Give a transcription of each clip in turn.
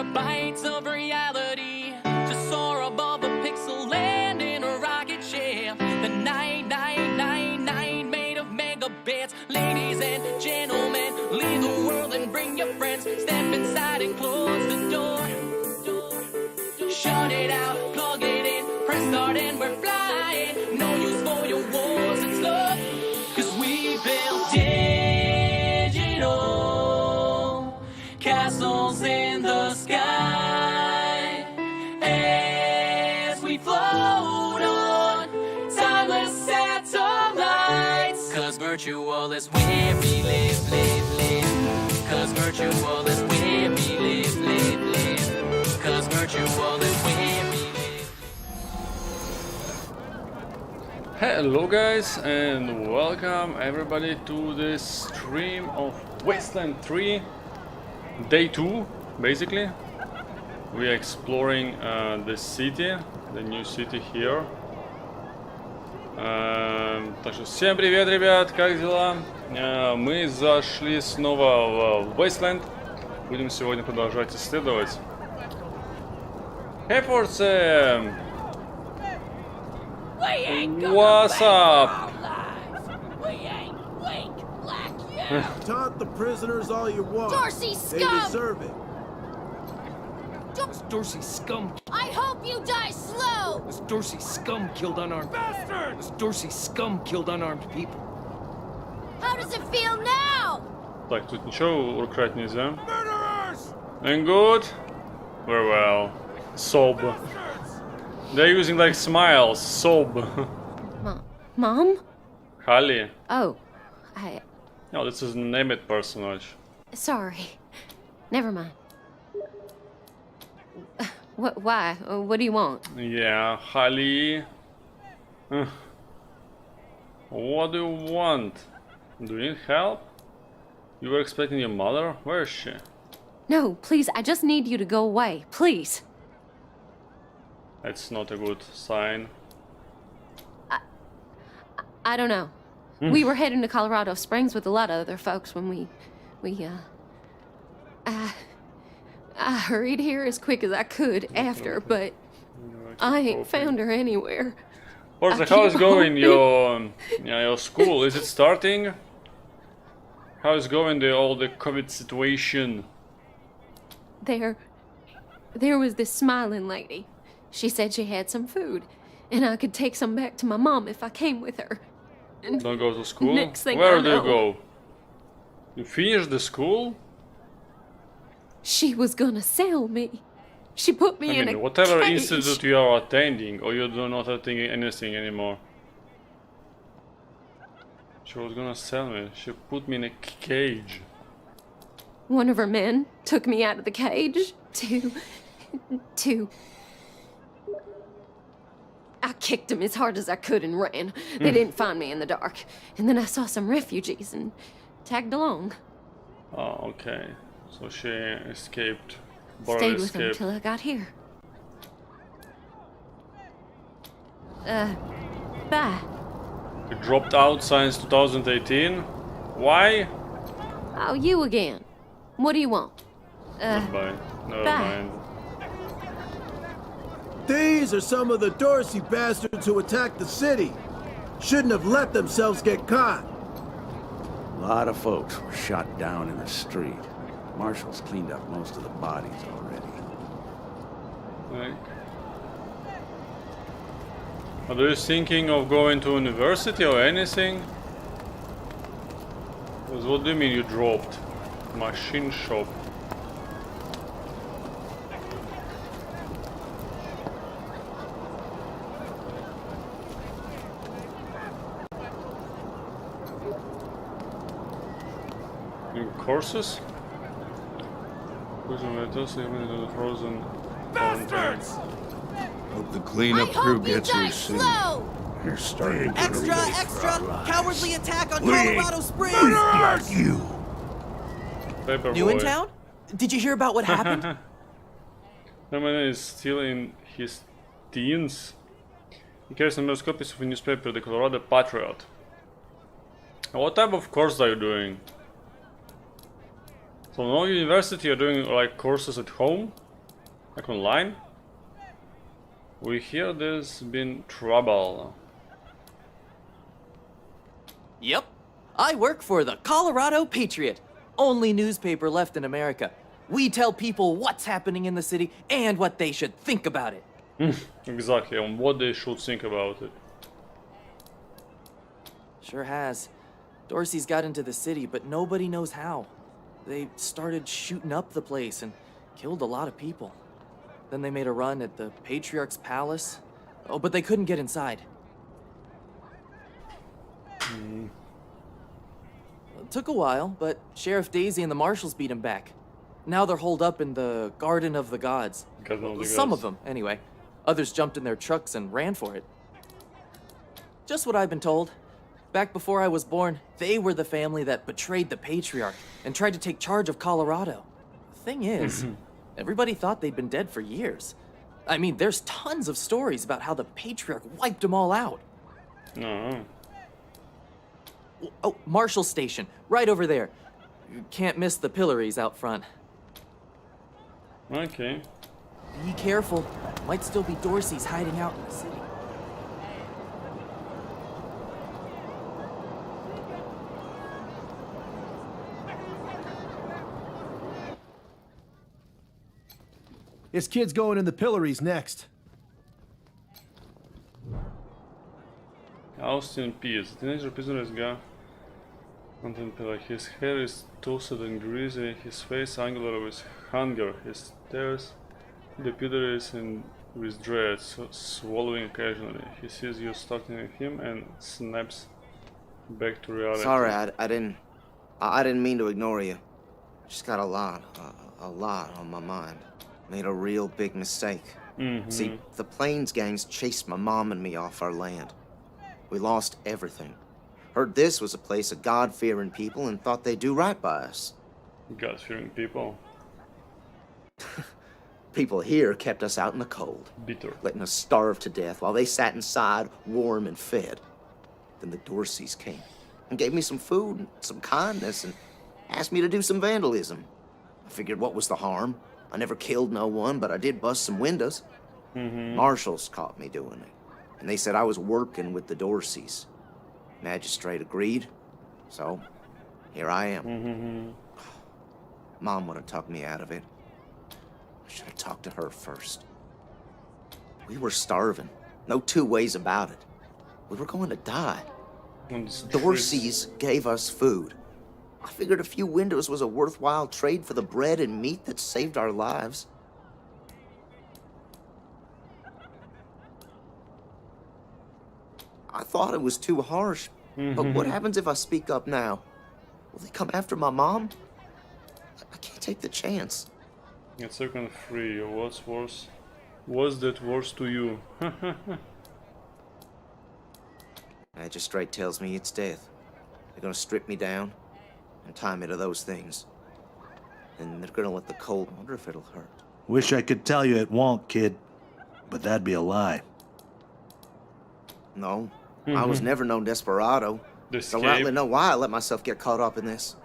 terabytes of reality to soar above a pixel land in a rocket ship. The 9999 made of megabits. Ladies and gentlemen, leave the world and bring your friends. Step inside and close the door. Shut it out, plug it in, press start and we're flying. No use for your wars and slow, 'cause we built digital castles in the sky. virtual is where we live, live, live. Cause virtual is where we live, live, live. Cause virtual is where we live. Hello guys and welcome everybody to this stream of Wasteland 3 Day 2 basically. We are exploring the city, the new city here. Так что всем привет, ребят, как дела? Мы зашли снова в Wasteland. Будем сегодня продолжать исследовать. Hey Force! What's up? Taunt the prisoners all you want. Dorsey They scum! deserve it. This Dorsey scum. I hope you die slow! This Dorsey scum killed unarmed. Bastard! This Dorsey scum killed unarmed people. How does it feel now? Так, тут ничего украсть нельзя. Murderers! And good? Very well. Sob. They're using like smiles. Sob. Mom? Holly. Oh, No, this is name it personage. sorry. Never mind. Why? What do you want? Yeah, Holly. What do you want? Do you need help? You were expecting your mother? Where is she? No, please, I just need you to go away. Please. That's not a good sign. I don't know. We were heading to Colorado Springs with a lot of other folks when I hurried here as quick as I could after, but I ain't found her anywhere. Forza, how is going your school? Is it starting? How is going all the COVID situation? There was this smiling lady. She said she had some food, and I could take some back to my mom if I came with her. And Don't go to school? next thing Where I do you know- go? You finished the school? she was gonna sell me. She put me I in mean, a whatever cage. institute you are attending, or you do not attend anything anymore. She was gonna sell me. She put me in a cage. One of her men took me out of the cage to... I kicked him as hard as I could and ran. They didn't find me in the dark. And then I saw some refugees and tagged along. Oh, okay. So she escaped. Stayed Barely with them escaped. till I got here. Bye. You dropped out since 2018. Why? Oh, you again. What do you want? Goodbye. Never bye. mind. These are some of the Dorsey bastards who attacked the city. Shouldn't have let themselves get caught. A lot of folks were shot down in the street. Marshals cleaned up most of the bodies already. Like, are you thinking of going to university or anything? 'Cause what do you mean you dropped? Machine shop. New courses? Frozen. Bastards! Hope the I cleanup crew hope you gets die here soon. slow! They're starting to Extra, relate extra! for our lives. Cowardly attack on We ain't Colorado Springs! like you. Paper New boy. in town? Did you hear about what happened? The man is still in his teens. He carries numerous copies of a newspaper, the Colorado Patriot. What type of course are you doing? So no university, you're doing like courses at home? Like online? We hear there's been trouble. Yep. I work for the Colorado Patriot, only newspaper left in America. We tell people what's happening in the city and what they should think about it. Exactly, on what they should think about it. Sure has. Dorsey's got into the city, but nobody knows how. They started shooting up the place and killed a lot of people. Then they made a run at the Patriarch's palace. Oh, but they couldn't get inside. took a while, but Sheriff Daisy and the marshals beat him back. Now they're holed up in the Garden of the Gods. Some of them, anyway. Others jumped in their trucks and ran for it. Just what I've been told. Back before I was born, they were the family that betrayed the Patriarch and tried to take charge of Colorado. The thing is, everybody thought they'd been dead for years. I mean, there's tons of stories about how the Patriarch wiped them all out. No. Oh, Marshal Station, right over there. You can't miss the pillories out front. Okay. Be careful. Might still be Dorsey's hiding out in the city. This kid's going in the pillories next. Austin Pierce. The teenager prisoner is gone. His hair is toasted and greasy, his face angular with hunger. He stares the pillories and with dread, swallowing occasionally. He sees you starting at him and snaps back to reality. Sorry, I didn't mean to ignore you. Just got a lot on my mind. Made a real big mistake. See, the Plains gangs chased my mom and me off our land. We lost everything. Heard this was a place of God-fearing people and thought they'd do right by us. God-fearing people. People here kept us out in the cold, Bitter. letting us starve to death while they sat inside, warm and fed. Then the Dorseys came and gave me some food and some kindness and asked me to do some vandalism. I figured what was the harm? I never killed no one, but I did bust some windows. Marshals caught me doing it, and they said I was working with the Dorseys. Magistrate agreed, so here I am. Mom would have talked me out of it. I should have talked to her first. We were starving. No two ways about it. We were going to die. Dorseys gave us food. I figured a few windows was a worthwhile trade for the bread and meat that saved our lives. I thought it was too harsh, but what happens if I speak up now? Will they come after my mom? I can't take the chance. Get second free. What's worse? Was that worse to you? Magistrate tells me it's death. They're gonna strip me down and tie me to those things. And they're gonna let the cold. Wonder if it'll hurt. Wish I could tell you it won't, kid. But that'd be a lie. No, I was never no desperado. Don't rightly know why I let myself get caught up in this.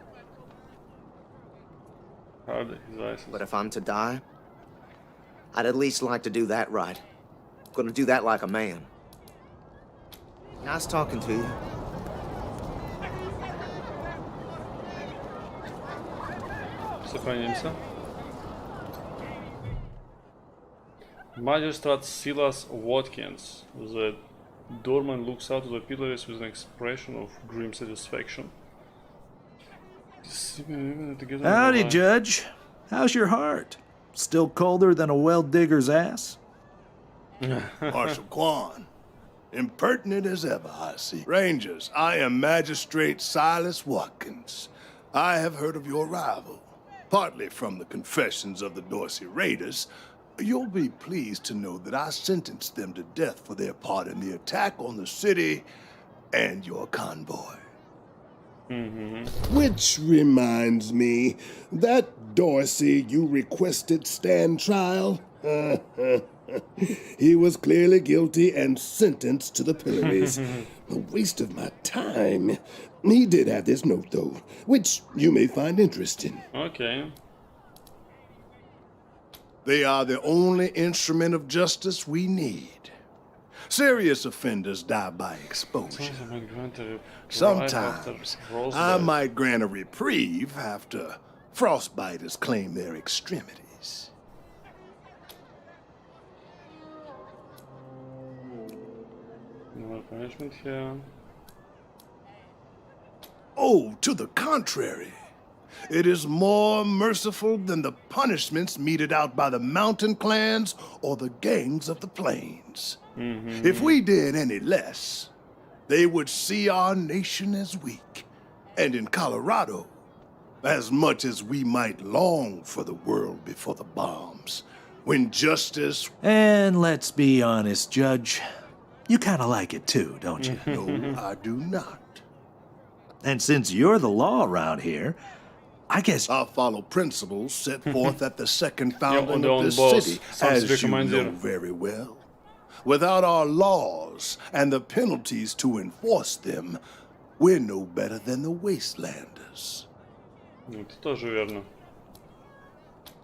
But if I'm to die, I'd at least like to do that right. I'm gonna do that like a man. Nice talking to you. Сохранимся. Magistrate Silas Watkins. The doorman looks out of the pillories with an expression of grim satisfaction. Howdy, Judge. How's your heart? Still colder than a well-digger's ass? Marshal Quan. Impertinent as ever, I see. Rangers, I am Magistrate Silas Watkins. I have heard of your arrival, partly from the confessions of the Dorsey Raiders. You'll be pleased to know that I sentenced them to death for their part in the attack on the city and your convoy. Which reminds me, that Dorsey you requested stand trial? He was clearly guilty and sentenced to the pillories. A waste of my time. He did have this note, though, which you may find interesting. Okay. They are the only instrument of justice we need. Serious offenders die by exposure. Sometimes I might grant a reprieve after frostbiters claim their extremities. No punishment here. Oh, to the contrary. It is more merciful than the punishments meted out by the mountain clans or the gangs of the plains. If we did any less, they would see our nation as weak And in Colorado, as much as we might long for the world before the bombs, when justice... And let's be honest, Judge. You kind of like it too, don't you? No, I do not. And since you're the law around here, I guess... I follow principles set forth at the second founding on of this boss. city, Sounds as you recommended. know very well. Without our laws and the penalties to enforce them, we're no better than the Wastelanders. Это тоже верно.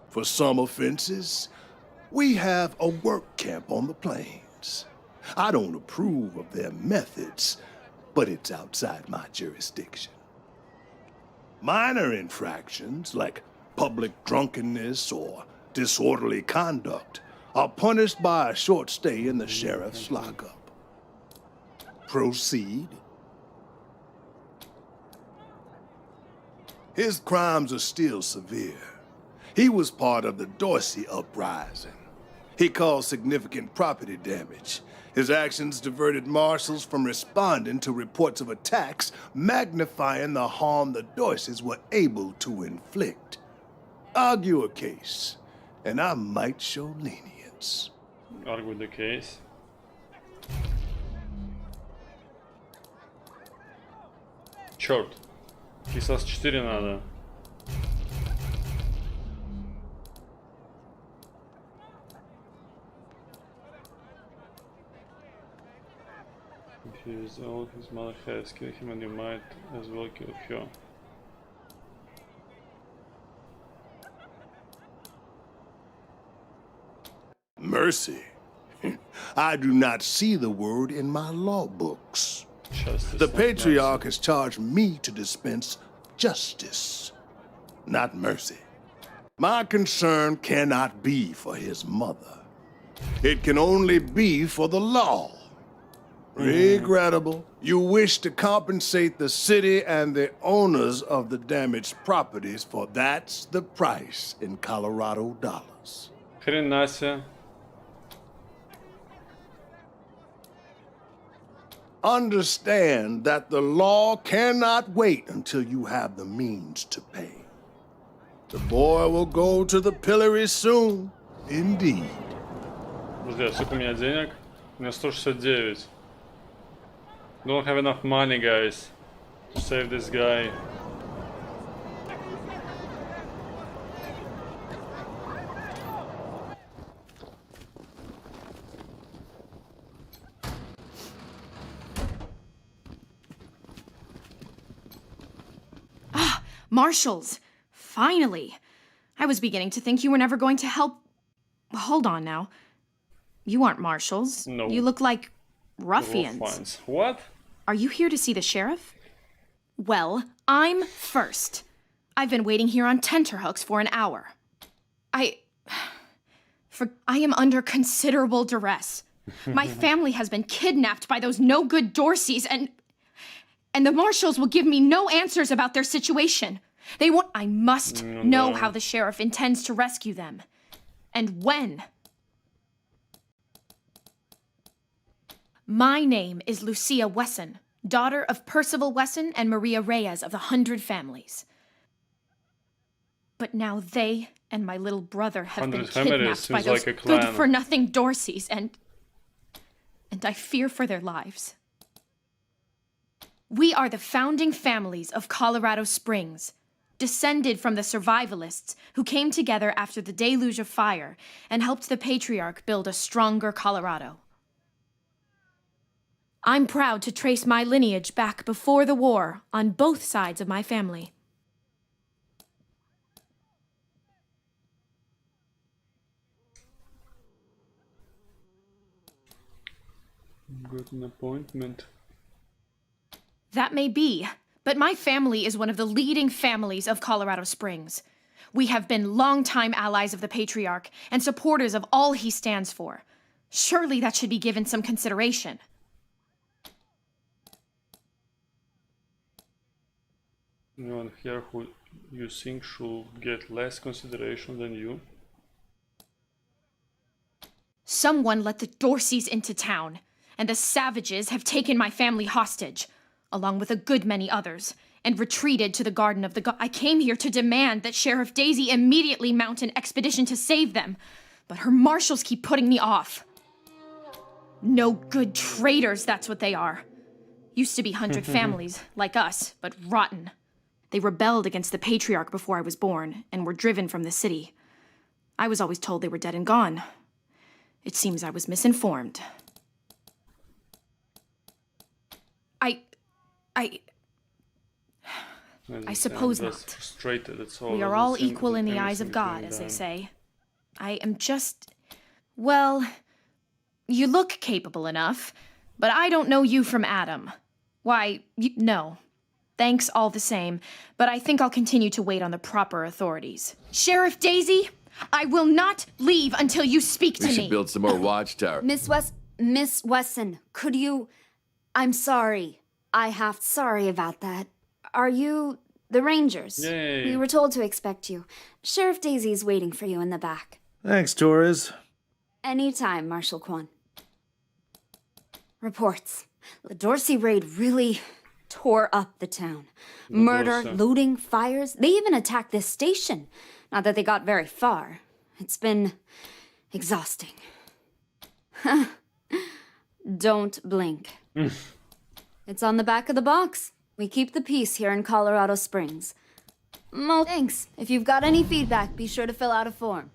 For some offenses, we have a work camp on the plains. I don't approve of their methods, but it's outside my jurisdiction. Minor infractions, like public drunkenness or disorderly conduct, are punished by a short stay in the sheriff's lockup. Proceed. His crimes are still severe. He was part of the Dorsey uprising. He caused significant property damage. His actions diverted marshals from responding to reports of attacks, magnifying the harm the Dorseys were able to inflict. Argue a case, and I might show lenience. Argue the case. Черт. Кисас 4 надо. If he is old, his mother has killed him and you might as well kill her. Mercy. I do not see the word in my law books. Justice, The not patriarch has charged me to dispense justice, not mercy. My concern cannot be for his mother. It can only be for the law. Regrettable. You wish to compensate the city and the owners of the damaged properties, for that's the price in Colorado dollars. Хрена себе. Understand that the law cannot wait until you have the means to pay. The boy will go to the pillory soon, indeed. Подожди, а сколько у меня денег? У меня 169. Don't have enough money, guys, to save this guy. Marshals! Finally! I was beginning to think you were never going to help. Hold on now. You aren't marshals. No. You look like ruffians. Ruffians. What? Are you here to see the sheriff? Well, I'm first. I've been waiting here on tenterhooks for an hour. I am under considerable duress. My family has been kidnapped by those no-good Dorseys, and the marshals will give me no answers about their situation. They won't. I must know how the sheriff intends to rescue them. And when. My name is Lucia Wesson, daughter of Percival Wesson and Maria Reyes of the 100 Families. But now they and my little brother have been 100 Families kidnapped by seems those like a clan. good-for-nothing Dorseys, and I fear for their lives. We are the founding families of Colorado Springs, descended from the survivalists who came together after the deluge of fire and helped the patriarch build a stronger Colorado. I'm proud to trace my lineage back before the war on both sides of my family. Got an appointment. That may be, but my family is one of the leading families of Colorado Springs. We have been longtime allies of the patriarch and supporters of all he stands for. Surely that should be given some consideration. Anyone here who you think should get less consideration than you? Someone let the Dorseys into town, and the savages have taken my family hostage, along with a good many others, and retreated to the Garden of the Gods. I came here to demand that Sheriff Daisy immediately mount an expedition to save them, but her marshals keep putting me off. No good traitors, that's what they are. Used to be 100 families, like us, but rotten. They rebelled against the Patriarch before I was born, and were driven from the city. I was always told they were dead and gone. It seems I was misinformed. I suppose not. Frustrated, that's all. We are all equal in the eyes of God, as they say. I am just... Well, you look capable enough, but I don't know you from Adam. Why, no. Thanks all the same, but I think I'll continue to wait on the proper authorities. Sheriff Daisy, I will not leave until you speak to me. We should build some more watchtower. Miss Wesson, could you... I'm sorry. Sorry about that. Are you the Rangers? Yay. We were told to expect you. Sheriff Daisy's waiting for you in the back. Thanks, Torres. Anytime, Marshal Quan. Reports. The Dorsey raid really tore up the town. Murder, looting, fires. They even attacked this station. Not that they got very far. It's been exhausting. Don't blink. It's on the back of the box. We keep the peace here in Colorado Springs. Thanks. If you've got any feedback, be sure to fill out a form.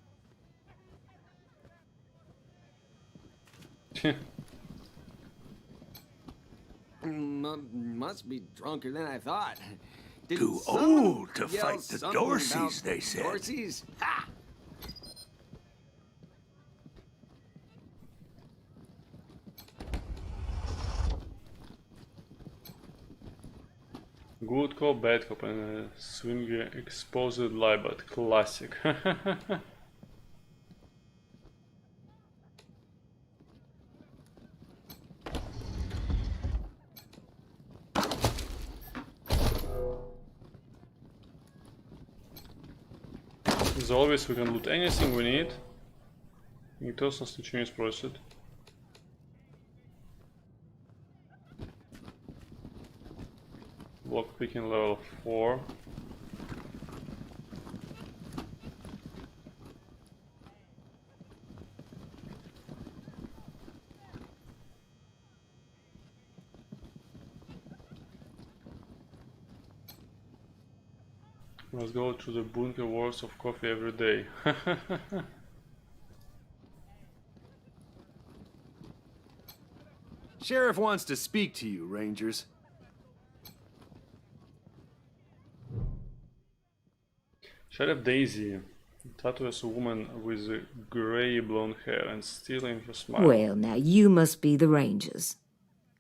Must be drunker than I thought. Too old to fight the Dorseys, they said. Dorseys? Ha! Good cop, bad cop, and a swingy exposed lie, but classic. As always, we can loot anything we need. Никто с нас ничего не спросит. Lockpicking level 4. Let's go to the bunker wars of coffee every day. Sheriff wants to speak to you, Rangers. Sheriff Daisy, tattooed a woman with grey blonde hair and steel in her smile. Well, now you must be the Rangers.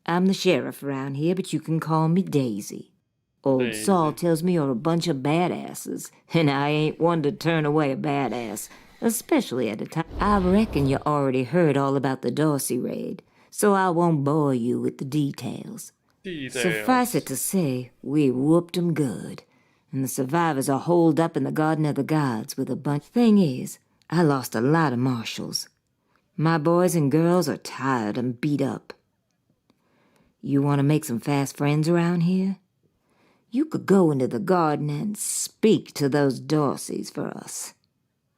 I'm the sheriff around here, but you can call me Daisy. Old Daisy. Saul tells me you're a bunch of badasses, and I ain't one to turn away a badass, especially at a time. I reckon you already heard all about the Dorsey raid, so I won't bore you with the details. Suffice it to say, we whooped 'em good. And the survivors are holed up in the Garden of the Gods with a bunch. Thing is, I lost a lot of marshals. My boys and girls are tired and beat up. You want to make some fast friends around here? You could go into the garden and speak to those Dorseys for us.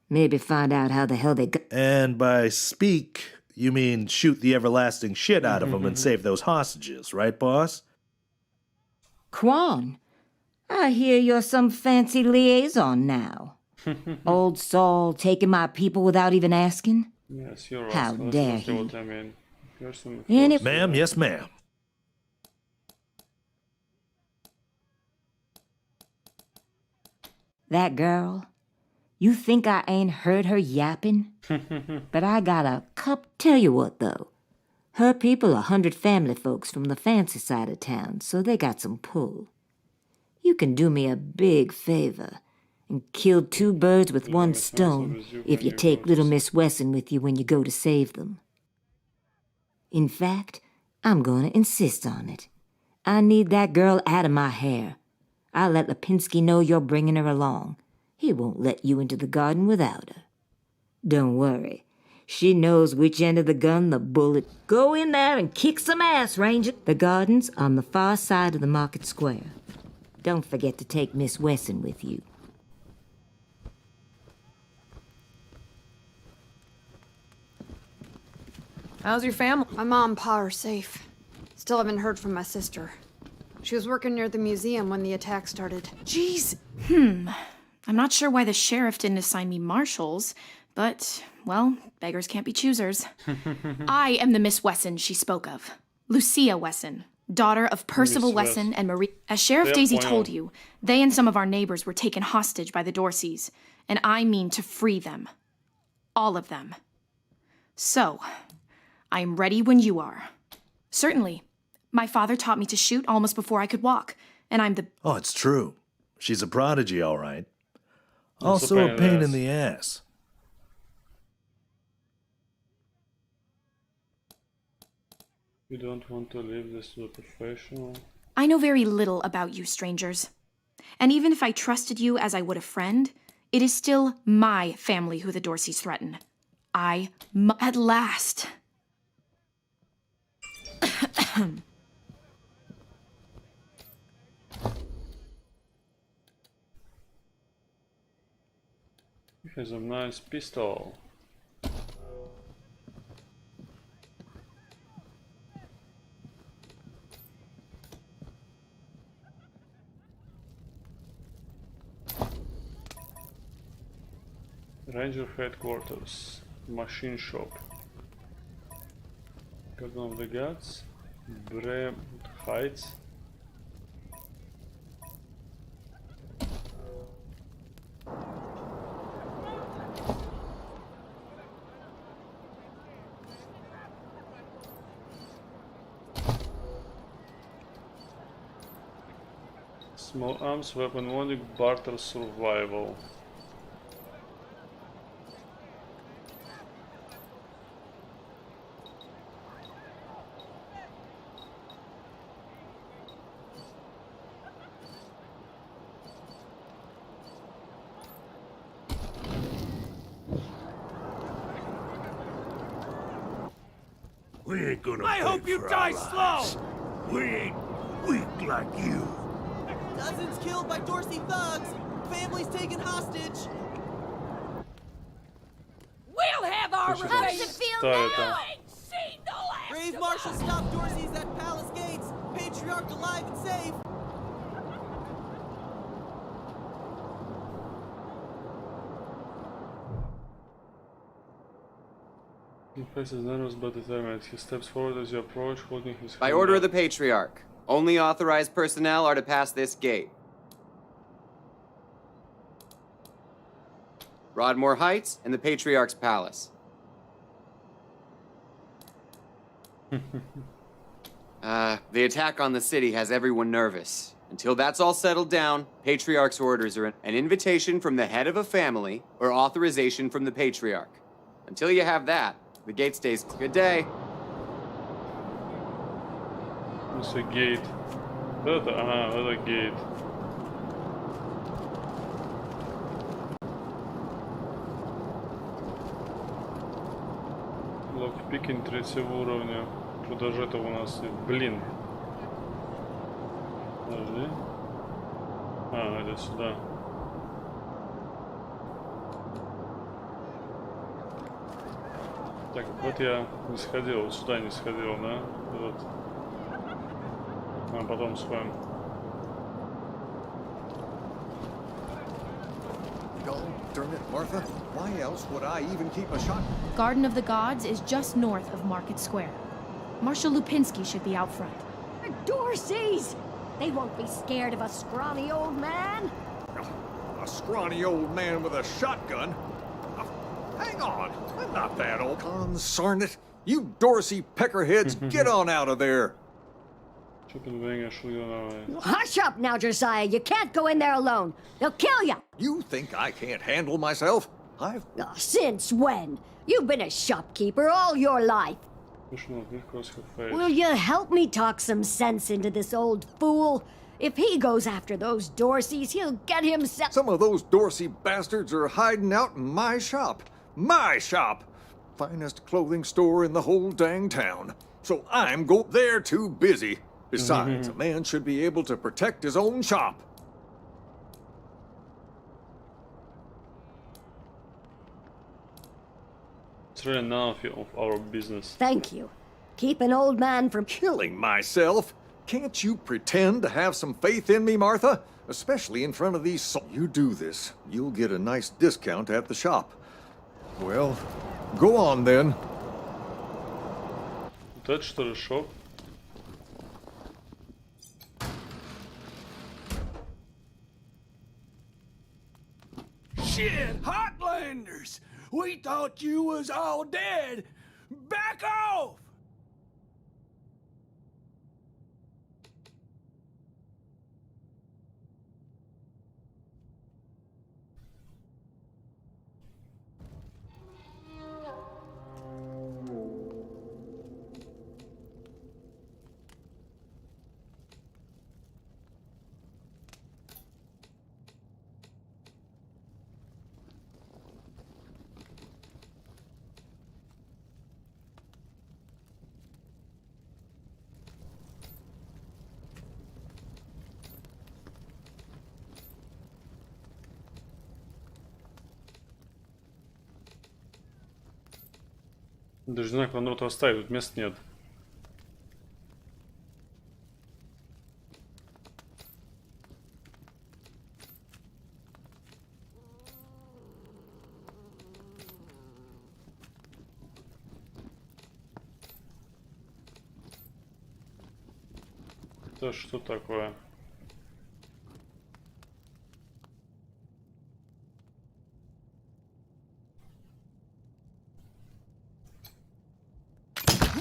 Maybe find out how the hell they got. And by speak, you mean shoot the everlasting shit out of them and save those hostages, right, boss? Quan, I hear you're some fancy liaison now. Old Saul taking my people without even asking? Yes, you're right. How dare he? What I mean. Ma'am, yes, ma'am. That girl, you think I ain't heard her yapping? But I got a cup. Tell you what, though. Her people are 100 family folks from the fancy side of town, so they got some pull. You can do me a big favor and kill 2 birds with 1 stone if you take little Miss Wesson with you when you go to save them. In fact, I'm going to insist on it. I need that girl out of my hair. I'll let Lipinski know you're bringing her along. He won't let you into the garden without her. Don't worry. She knows which end of the gun the bullet. Go in there and kick some ass, Ranger. The garden's on the far side of the market square. Don't forget to take Miss Wesson with you. How's your family? My mom and pa are safe. Still haven't heard from my sister. She was working near the museum when the attack started. Jeez. I'm not sure why the sheriff didn't assign me marshals, but, well, beggars can't be choosers. I am the Miss Wesson she spoke of. Lucia Wesson, daughter of Percival Wesson and Marie. As Sheriff Daisy told you, they and some of our neighbors were taken hostage by the Dorseys, and I mean to free them. All of them. So, I am ready when you are. Certainly. My father taught me to shoot almost before I could walk, and I'm the... Oh, it's true. She's a prodigy, all right. Also a pain in the ass. You don't want to leave this to a professional? I know very little about you, strangers. And even if I trusted you as I would a friend, it is still my family who the Dorseys threaten. At last. He has a nice pistol. Ranger headquarters, machine shop, Garden of the Gods, Brem Heights. Small arms, weapon only, barter survival. We ain't gonna I hope you die slow! We ain't weak like you. Dozens killed by Dorsey thugs. Families taken hostage. We'll have our How's revenge. it feel now? Brave Marshal stopped Dorsey's at Palace Gates. Patriarch alive and safe. He faces nervous but determined. He steps forward as you approach, holding his By hand order up. of the Patriarch, only authorized personnel are to pass this gate. Broadmoor Heights and the Patriarch's Palace. The attack on the city has everyone nervous. Until that's all settled down, Patriarch's orders are an invitation from the head of a family or authorization from the Patriarch. Until you have that, the gate stays. Good day. It's a gate. Это gate. Локпикинг 3-го уровня. Куда же это у нас? Блин. Подожди. Это сюда. Так, вот я не сходил, вот сюда не сходил, да? Вот. А потом сходим. Darn it, Martha. Why else would I even keep a shot? Garden of the Gods is just north of Market Square. Marshal Lupinski should be out front. Dorseys! They won't be scared of a scrawny old man. A scrawny old man with a shotgun? Hang on, I'm not that old. Consarn it. You Dorsey peckerheads, get on out of there. Hush up now, Josiah. You can't go in there alone. They'll kill you. You think I can't handle myself? Since when? You've been a shopkeeper all your life. Will you help me talk some sense into this old fool? If he goes after those Dorseys, he'll get himself... Some of those Dorsey bastards are hiding out in my shop. My shop! Finest clothing store in the whole dang town. So I'm They're too busy. Besides, a man should be able to protect his own shop. It's really none of our business. Thank you. Keep an old man from Killing myself? Can't you pretend to have some faith in me, Martha? Especially in front of these You do this, you'll get a nice discount at the shop. Well, go on then. Вот это что ли шоп? Shit, Hotlanders! We thought you was all dead! Back off! Даже не знаю, куда народ оставить, тут мест нет. Это что такое?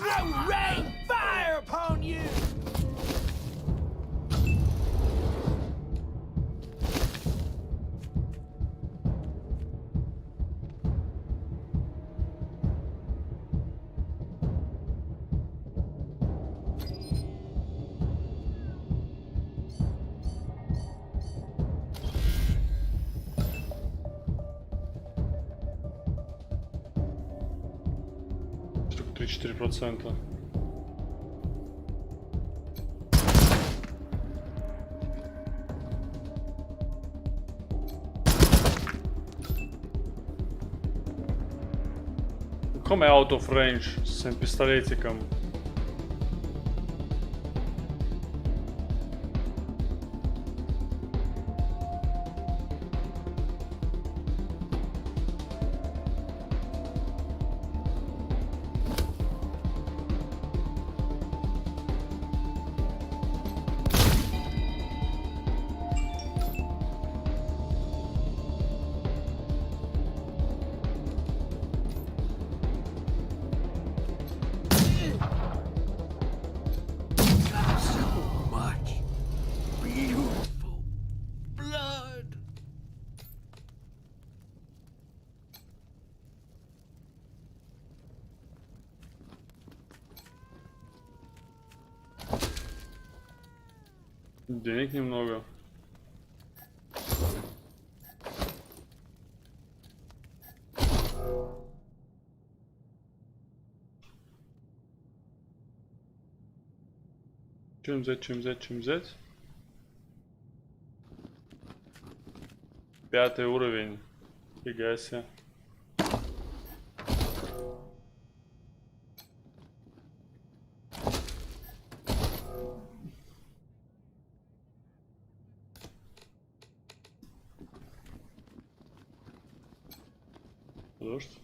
I rain fire upon you! Только 3-4%. Come out of range с своим пистолетиком. Денег немного. Чем взять, чем взять, чем взять? 5-й уровень. Фига себе. Дождь.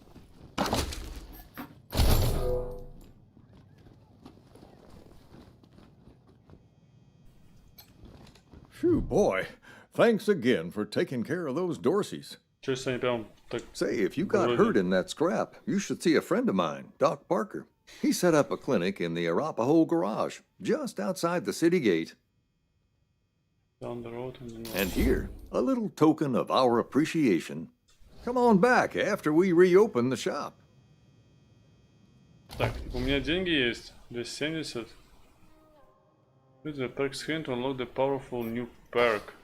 Phew, boy. Thanks again for taking care of those Dorseys. Честно, они прям так... Say, if you got hurt in that scrap, you should see a friend of mine, Doc Parker. He set up a clinic in the Arapahoe garage, just outside the city gate. Down the road and... And here, a little token of our appreciation. Come on back after we reopen the shop. Так, у меня деньги есть. 270. Use the perk screen to unlock the powerful new perk.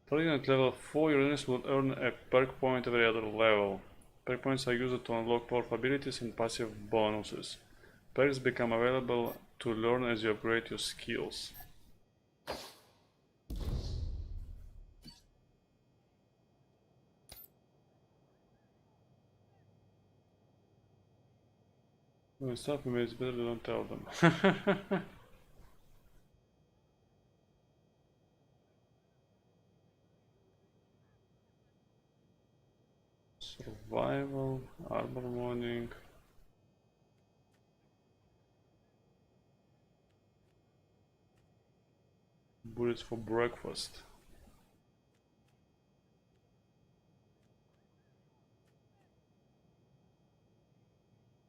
Starting at level 4, your units will earn a perk point every other level. Perk points are used to unlock powerful abilities and passive bonuses. Perks become available to learn as you upgrade your skills. When stuff maybe it's better don't tell them. Survival, armor morning. Bullets for breakfast.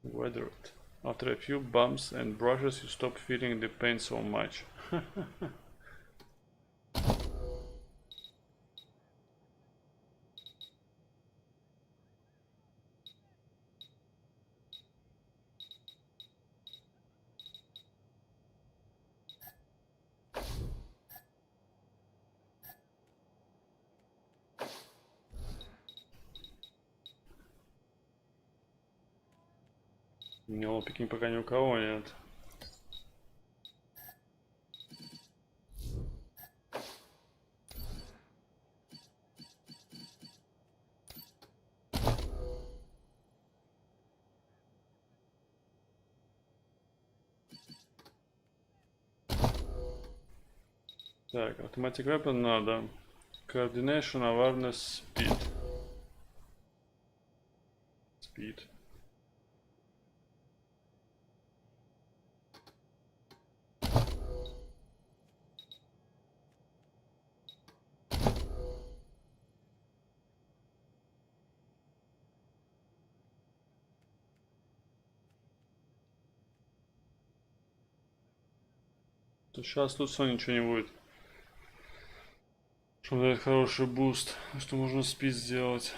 Weathered. After a few bumps and brushes, you stop feeling the pain so much. Лопики пока ни у кого нет. Так, automatic weapon надо. Coordination, awareness, speed. Speed. То сейчас тут все ничего не будет. Чтобы дать хороший буст, что можно спид сделать.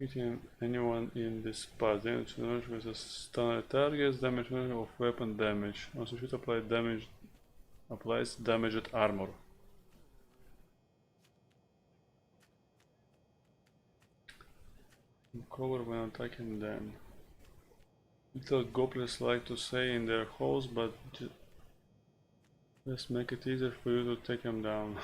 Hitting anyone in this spot, damage with a stun targets, damage of weapon damage. Also should apply damage, applies damaged armor. Cover when attacking them. Little goblins like to say in their holes, but just make it easier for you to take them down.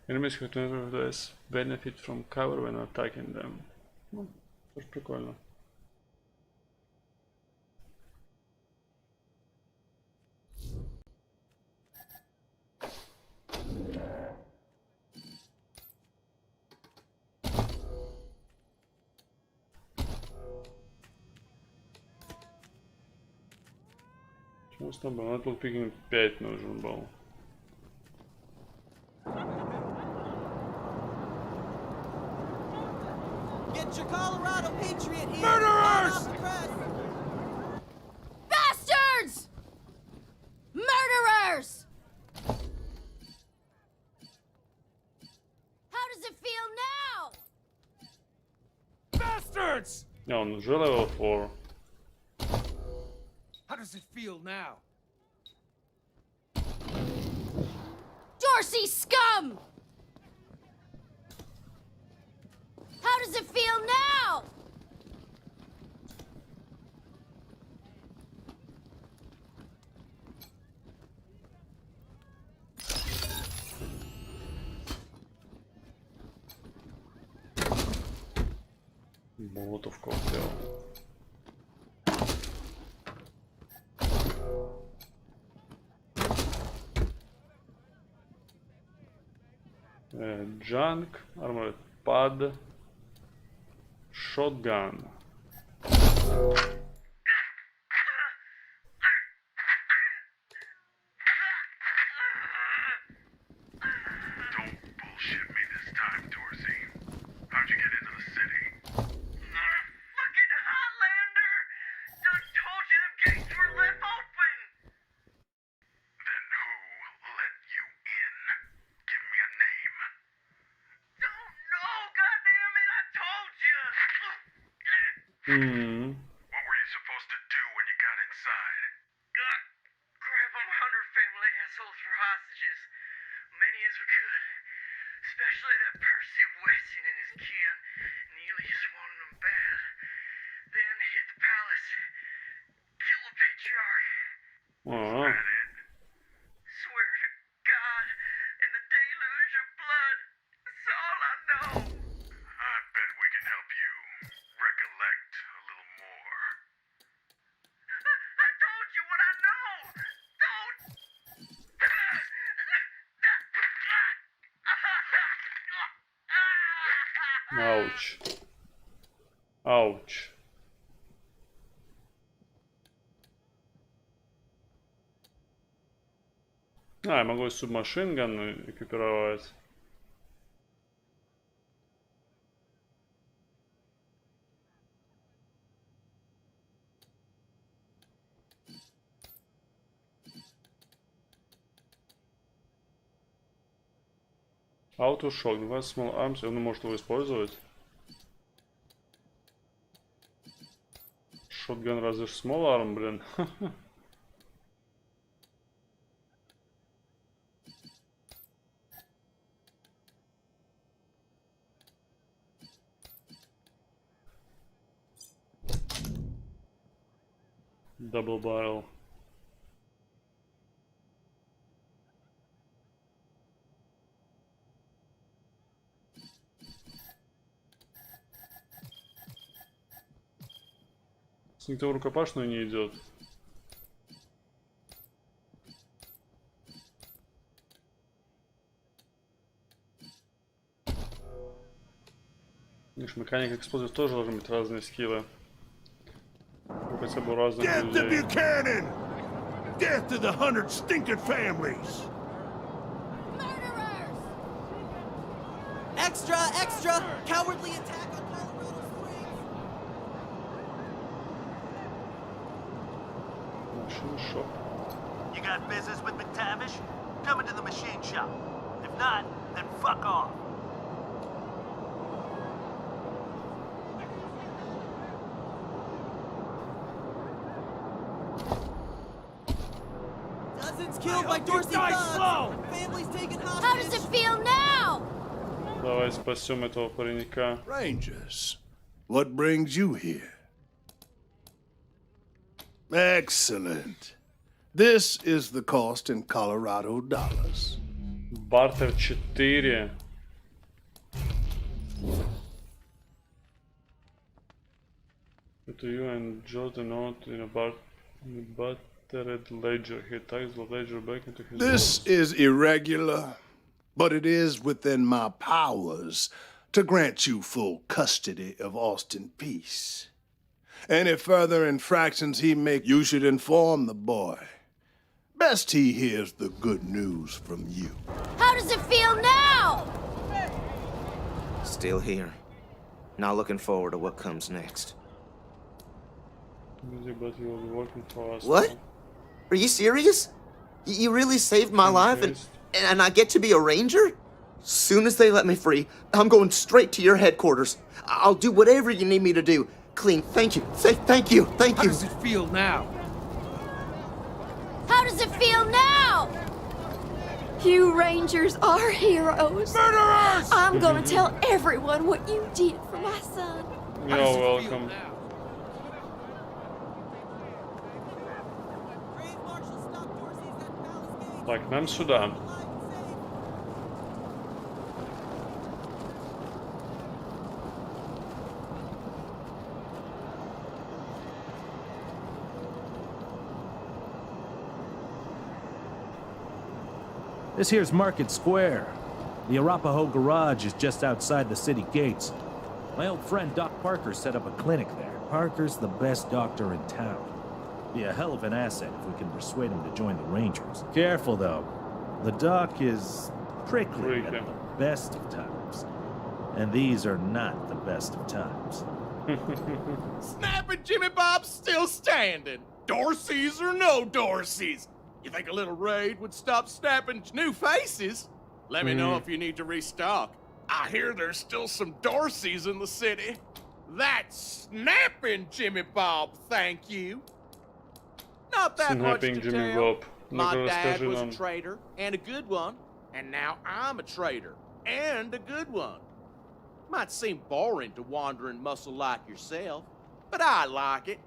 Enemies who nevertheless benefit from cover when attacking them. Ну, тоже прикольно. Что с тобой? Надо тут пикинг 5 нужен был. Get your Colorado Patriot here. Murderers! Bastards! Murderers! How does it feel now? Bastards! Yeah, on the level 4. How does it feel now? Dorsey scum! How does it feel now? Molotov cocktail. Junk, armored pad, shotgun. Hmm. What were you supposed to do when you got inside? Grab them Hunter family assholes for hostages. Many as we could. Especially that Percy Weston and his kin. Neely just wanted them bad. Then hit the palace. Kill the patriarch. Oh. Swear to God and the deluge of blood. That's all I know. I bet we can help you recollect a little more. I told you what I know. Don't. Ouch. Ouch. А, я могу субмашинган экипировать. Auto-шок. 20 small arms. Он может его использовать. Шотган разве ж small arm, блин. Double barrel. Никто в рукопашную не идет. Видишь, механик эксплозив тоже должны быть разные скиллы. Хотя бы разных Death to людей. Buchanan! Death to the 100 stinking families! Extra! Extra! Cowardly attack on Colorado Springs! Machine shop. You got business with McTavish? Come into the machine shop. If not, then fuck off. Dozens killed by Dorsey thugs! Families taken hostage! How does it feel now? Давай спасем этого паренька. Rangers, what brings you here? Excellent. This is the cost in Colorado dollars. Бартер 4. To you and jot a note in a battered ledger. He takes the ledger back into his This is irregular, but it is within my powers to grant you full custody of Austin Peace. Any further infractions he make, you should inform the boy. Best he hears the good news from you. How does it feel now? Still here. Not looking forward to what comes next. But he will be working for us. What? Are you serious? You really saved my life and I get to be a ranger? Soon as they let me free, I'm going straight to your headquarters. I'll do whatever you need me to do. Clean, thank you. Say thank you, thank you. How does it feel now? How does it feel now? You Rangers are heroes. Murderers! I'm gonna tell everyone what you did for my son. You're welcome. Так, нам сюда. This here's Market Square. The Arapahoe Garage is just outside the city gates. My old friend Doc Parker set up a clinic there. Parker's the best doctor in town. Be a hell of an asset if we can persuade him to join the Rangers. Careful, though. The Doc is prickly at the best of times. And these are not the best of times. Snap and Jimmy Bob's still standing. Dorsey's or no Dorsey's. You think a little raid would stop snapping new faces? Let me know if you need to restock. I hear there's still some Dorseys in the city. That's snapping, Jimmy Bob, thank you. Not that much Snapping to Jimmy tell. Bob. My Ну-ка, dad расскажи was a нам. trader, and a good one. And now I'm a trader, and a good one. Might seem boring to wandering muscle like yourself, but I like it.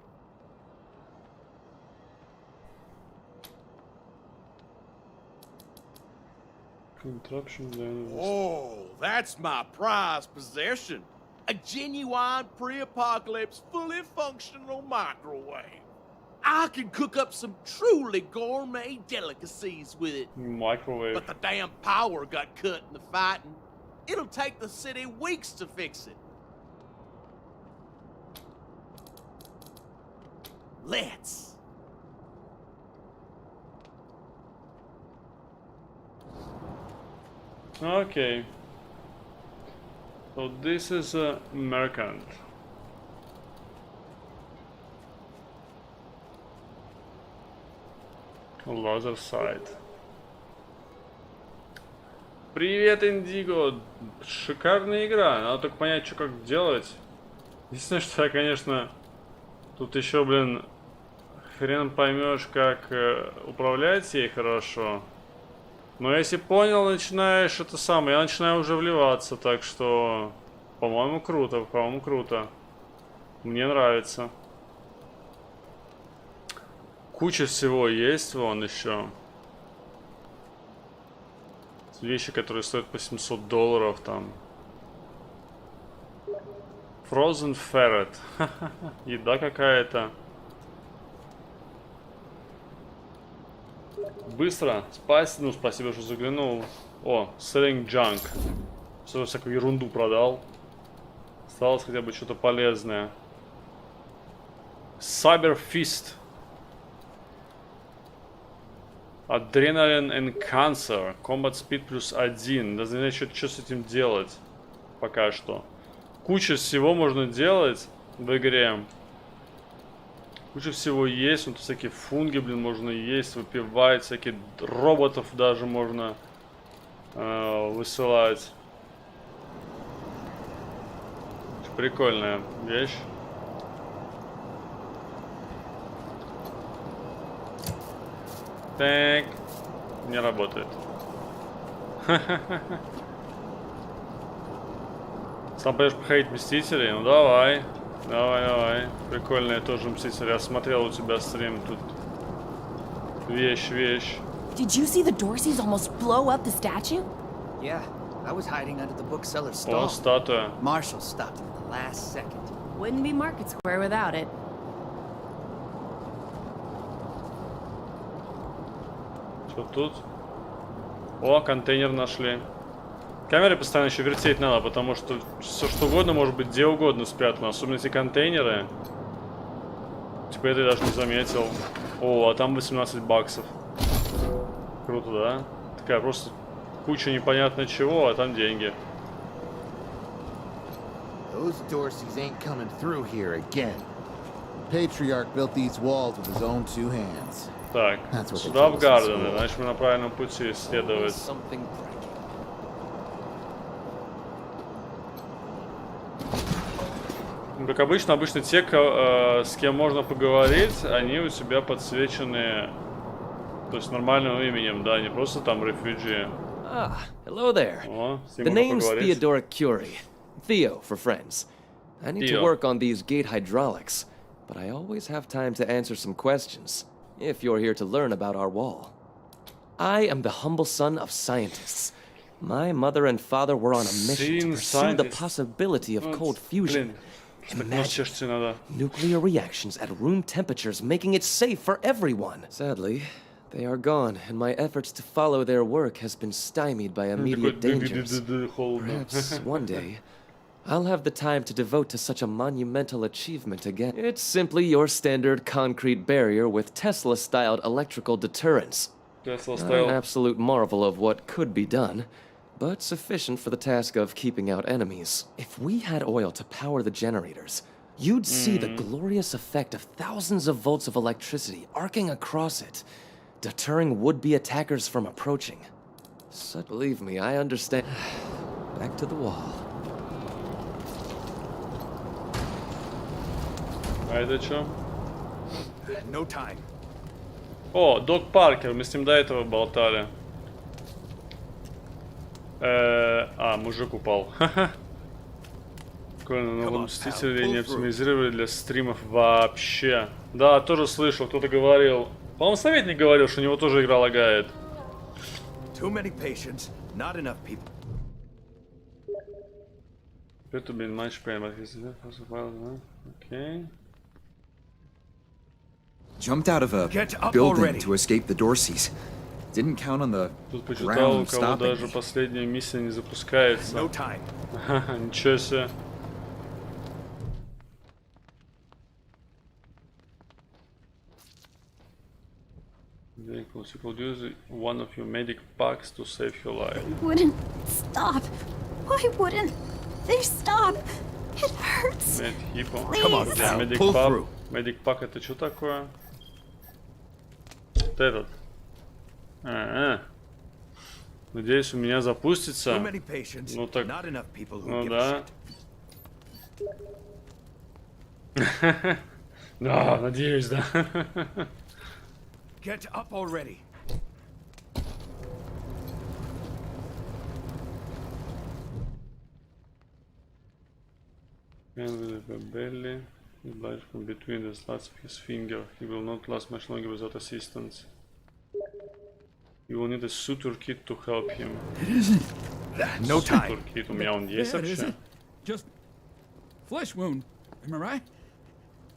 Contraption для animals. Oh, that's my prized possession. A genuine pre-apocalypse, fully functional microwave. I can cook up some truly gourmet delicacies with it. Microwave. But the damn power got cut in the fighting. It'll take the city weeks to fix it. Let's. Okay. So this is a merchant. Laser side. Привет, Индиго! Шикарная игра. Надо только понять, что как делать. Единственное, что я, конечно, тут еще, блин, хрен поймешь, как управлять ей хорошо. Но если понял, начинаешь это самое, я начинаю уже вливаться, так что, по-моему, круто, по-моему, круто. Мне нравится. Куча всего есть, вон еще. Вещи, которые стоят по $700 там. Frozen Ferret. Еда какая-то. Быстро. Ну, спасибо, что заглянул. О, selling junk. Что-то всякую ерунду продал. Осталось хотя бы что-то полезное. Cyber Fist. Adrenaline and Cancer. Combat Speed +1. Даже не знаю, что с этим делать. Пока что. Куча всего можно делать в игре. Куча всего есть. Вот всякие фунги, блин, можно есть, выпивать. Всякие роботов даже можно высылать. Прикольная вещь. Так. Не работает. Сам пойдешь походить Мстителей? Ну давай. Давай. Прикольные тоже Мстители. Я смотрел у тебя стрим тут. Вещь. Did you see the Dorseys almost blow up the statue? Yeah, I was hiding under the bookseller's О, stall. статуя. Marshall stopped him at the last second. Wouldn't be Market Square without it. Что тут? О, контейнер нашли. Камеры постоянно еще вертеть надо, потому что все что угодно может быть где угодно спрятано. Особенно эти контейнеры. Типа это я даже не заметил. О, а там $18. Круто, да? Такая просто куча непонятно чего, а там деньги. Those Dorseys ain't coming through here again. Patriarch built these walls with his own 2 hands. Так, сюда в Гардены, значит мы на правильном пути исследовать. Как обычно, те, с кем можно поговорить, они у тебя подсвечены, то есть нормальным именем, да, не просто там refugee. Ah, hello there. О, The name's Theodoric Curie. Theo for friends. I need to work on these gate hydraulics, but I always have time to answer some questions, if you're here to learn about our wall. I am the humble son of scientists. My mother and father were on a mission to pursue the possibility of cold fusion. Imagine nuclear reactions at room temperatures, making it safe for everyone. Sadly, they are gone, and my efforts to follow their work has been stymied by immediate dangers. Perhaps one day, I'll have the time to devote to such a monumental achievement again. It's simply your standard concrete barrier with Tesla-styled electrical deterrence. An absolute marvel of what could be done, but sufficient for the task of keeping out enemies. If we had oil to power the generators, you'd see the glorious effect of thousands of volts of electricity arcing across it, deterring would-be attackers from approaching. So believe me, I understand. Back to the wall. А это чё? No time. О, Док Паркер, мы с ним до этого болтали. Мужик упал. Нового Мстителя не оптимизировали для стримов вообще. Да, тоже слышал, кто-то говорил. По-моему, советник говорил, что у него тоже игра лагает. Too many patients, not enough people. Appear to be in much pain, but he's okay. Jumped out of a building to escape the Dorseys. Didn't count on the Тут почитал, у ground кого stopping даже me. последняя миссия не запускается. No time. Ничего себе. You could use one of your medic packs to save your life. Wouldn't stop. Why wouldn't they stop? It hurts. Come on, medic pack. Medic pack это что такое? Вот этот. Надеюсь, у меня запустится. Ну так. Ну да. Да, надеюсь, да. Get up already. And with the belly, light from between the slats of his finger. He will not last much longer without assistance. You will need a suture kit to help him. It isn't. No time. Suture kit. У меня он есть вообще? Just flesh wound. Am I right?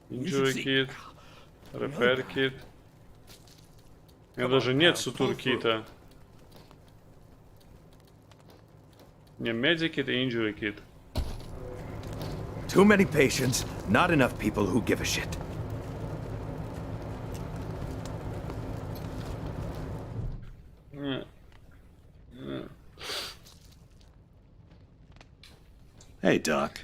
Injury kit, repair kit. У меня даже нет сутур кита. Не медикит и injury kit. Too many patients, not enough people who give a shit. Hey, Doc.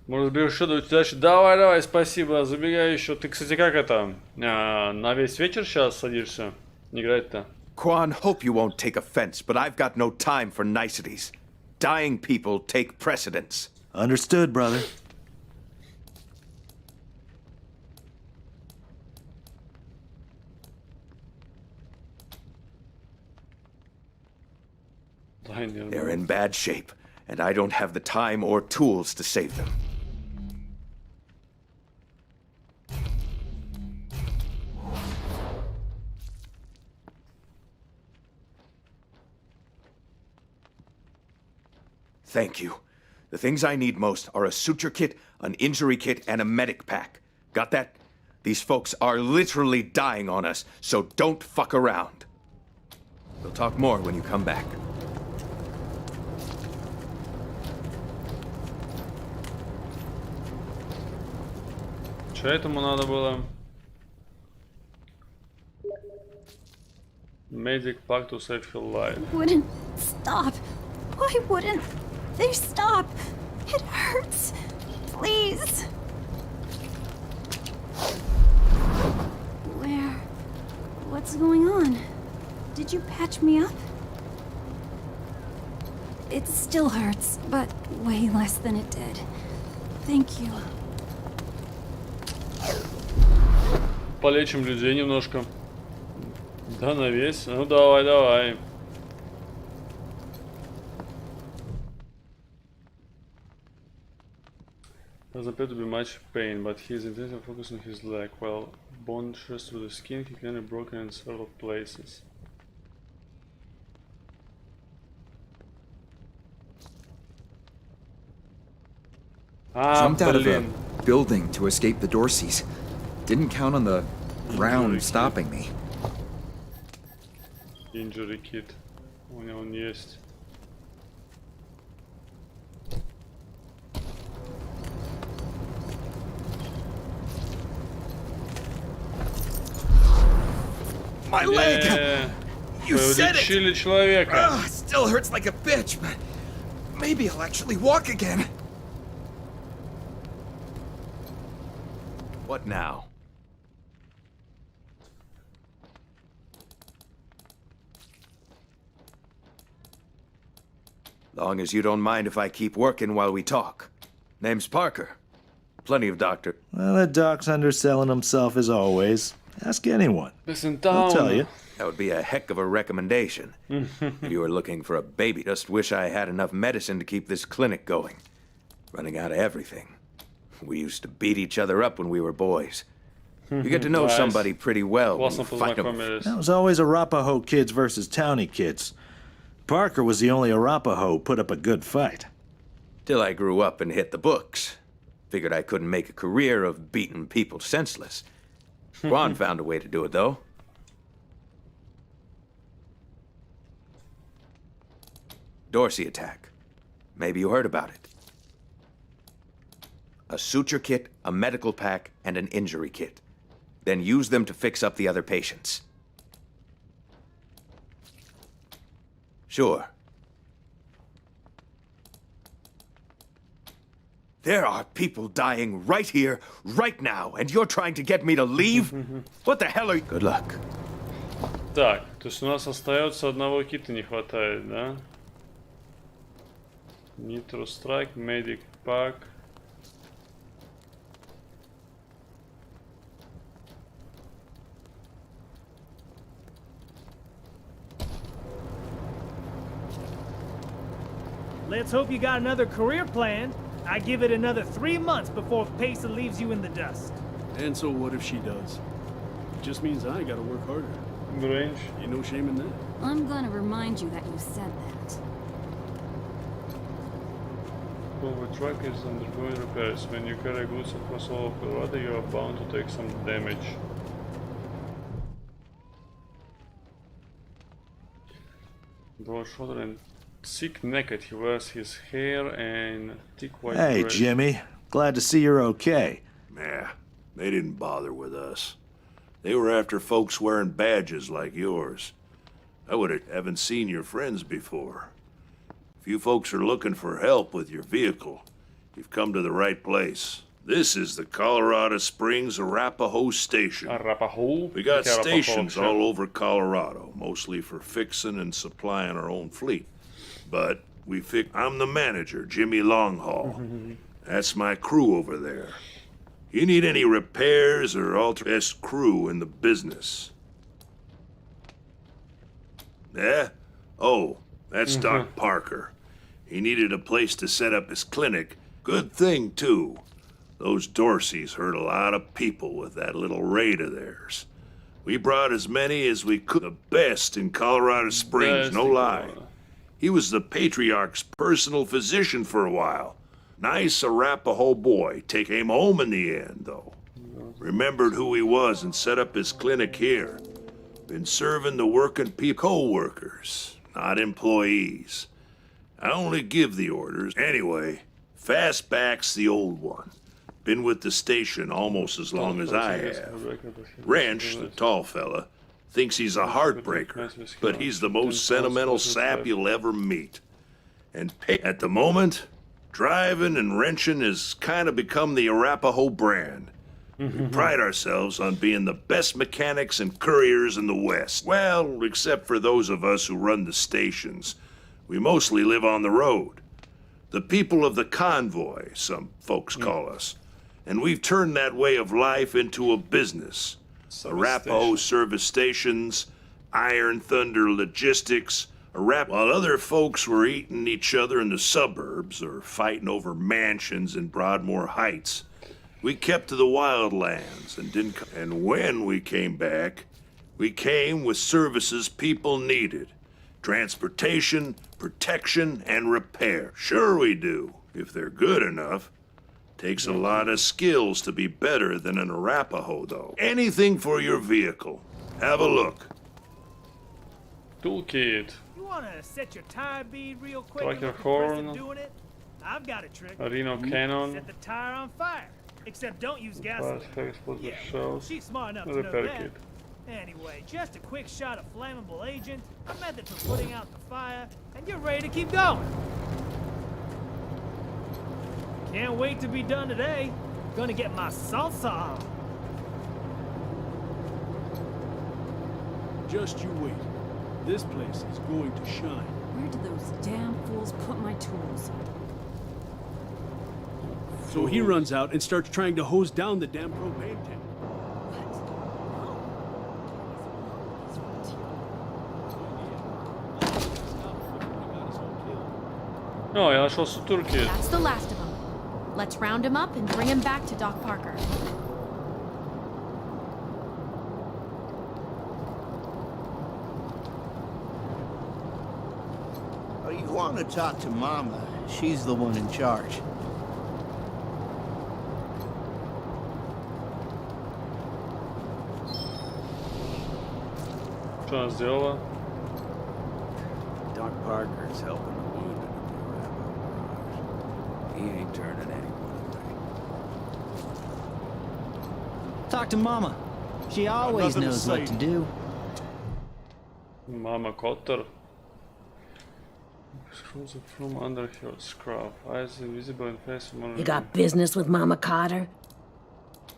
Может, берешь что-то дальше? Давай, давай, спасибо. Забегай еще. Ты, кстати, как это? На весь вечер сейчас садишься? Не играть-то? Quan, hope you won't take offense, but I've got no time for niceties. Dying people take precedence. Understood, brother. They're in bad shape, and I don't have the time or tools to save them. Thank you. The things I need most are a suture kit, an injury kit, and a medic pack. Got that? These folks are literally dying on us, so don't fuck around. We'll talk more when you come back. Что этому надо было? Medic pack to save your life. Wouldn't stop. Why wouldn't they stop? It hurts. Please. What's going on? Did you patch me up? It still hurts, but way less than it did. Thank you. Полечим людей немножко. Да, на весь. Ну давай, давай. Doesn't appear to be much pain, but he is intensely focused on his leg. While bone shears through the skin, he can be broken in several places. Jumped out of a building to escape the Dorseys. Didn't count on the ground stopping me. Injury kit. У него он есть. My leg! You said it! Человека. Still hurts like a bitch, but maybe I'll actually walk again. What now? Long as you don't mind if I keep working while we talk. Name's Parker. plenty of doctor. Well, that doc's underselling himself as always. Ask anyone. Listen I'll down. tell you. That would be a heck of a recommendation. If you were looking for a baby, just wish I had enough medicine to keep this clinic going. Running out of everything. We used to beat each other up when we were boys. You get to know Nice. somebody pretty well when you Własno fight them. poznakомились. That was always Arapaho kids versus Townie kids. Parker was the only Arapaho who put up a good fight. Till I grew up and hit the books. Figured I couldn't make a career of beating people senseless. Juan found a way to do it, though. Dorsey attack. Maybe you heard about it. A suture kit, a medical pack, and an injury kit. Then use them to fix up the other patients. Sure. There are people dying right here, right now, and you're trying to get me to leave? What the hell are you... Good luck. Так, то есть у нас остается одного кита не хватает, да? Nitro Strike, Medic Pack. Let's hope you got another career planned. I give it another 3 months before Pesa leaves you in the dust. And so what if she does? It just means I gotta work harder. Range. Ain't no shame in that. I'm gonna remind you that you said that. Well, the truck is undergoing repairs. When you carry goods across all of Colorado, you are bound to take some damage. Broad shoulder and thick naked. He wears his hair and thick white Hey, dress. Jimmy. Glad to see you're okay. Nah, they didn't bother with us. They were after folks wearing badges like yours. I haven't seen your friends before. If you folks are looking for help with your vehicle, you've come to the right place. This is the Colorado Springs Arapaho Station. Arapaho? We got Arapaho, stations sure. all over Colorado, mostly for fixing and supplying our own fleet. But I'm the manager, Jimmy Longhaul. That's my crew over there. You need any repairs or best crew in the business. Yeah? Oh, that's Doc Parker. He needed a place to set up his clinic. Good thing, too. Those Dorseys hurt a lot of people with that little raid of theirs. We brought as many as we could. The best in Colorado Springs, Best no in lie. Colorado. He was the Patriarch's personal physician for a while. Nice Arapaho boy. Came home in the end, though. Remembered who he was and set up his clinic here. Been serving the working people, co-workers, not employees. I only give the orders. Anyway, Fastback's the old one. Been with the station almost as long as I have. Wrench, the tall fella, thinks he's a heartbreaker, but he's the most sentimental sap you'll ever meet. And at the moment, driving and wrenching has kind of become the Arapaho brand. We pride ourselves on being the best mechanics and couriers in the West. Well, except for those of us who run the stations. We mostly live on the road. The people of the convoy, some folks call us. And we've turned that way of life into a business. Arapaho service stations, Iron Thunder logistics, while other folks were eating each other in the suburbs or fighting over mansions in Broadmoor Heights. We kept to the wildlands and didn't. And when we came back, we came with services people needed: transportation, protection, and repair. Sure we do, if they're good enough. Takes a lot of skills to be better than an Arapaho, though. Anything for your vehicle. Have a look. Toolkit. You wanna set your tire bead real quick? Tracker and look impressive horn. doing it? I've got a trick. Rhino cannon. Set the tire on fire. Except don't use gasoline. Explosive Yeah, shells. she's smart enough to know Repair that. kit. Anyway, just a quick shot of flammable agent, a method for putting out the fire, and you're ready to keep going. Can't wait to be done today. Gonna get my salsa on. Just you wait. This place is going to shine. Where did those damn fools put my tools? So he runs out and starts trying to hose down the damn propane tank. No, ja našel su Turkije. That's the last of them. Let's round him up and bring him back to Doc Parker. You want to talk to Mama. She's the one in charge. Što nas djela? Doc Parker's helping the wounded at the Arapaho Garage. He ain't turning anyone away. Talk to Mama. She always knows what to do. Mama Cotter. Exclusive from Underhill Scrub. Eyes invisible and face monitoring. You got business with Mama Cotter?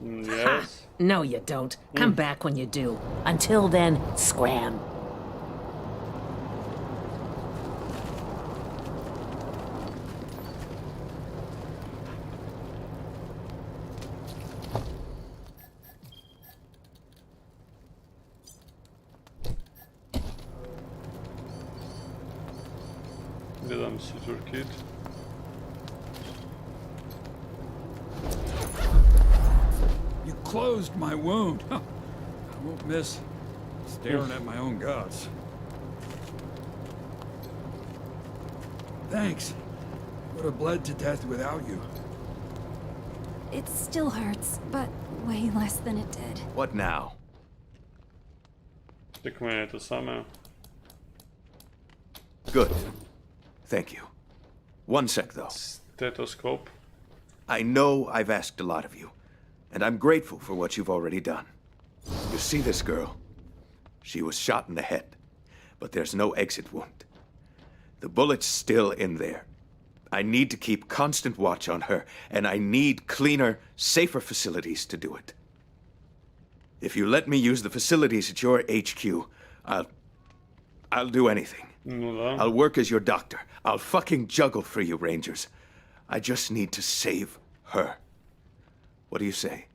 Yes. No, you don't. Come back when you do. Until then, scram. Gledam si Turkit. You closed my wound. I won't miss staring at my own guts. Thanks. Would have bled to death without you. It still hurts, but way less than it did. What now? Tak meni je to samé. Good. Thank you. One sec, though. Stethoscope. I know I've asked a lot of you, and I'm grateful for what you've already done. You see this girl? She was shot in the head, but there's no exit wound. The bullet's still in there. I need to keep constant watch on her, and I need cleaner, safer facilities to do it. If you let me use the facilities at your HQ, I'll do anything. I'll work as your doctor. I'll fucking juggle for you, Rangers. I just need to save her. What do you say?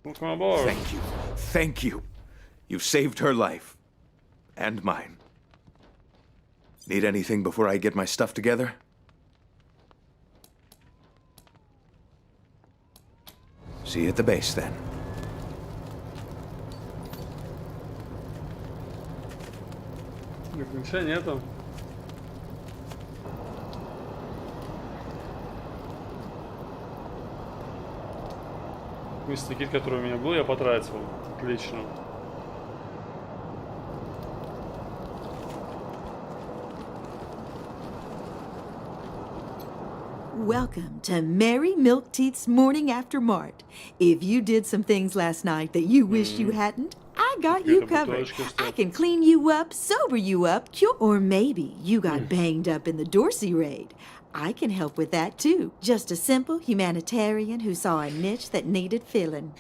Welcome aboard. Thank you. Thank you. You've saved her life. And mine. Need anything before I get my stuff together? See you at the base, then. Ничего нету. Мистер кит, который у меня был, я потратил. Отлично. Welcome to Mary Milk Teeth's Morning After Mart. If you did some things last night that you wish you hadn't, I got you covered. I can clean you up, sober you up, cure, or maybe you got banged up in the Dorsey raid. I can help with that too. Just a simple humanitarian who saw a niche that needed filling.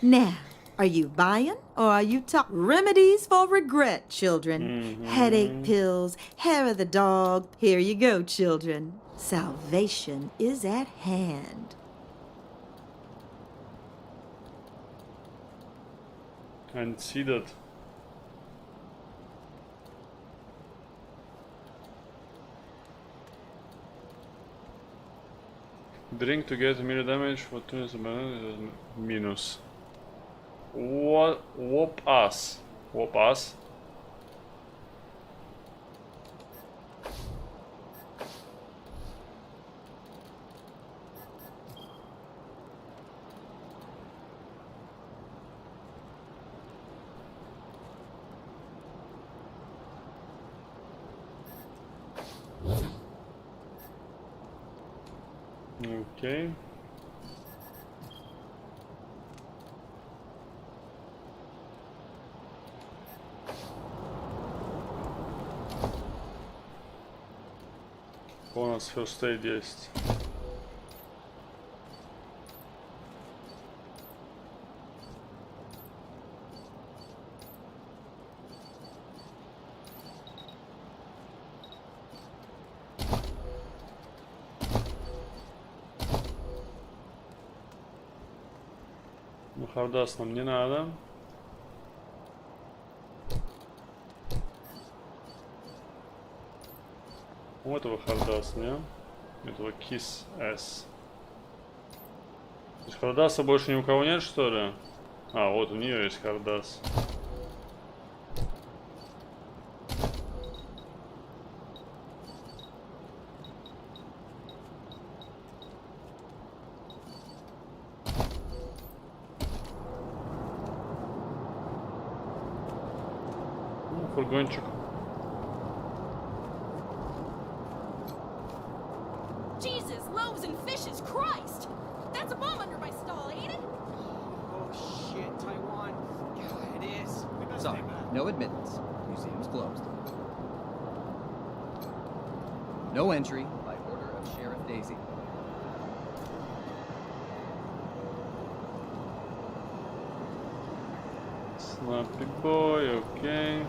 Now, are you buying or are you remedies for regret, children? Headache pills, hair of the dog. Here you go, children. Salvation is at hand. I didn't see that. Drink to get mirror damage for 2 minus. What? Whoop us. Whoop us. Okay. У нас first aid есть. Хардас нам не надо. У этого Хардас, не? Этого Kiss S. То есть Хардаса больше ни у кого нет, что ли? А, вот у нее есть Хардас. Фургончик. Jesus, loaves and fishes, Christ! That's a bomb under my stall, ain't it? Oh shit, Taiwan. Yeah, it is. Sorry, no admittance. Museum's closed. No entry by order of Sheriff Daisy. Snappy boy, okay.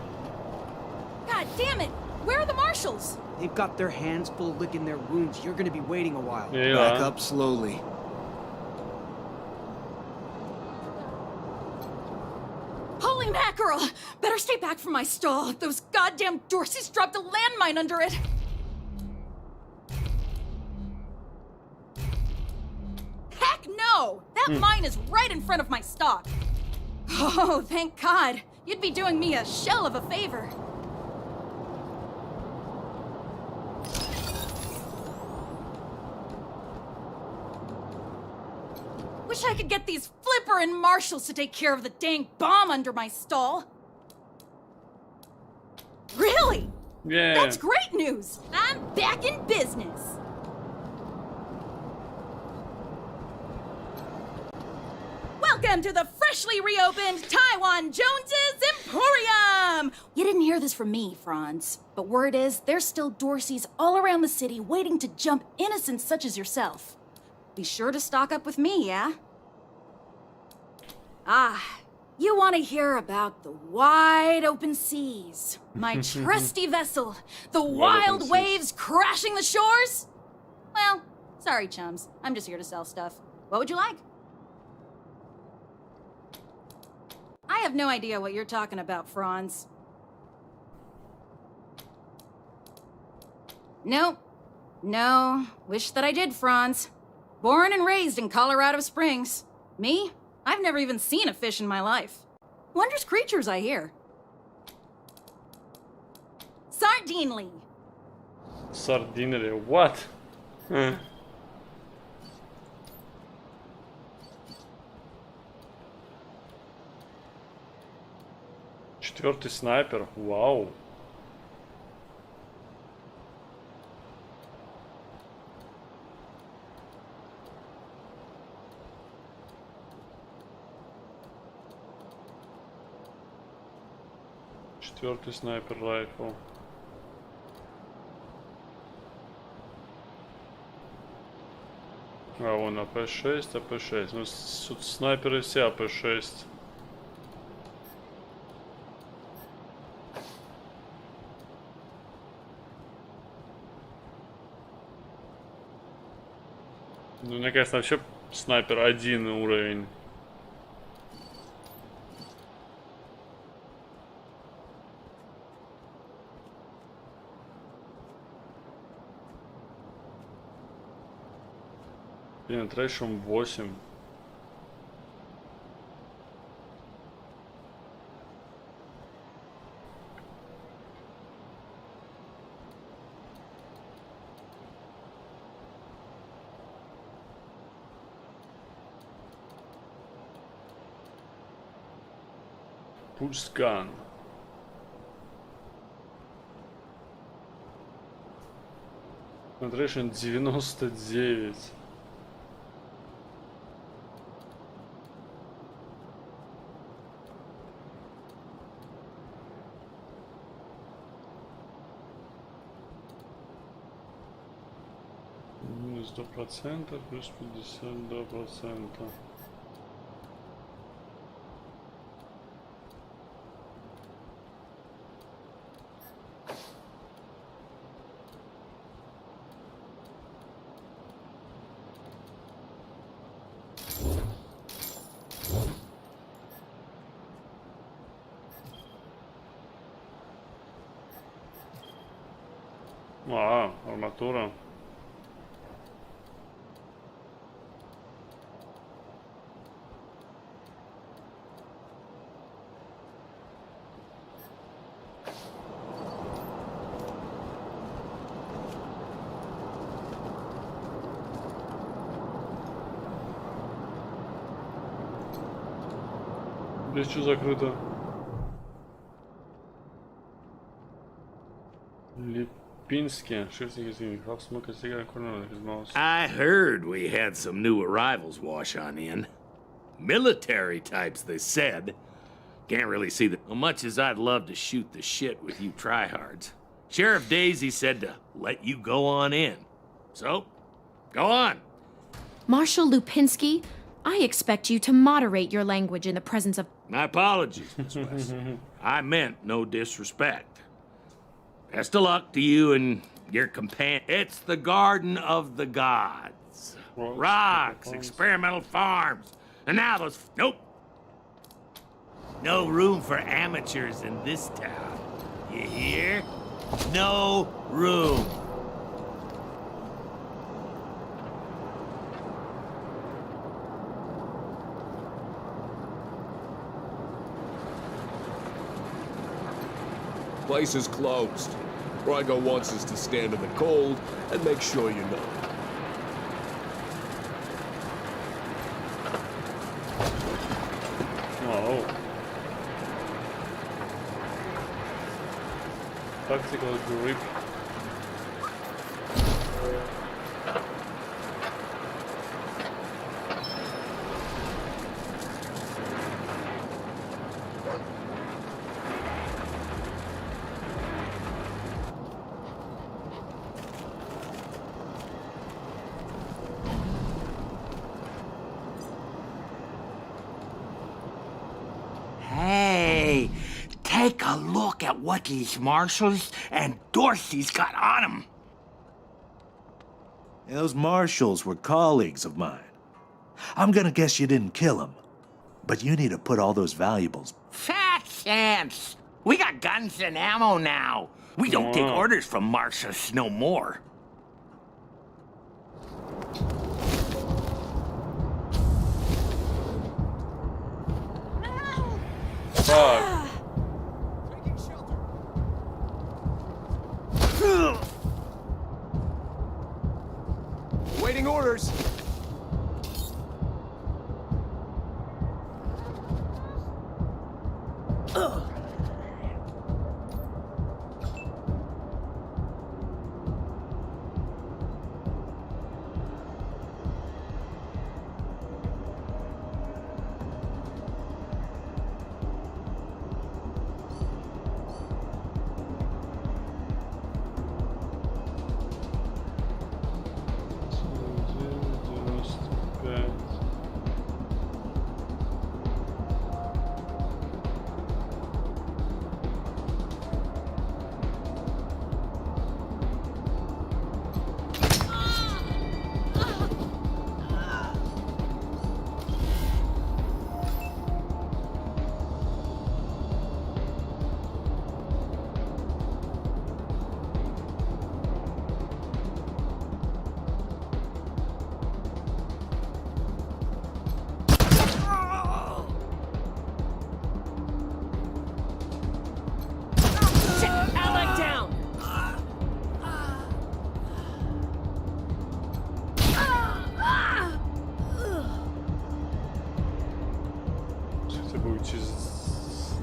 God damn it! Where are the marshals? They've got their hands full licking their wounds. You're gonna be waiting a while. Yeah. Back up slowly. Holy mackerel! Better stay back from my stall. Those goddamn Dorseys dropped a landmine under it. Heck no! That mine is right in front of my stock. Oh, thank God. You'd be doing me a shell of a favor. Wish I could get these flipperin' marshals to take care of the dang bomb under my stall. Really? Yeah. That's great news. I'm back in business. Welcome to the freshly reopened Taiwan Jones's Emporium! You didn't hear this from me, Franz, but word is there's still Dorseys all around the city waiting to jump innocents such as yourself. Be sure to stock up with me, yeah? Ah, you want to hear about the wide open seas. My trusty vessel, the wild waves crashing the shores? Well, sorry, chums. I'm just here to sell stuff. What would you like? I have no idea what you're talking about, Franz. Nope. No. Wish that I did, Franz. Born and raised in Colorado Springs. Me? I've never even seen a fish in my life. Wondrous creatures, I hear. Sardinely. Sardinely, what? Четвертый снайпер, вау. Четвертый снайпер райфл. А вон АП-6, АП-6. Ну, тут снайперы все АП-6. Ну, мне кажется, вообще снайпер 1 уровень. Penetration 8. Pulse gun. Penetration 99. Минус 2%, плюс 52%. А, арматура. Здесь что закрыто? Lipinski. Half smoke a cigarette corner of his mouth. I heard we had some new arrivals wash on in. Military types, they said. Can't really see the... Much as I'd love to shoot the shit with you tryhards. Sheriff Daisy said to let you go on in. So, go on. Marshal Lupinski, I expect you to moderate your language in the presence of... My apologies, Miss West. I meant no disrespect. Best of luck to you and your companion. It's the Garden of the Gods. Rocks, experimental farms. And now those... Nope. No room for amateurs in this town. You hear? No room. Place is closed. Where I go once is to stand in the cold and make sure you know. Oh. Tactical grip. Hey, take a look at what these marshals and Dorsey's got on them. Those marshals were colleagues of mine. I'm gonna guess you didn't kill them, but you need to put all those valuables. Fat chance. We got guns and ammo now. We don't take orders from marshals no more. Fuck. Waiting orders.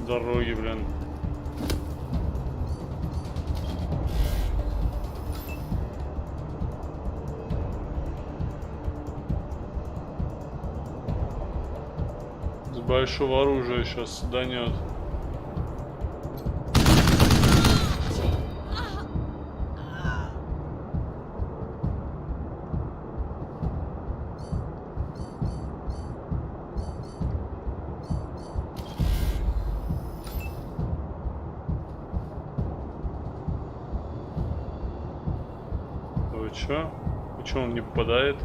Дороги, блин. С большого оружия сейчас данет. Чё? Почему он не попадает?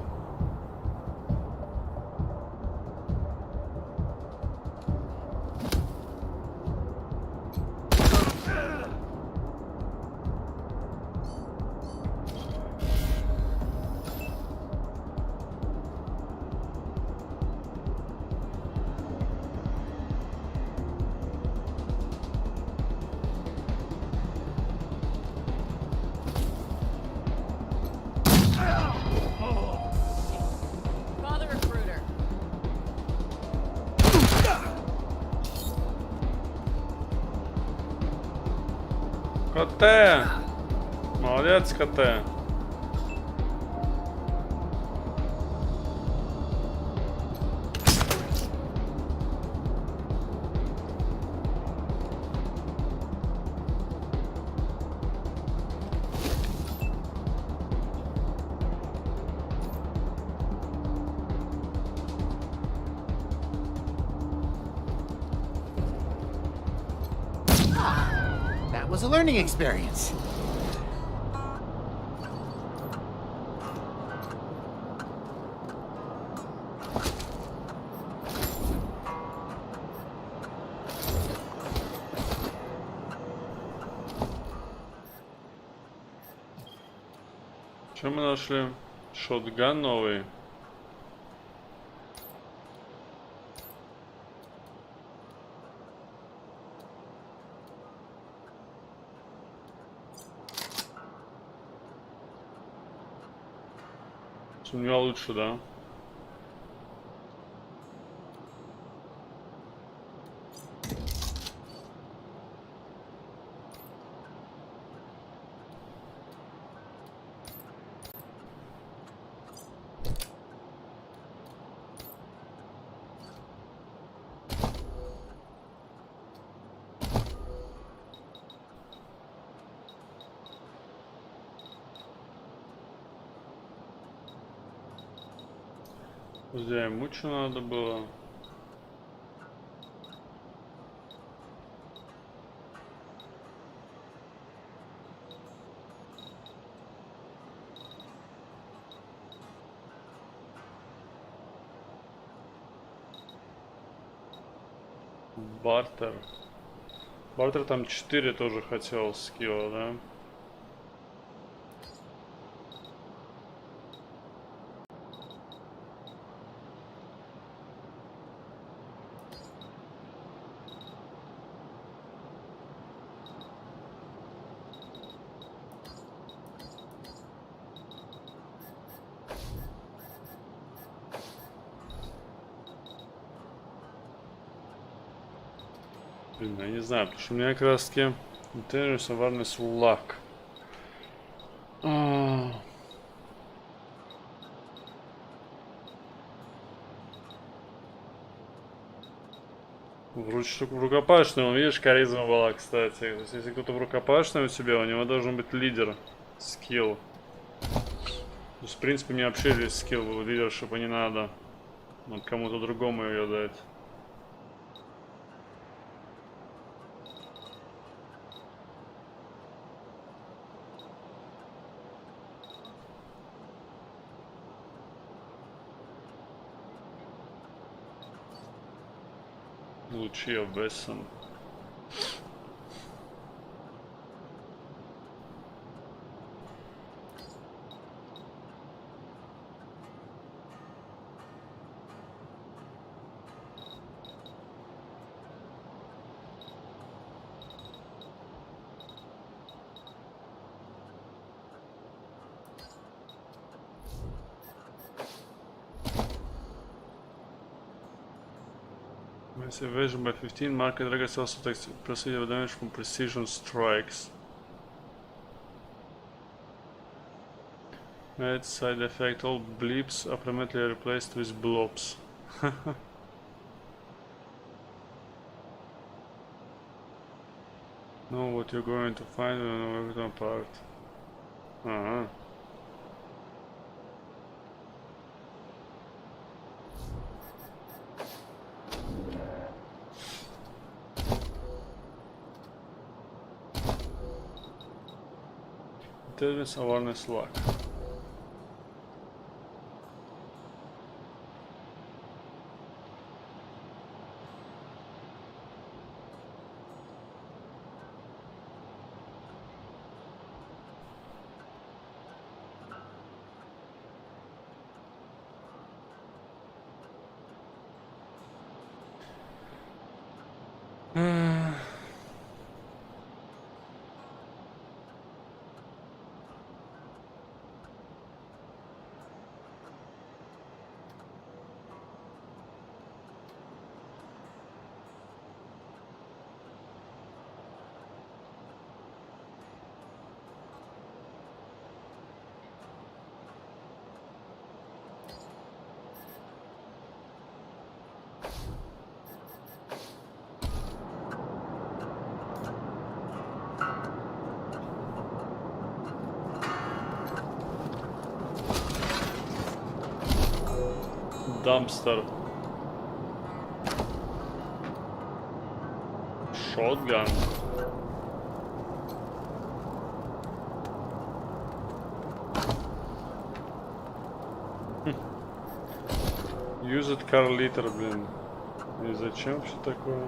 коте! Молодец, коте! That was a learning experience. Что мы нашли? Шотган новый. У него лучше, да? Друзья, ему что надо было? Бартер. Бартер там 4 тоже хотел скилла, да? Блин, я не знаю, потому что у меня как раз таки Intelligence Awareness Luck. В рукопашном, видишь, харизма была, кстати. То есть, если кто-то в рукопашном у тебя, у него должен быть лидер, скилл. То есть, в принципе, мне вообще весь скилл был лидершипа не надо. Вот кому-то другому ее дать. Лучи Бессон. Evasion by 15. Market Dragons also takes procedural damage from precision strikes. Add side effect: all bleeps are permanently replaced with blobs. Know what you're going to find when you work apart. Intelligence Awareness Luck. dumpster. Shotgun. Used car litter, блин. И зачем вообще такое?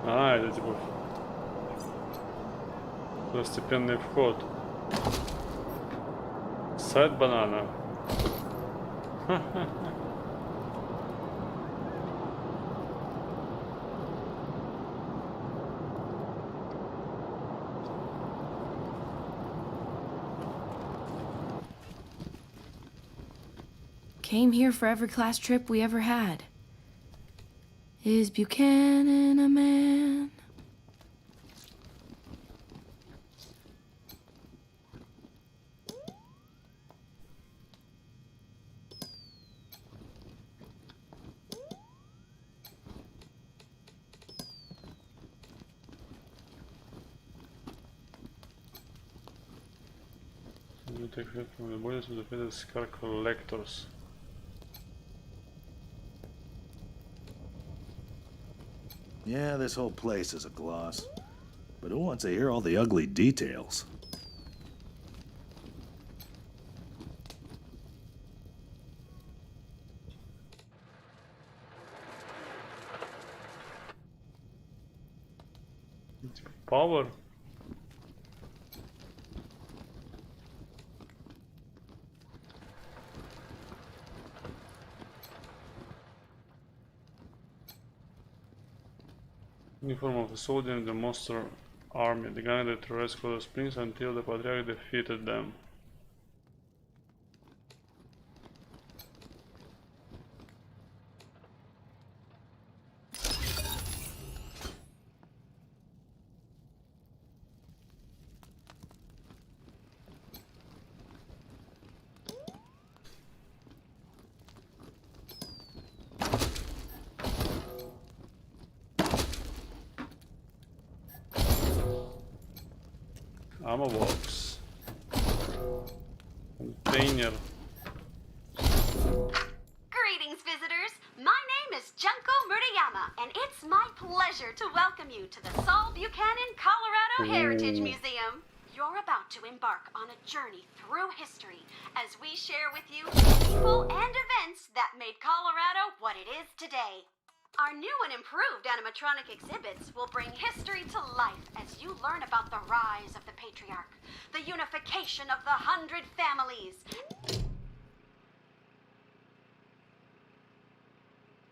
А, это типа второстепенный вход. Сайт банана. Came here for every class trip we ever had. Is Buchanan a man? You take help from the bodies of the federal car collectors. Yeah, this whole place is a gloss. But who wants to hear all the ugly details? Power. Uniform of a soldier in the monster army. The gang that terrorized Colorado Springs until the Patriarch defeated them. Ammo box. Container. Greetings, visitors. My name is Junko Murayama, and it's my pleasure to welcome you to the Saul Buchanan, Colorado Heritage Museum. You're about to embark on a journey through history as we share with you people and events that made Colorado what it is today. Our new and improved animatronic exhibits will bring history to life as you learn about the rise of the Patriarch, the unification of the 100 families.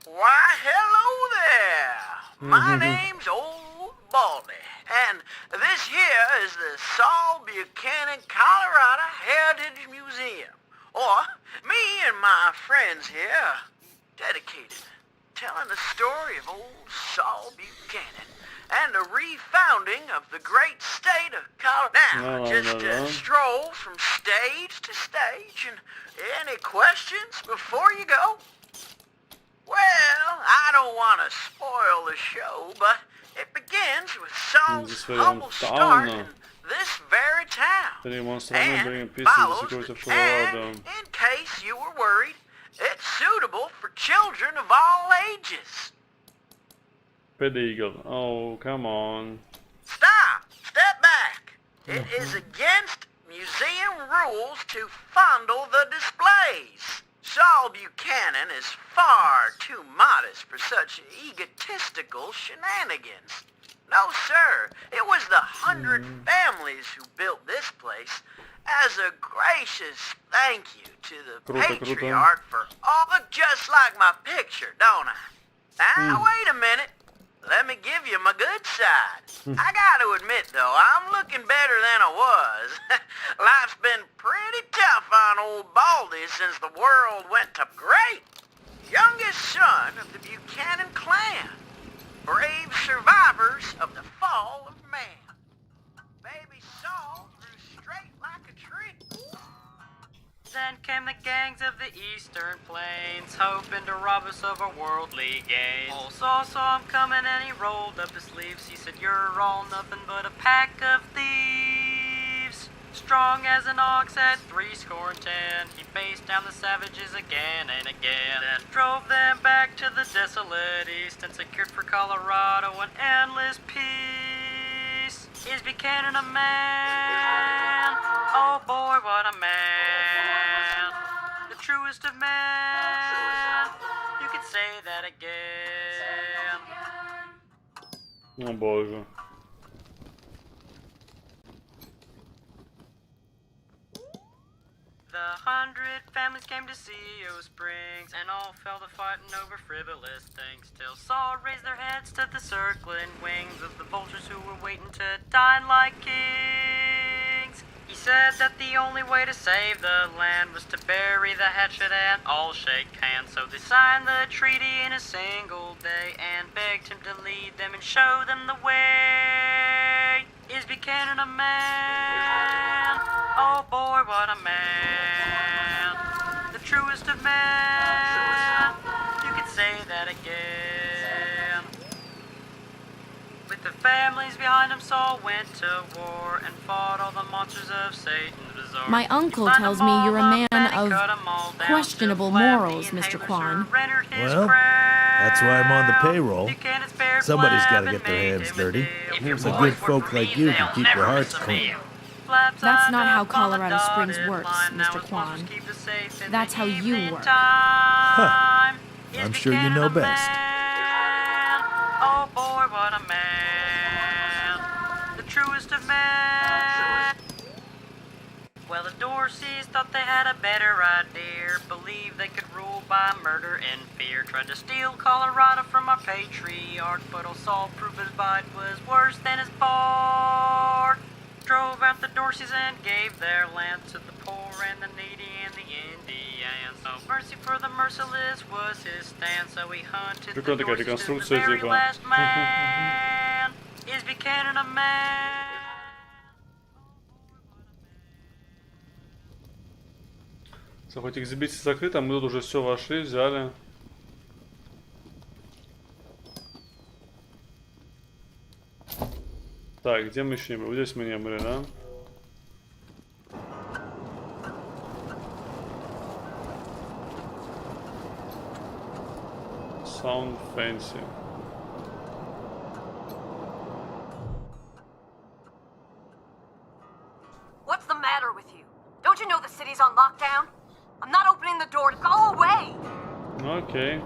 Why, hello there! My name's Old Baldy, and this here is the Saul Buchanan, Colorado Heritage Museum. Or, me and my friends here, dedicated, telling the story of old Saul Buchanan and the refounding of the great state of Colorado. Now, just a stroll from stage to stage, and any questions before you go? Well, I don't want to spoil the show, but it begins with Saul's humble start in this very town, and follows the end, in case you were worried, it's suitable for children of all ages. Pedeagle. Oh, come on. Stop! Step back! It is against museum rules to fondle the displays. Saul Buchanan is far too modest for such egotistical shenanigans. No, sir. It was the 100 families who built this place as a gracious thank you to the Patriarch for all. Look just like my picture, don't I? Now, wait a minute. Let me give you my good side. I gotta admit, though, I'm looking better than I was. Life's been pretty tough on old Baldy since the world went to great. Youngest son of the Buchanan clan. brave survivors of the fall of man. Baby Saul grew straight like a tree. Then came the gangs of the eastern plains, hoping to rob us of our worldly gains. Old Saul saw him coming and he rolled up his sleeves. He said, "You're all nothing but a pack of thieves." Strong as an ox at 70, he faced down the savages again and again. Then drove them back to the desolate east and secured for Colorado an endless peace. Is Buchanan a man? Oh boy, what a man. The truest of men. You could say that again. О боже. The 100 families came to CO Springs, and all fell to fighting over frivolous things. Till Saul raised their heads to the circling wings of the vultures who were waiting to dine like kings. He said that the only way to save the land was to bury the hatchet and all shake hands. So they signed the treaty in a single day and begged him to lead them and show them the way. Is Buchanan a man? Oh boy, what a man. The truest of men. You could say that again. With the families behind him, Saul went to war and fought all the monsters of Satan's bazaar. My uncle tells me you're a man of questionable morals, Mr. Quan. Well, that's why I'm on the payroll. Somebody's got to get their hands dirty. So good folk like you can keep your hearts clean. That's not how Colorado Springs works, Mr. Quan. That's how you work. Huh. I'm sure you know best. Oh boy, what a man. The truest of men. Well, the Dorseys thought they had a better idea. Believed they could rule by murder and fear. Tried to steal Colorado from our patriarch, but old Saul proved his bite was worse than his bark. Drove out the Dorseys and gave their land to the poor and the needy and the Indians. No mercy for the merciless was his stand, so he hunted the Dorseys to the very last man. Is Buchanan a man? Хоть экзибиция закрыта, мы тут уже все вошли, взяли. Так, где мы еще не были? Вот здесь мы не были, да? Sound fancy. What's the matter with you? Don't you know the city's on lockdown? I'm not opening the door. Go away! Okay.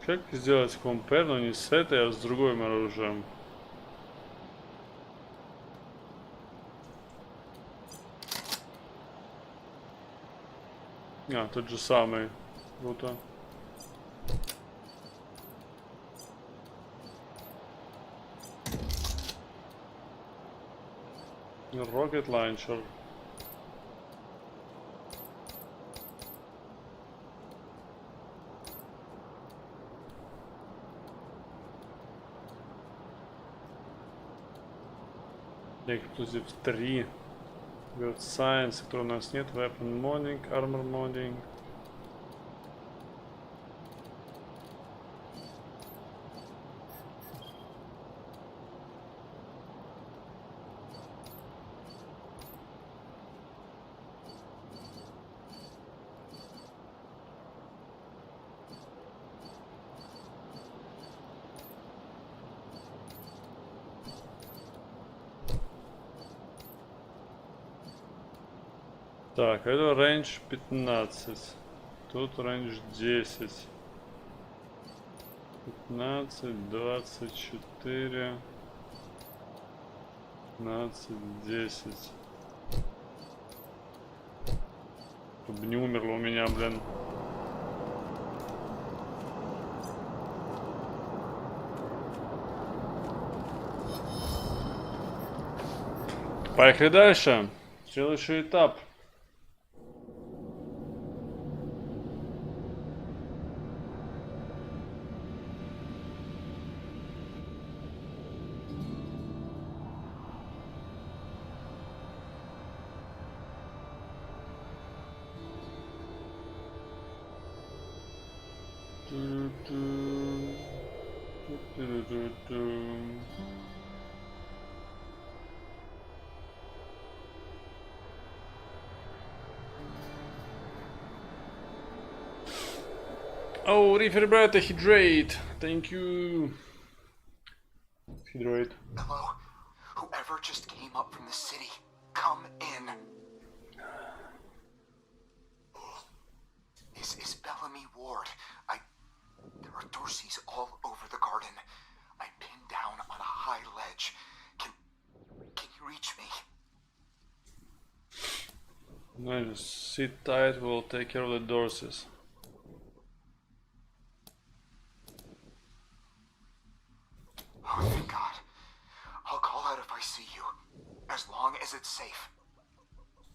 Как сделать компер, но не с этой, а с другим оружием? А, тот же самый. Круто. Rocket launcher. Эксклюзив 3. Build Science, который у нас нет. Weapon modding, Armor modding. Так, это рейндж 15. Тут рейндж 10. 15, 24. 15, 10. Чтобы не умерло у меня, блин. Поехали дальше. Следующий этап. Oh, refrigerator hydrate. Thank you. Hydrate. Hello? Whoever just came up from the city, come in. Is Bellamy Ward. There are Dorseys all over the garden. I'm pinned down on a high ledge. Can you reach me? No, just sit tight, we'll take care of the Dorseys. Oh, thank God. I'll call out if I see you, as long as it's safe.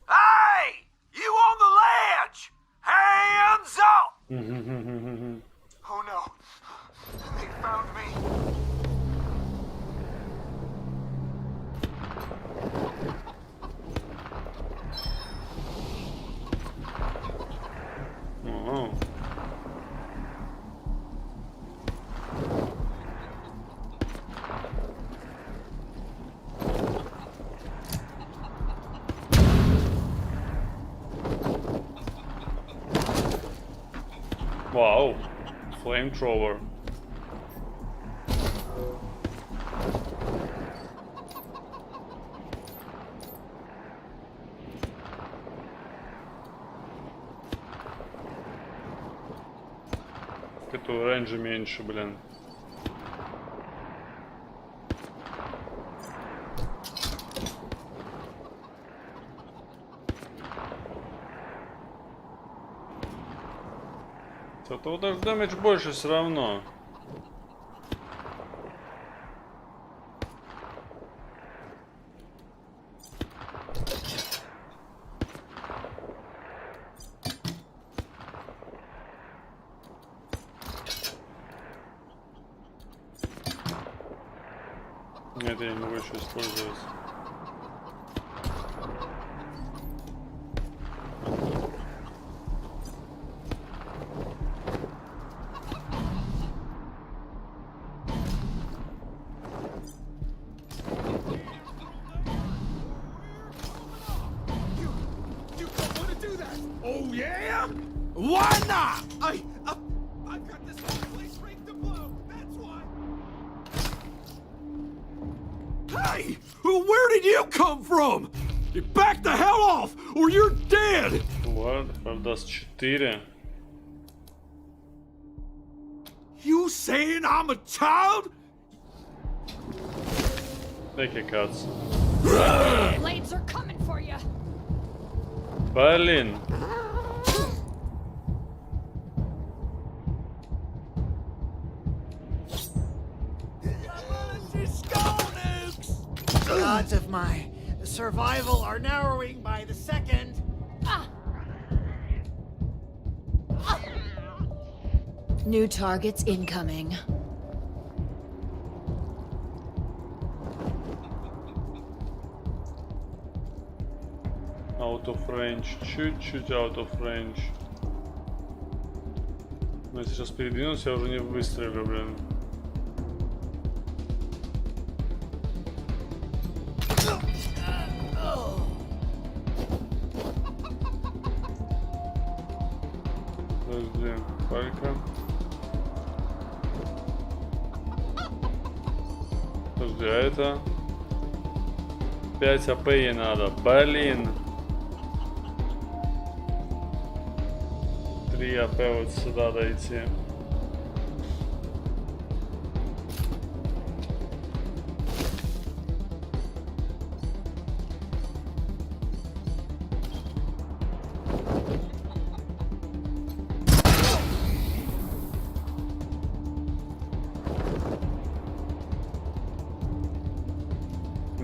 Hey! You on the ledge! Hands up! Oh no. They found me. Oh. Wow, flamethrower. Это Рейнджер меньше, блин. Зато даже дэмэдж больше все равно. Это я не могу еще использовать. Oh yeah? Why not? I've got this whole place rigged to blow. That's why. Hey, where did you come from? Back the hell off, or you're dead. What? Даст 4. You saying I'm a child? Take a cuts. Blades are coming for you. Блин. The odds of my survival are narrowing by the second. New targets incoming. Out of range. Чуть-чуть out of range. Но если сейчас передвинусь, я уже не выстрелю, блин. Подожди, палька. Подожди, а это 5 АП ей надо. Блин. 3 АП вот сюда дойти.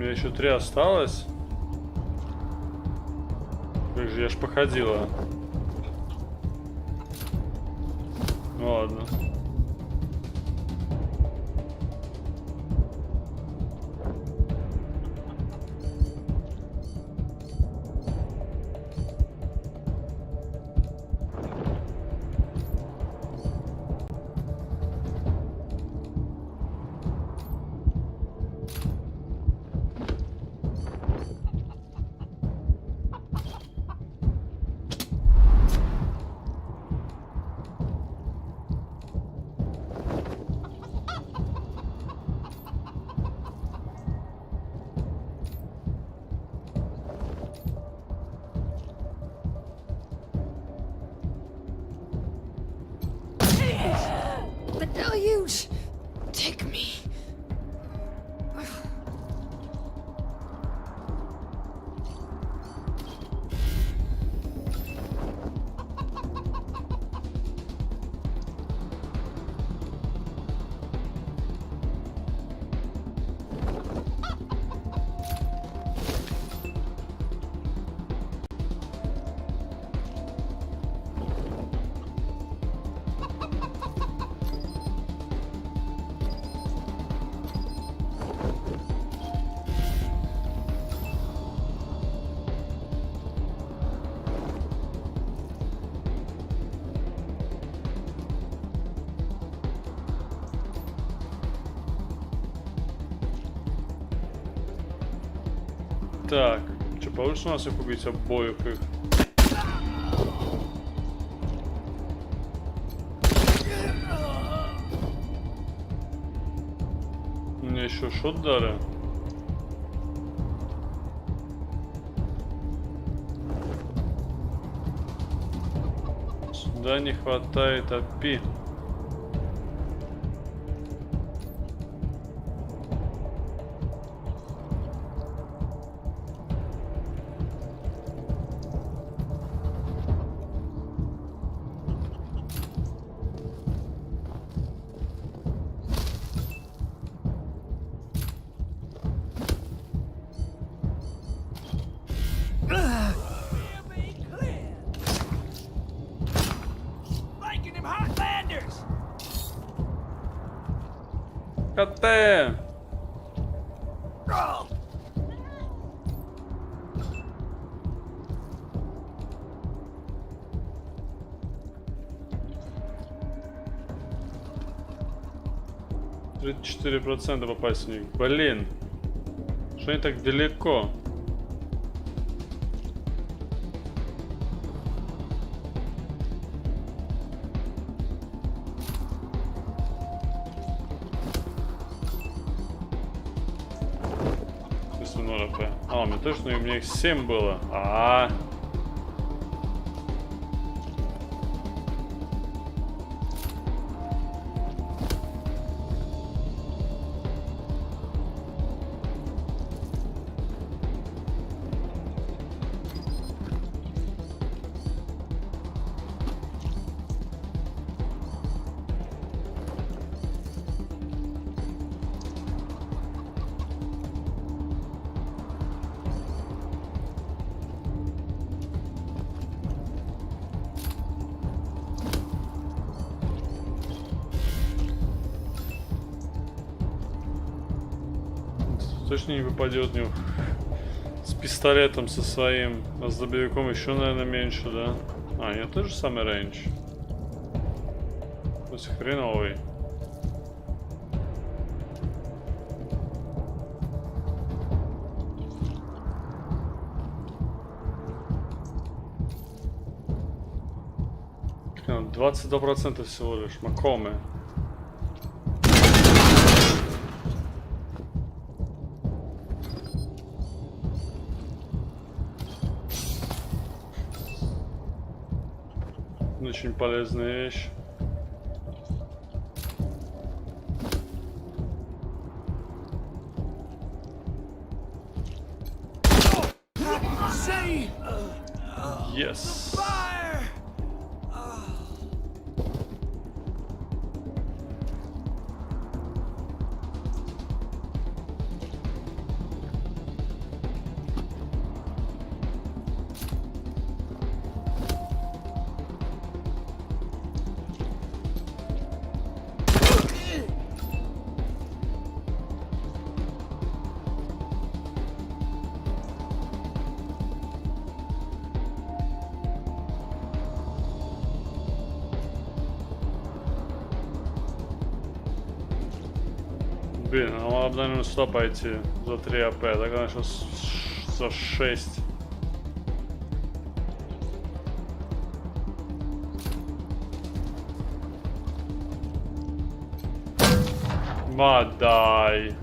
меня еще 3 осталось. Как же, я ж походила. Ну ладно. The deluge! Take me. Так, что, получится у нас их убить обоих их? У меня еще шот дары. Сюда не хватает API. КТ! %34 попасть в них. Блин. Что они так далеко? А, у меня точно, у меня их 7 было. Точно не попадет в него. С пистолетом со своим. А с дробовиком еще, наверное, меньше, да? А, нет, тот же самый рейндж. То есть хреновый. Ну, 22% всего лишь. Макомы. Очень полезная вещь. Yes. Блин, а надо, наверное, сюда пойти за 3 АП, да, конечно, за 6. Мадай.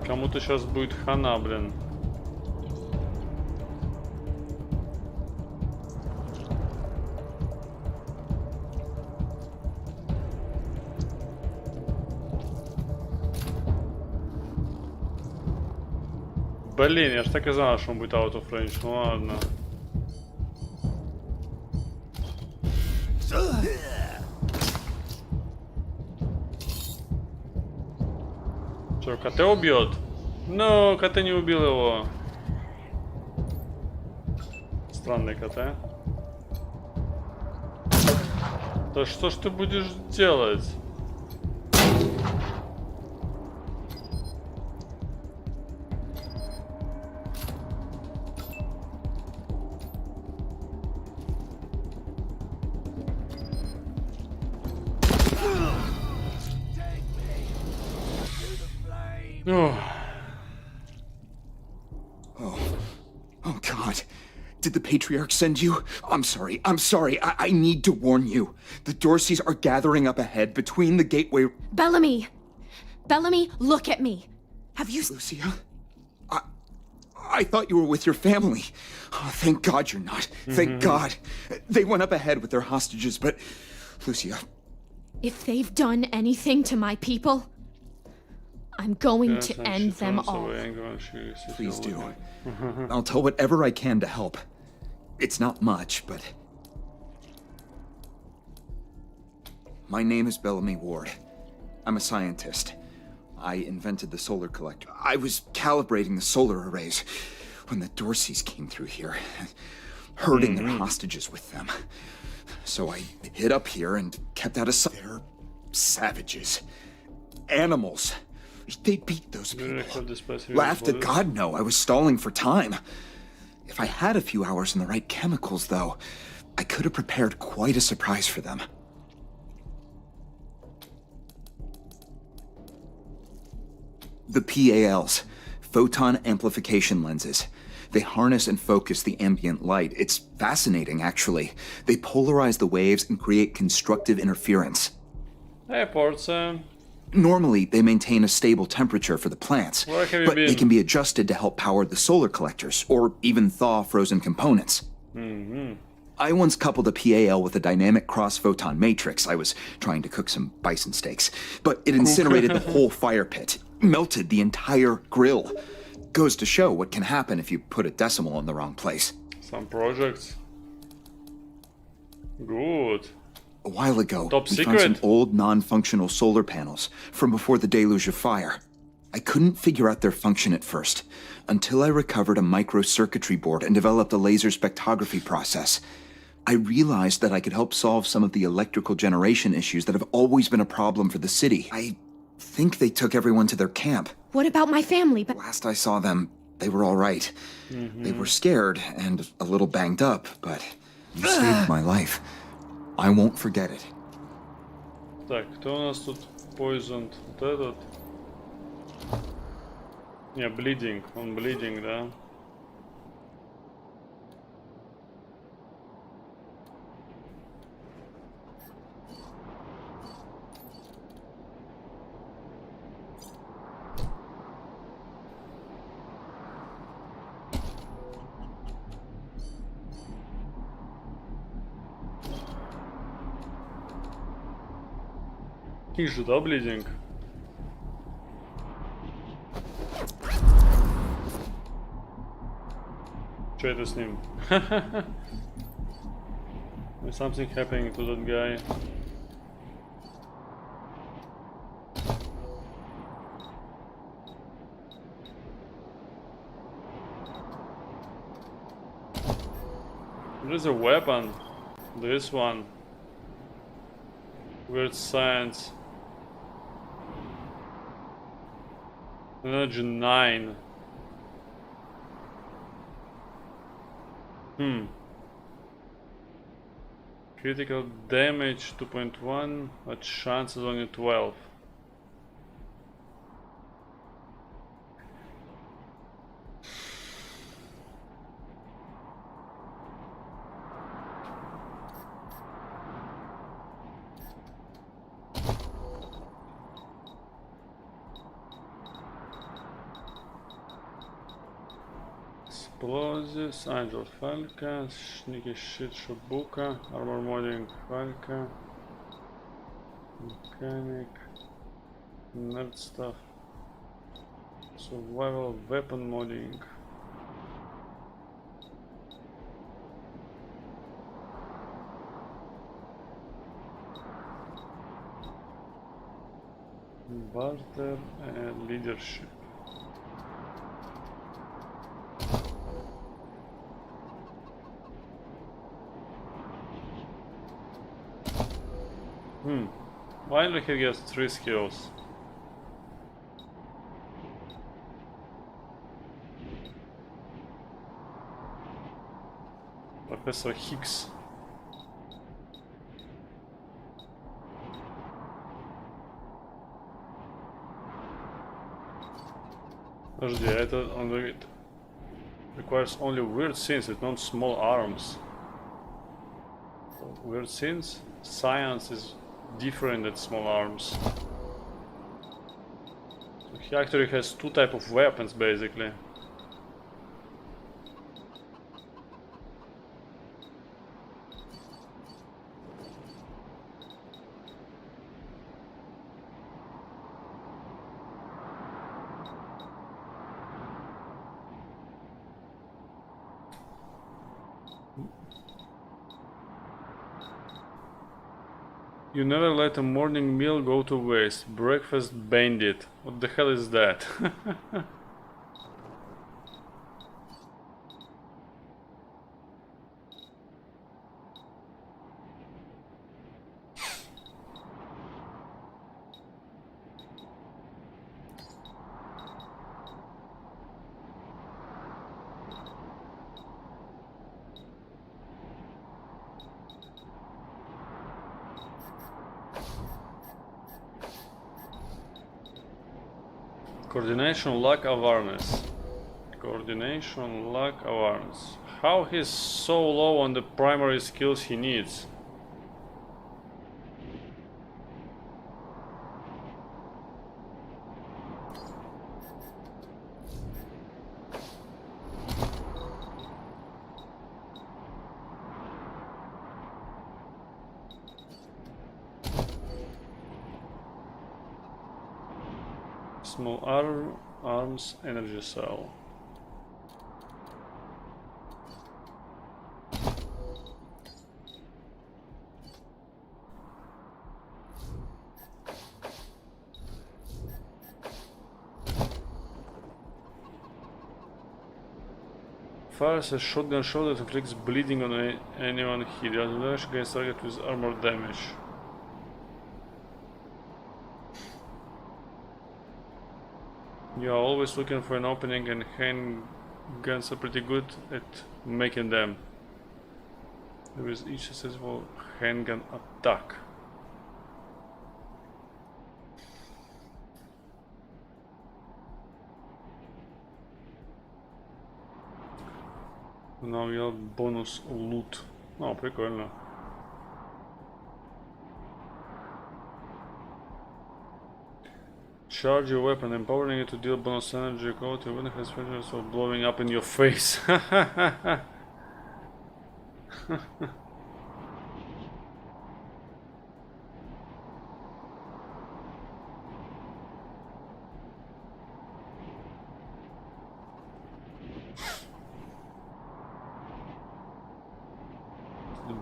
Кому-то сейчас будет хана, блин. Блин, я ж так и знал, что он будет out of range. Ну ладно. Что, КТ убьет? Но КТ не убил его. Странный КТ. Да что ж ты будешь делать? Oh, God. Did the Patriarch send you? I'm sorry. I need to warn you. The Dorseys are gathering up ahead between the gateway... Bellamy! Bellamy, look at me. Have you... Lucia? I thought you were with your family. Oh, thank God you're not. Thank God. They went up ahead with their hostages, but... Lucia... If they've done anything to my people, I'm going to end them all. Please do. I'll tell whatever I can to help. It's not much, but... My name is Bellamy Ward. I'm a scientist. I invented the solar collector. I was calibrating the solar arrays when the Dorseys came through here, herding their hostages with them. So I hid up here and kept out of sight. They're savages. Animals. They beat those people. Laughed at God, no. I was stalling for time. If I had a few hours and the right chemicals, though, I could have prepared quite a surprise for them. The PALs, photon amplification lenses. They harness and focus the ambient light. It's fascinating, actually. They polarize the waves and create constructive interference. Hey, Portson. Normally, they maintain a stable temperature for the plants, but they can be adjusted to help power the solar collectors, or even thaw frozen components. I once coupled a PAL with a dynamic cross-photon matrix. I was trying to cook some bison steaks, but it incinerated the whole fire pit, melted the entire grill. Goes to show what can happen if you put a decimal in the wrong place. Some projects. Good. A while ago, we found some old non-functional solar panels from before the deluge of fire. I couldn't figure out their function at first, until I recovered a microcircuitry board and developed a laser spectrography process. I realized that I could help solve some of the electrical generation issues that have always been a problem for the city. I think they took everyone to their camp. What about my family? Last I saw them, they were all right. They were scared and a little banged up, but you saved my life. I won't forget it. Так, кто у нас тут poisoned? Вот этот. Не, bleeding. Он bleeding, да? Их же, да, блидинг? Что это с ним? There's something happening to that guy. There's a weapon. This one. Weird science. Energy 9. Critical damage 2.1, but chance is only 12. Explosives, Angel Falca, Sneaky Shit Shabuka, Armor Modding Falca, Mechanic, Nerd Stuff, Survival Weapon Modding. Barter and Leadership. Why only he gets 3 skills? Professor Hicks. Подожди, а это он говорит requires only weird scenes, it's not small arms. Weird scenes? Science is different than small arms. He actually has 2 types of weapons basically. You never let a morning meal go to waste. Breakfast bandit. What the hell is that? Coordination, luck, awareness. Coordination, luck, awareness. How he's so low on the primary skills he needs? Small arms, energy cell. Fires a shotgun shot that inflicts bleeding on anyone hit. Damage against target with armor damage. You are always looking for an opening, and handguns are pretty good at making them. There is each successful handgun attack. Now you have bonus loot. Oh, прикольно. Charge your weapon, empowering it to deal bonus energy. Code your weapon has features of blowing up in your face.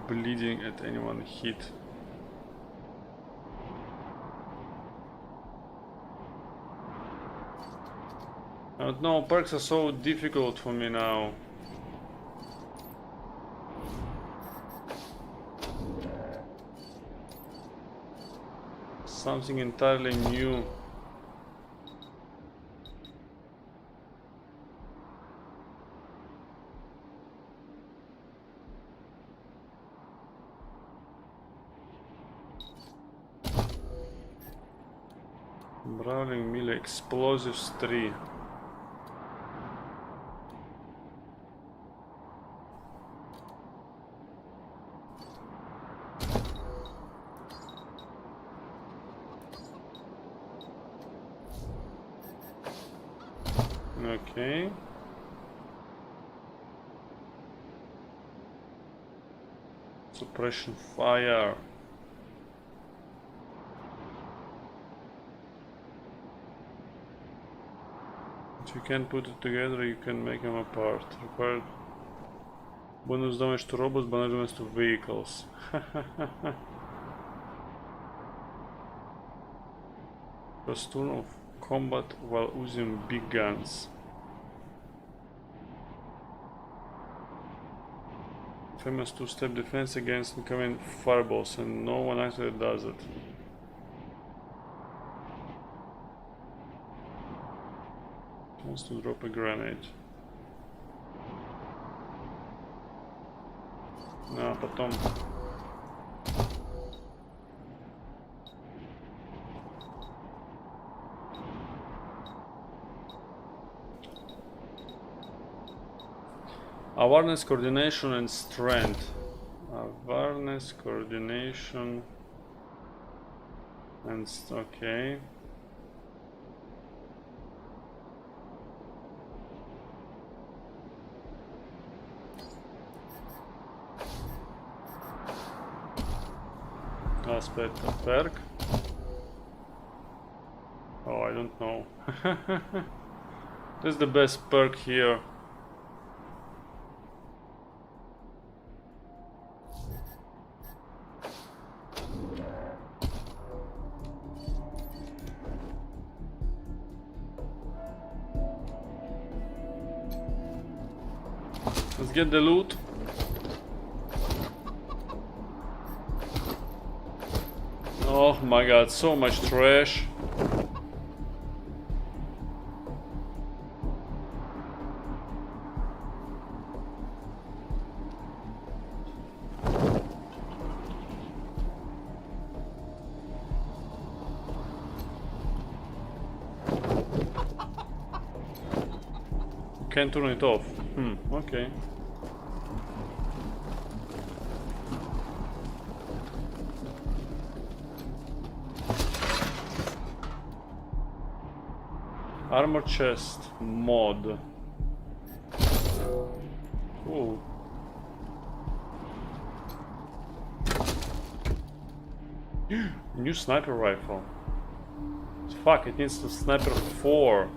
Bleeding at anyone hit. I don't know, perks are so difficult for me now. Something entirely new. Brawling melee explosives 3. Okay. Suppression fire. If you can put it together, you can make them apart. Required bonus damage to robots, bonus damage to vehicles. First turn of combat while using big guns. Famous two-step defense against incoming fireballs, and no one actually does it. Wants to drop a grenade. А потом... Awareness, coordination, and strength. Awareness, coordination, and okay. Aspect of perk. Oh, I don't know. This is the best perk here. Let's get the loot. Oh my god, so much trash. Can't turn it off. Okay. Armor chest mod. Cool. New sniper rifle. Fuck, it needs to sniper 4.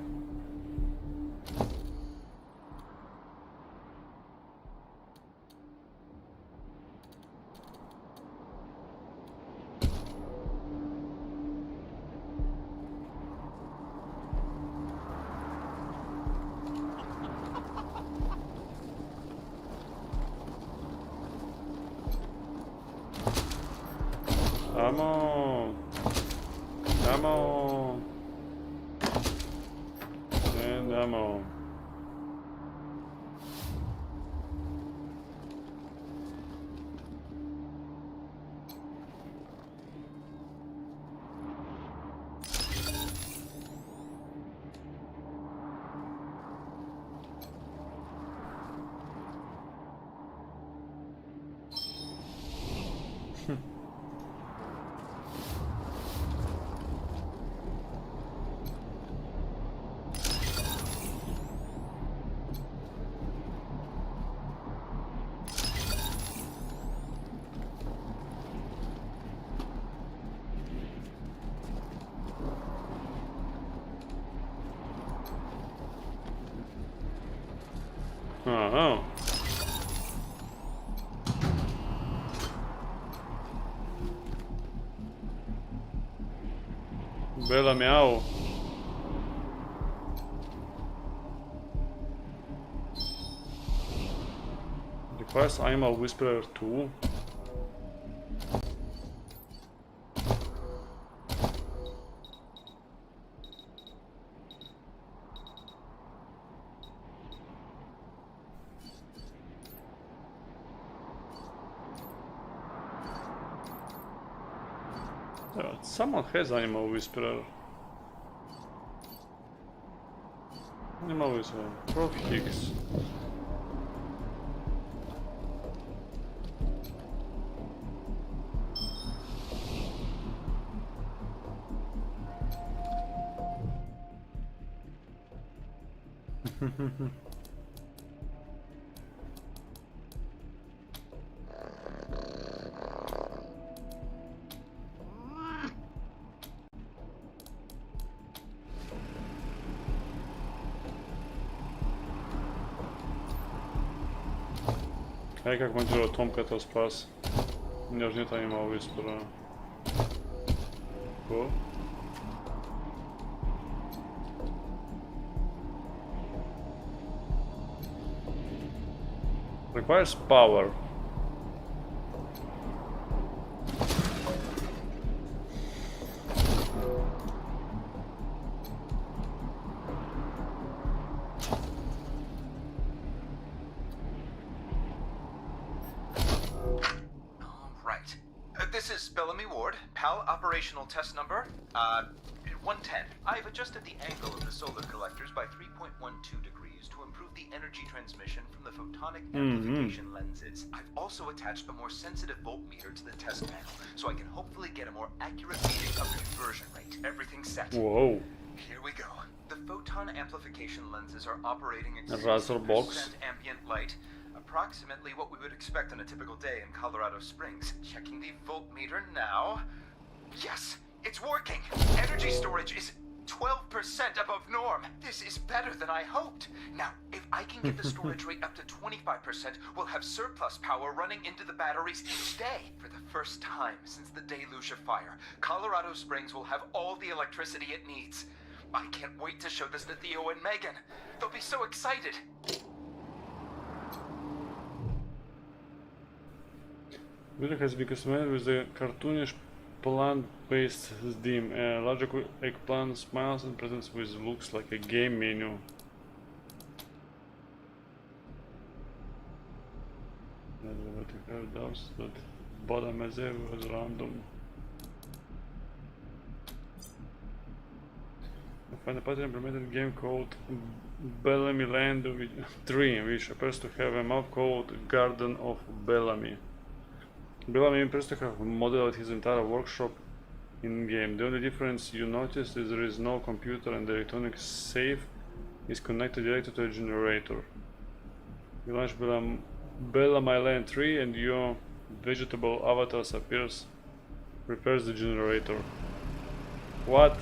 Ammo! Ammo! And ammo. Oh. Bella meow. Requires Animal Whisperer 2. Someone has Animal Whisperer. Нема вызова. Проф Хикс. Ej, как монтировал Том, который спас. У меня же нет анимал виспера. О. Requires power. This is Bellamy Ward, PAL operational test number, 110. I've adjusted the angle of the solar collectors by 3.12 degrees to improve the energy transmission from the photonic amplification lenses. I've also attached a more sensitive voltmeter to the test panel, so I can hopefully get a more accurate reading of conversion rate. Everything's set. Whoa. Here we go. The photon amplification lenses are operating at Razer box. ambient light. Approximately what we would expect on a typical day in Colorado Springs. Checking the voltmeter now. Yes, it's working. Energy storage is 12% above norm. This is better than I hoped. Now, if I can get the storage rate up to 25%, we'll have surplus power running into the batteries each day. For the first time since the deluge of fire, Colorado Springs will have all the electricity it needs. I can't wait to show this to Theo and Megan. They'll be so excited. Building has been customized with the cartoonish plant-based theme. A larger eggplant smiles and presents with looks like a game menu. But bottom as ever was random. I find a pattern implemented in game called Bellamy Land 3, which appears to have a map called Garden of Bellamy. Bellamy appears to have modeled his entire workshop in-game. The only difference you notice is there is no computer and the electronic safe is connected directly to a generator. You launch Bellamy Land 3 and your vegetable avatar repairs the generator. What?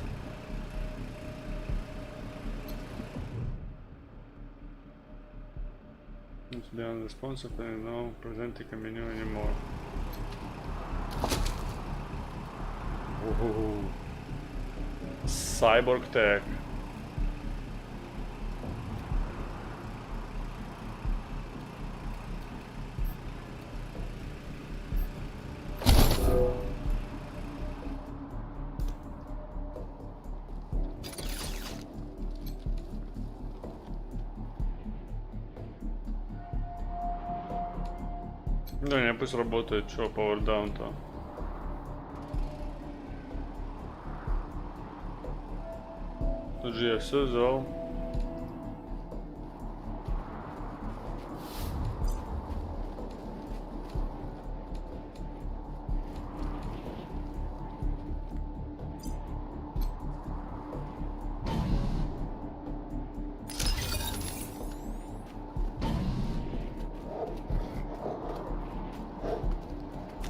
It's beyond responsive and no presenting a menu anymore. Ooh. Cyborg tech. Да не, пусть работает, чё, power down-то. Тут же я все взял.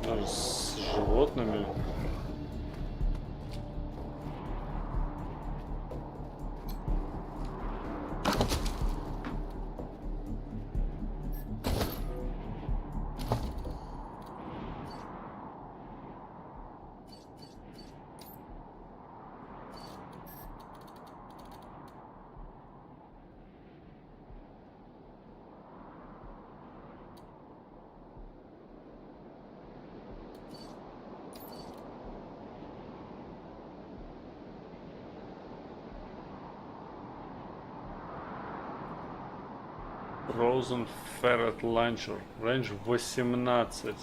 Даже с животными. Frozen Ferret Launcher. Range 18.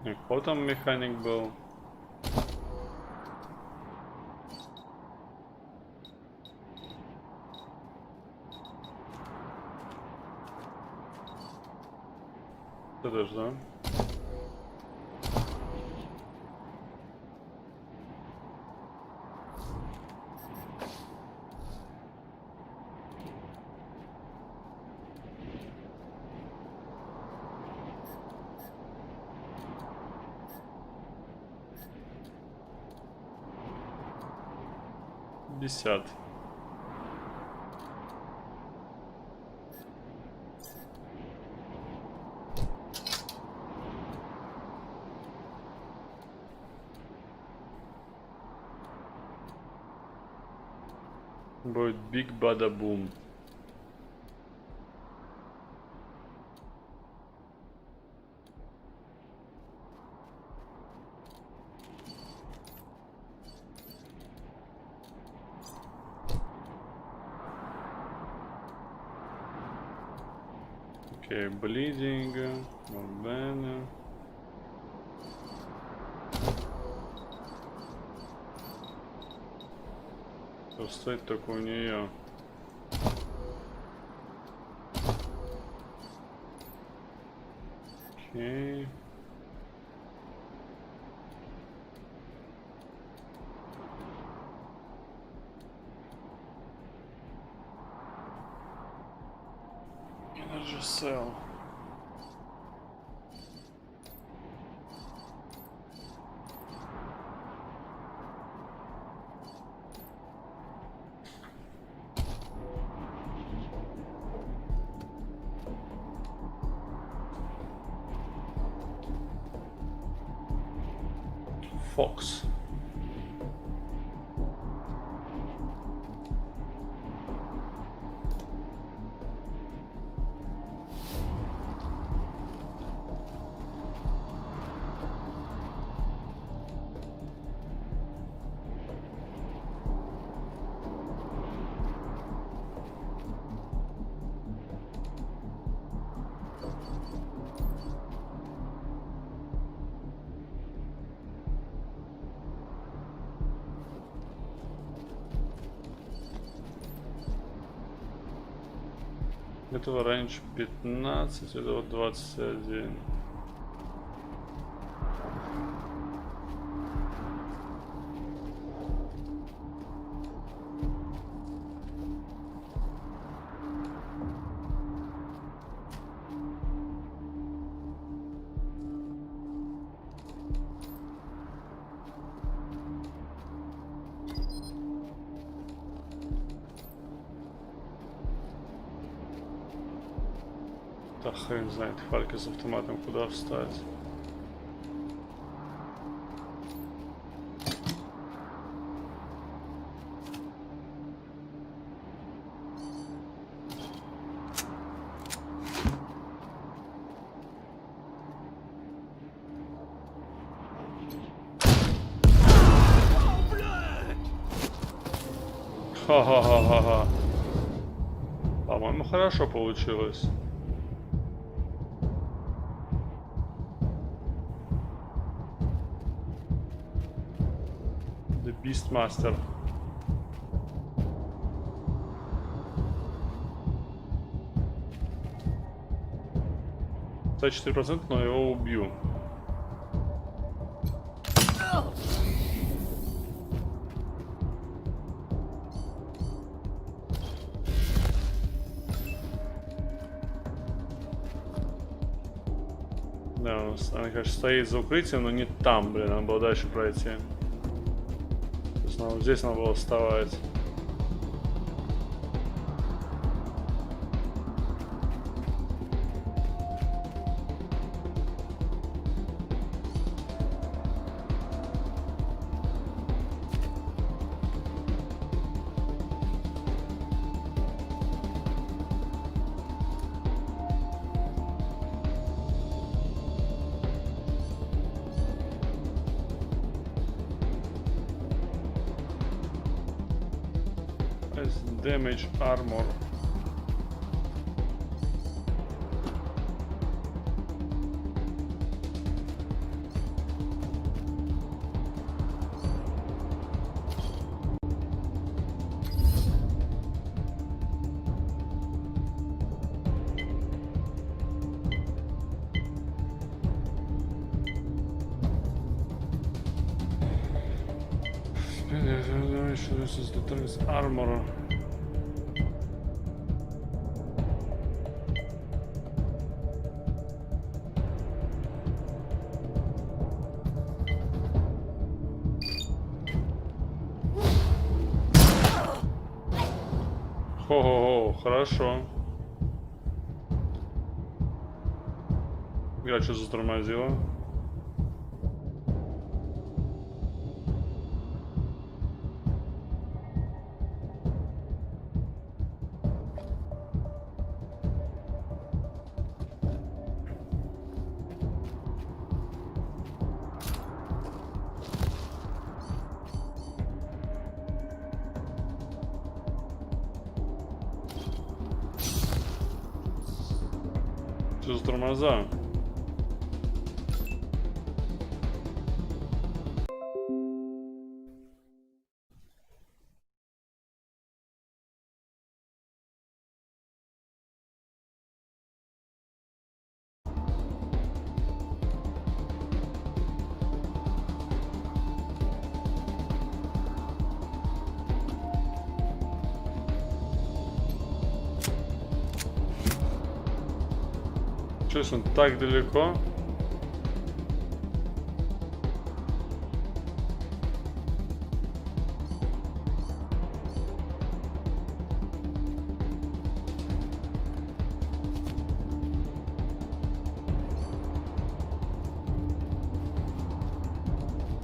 И кто там механик был? Это же, да? Десят. Будет Big Bada Boom. Okay, bleeding, Morбена. Что стоит только у нее? Окей. Energy cell. Fox. Этого рейндж 15, этого 21. Да хрен знает, Фалька с автоматом куда встать. Ха-ха-ха-ха-ха. По-моему, хорошо получилось. Beastmaster. 4%, но его убью. Да, она, конечно, стоит за укрытием, но не там, блин, надо было дальше пройти. Вот здесь надо было вставать. Damage armor. This is the armor. Хо-хо-хо, хорошо. Игра что затормозила? Что за тормоза? Чё, он так далеко?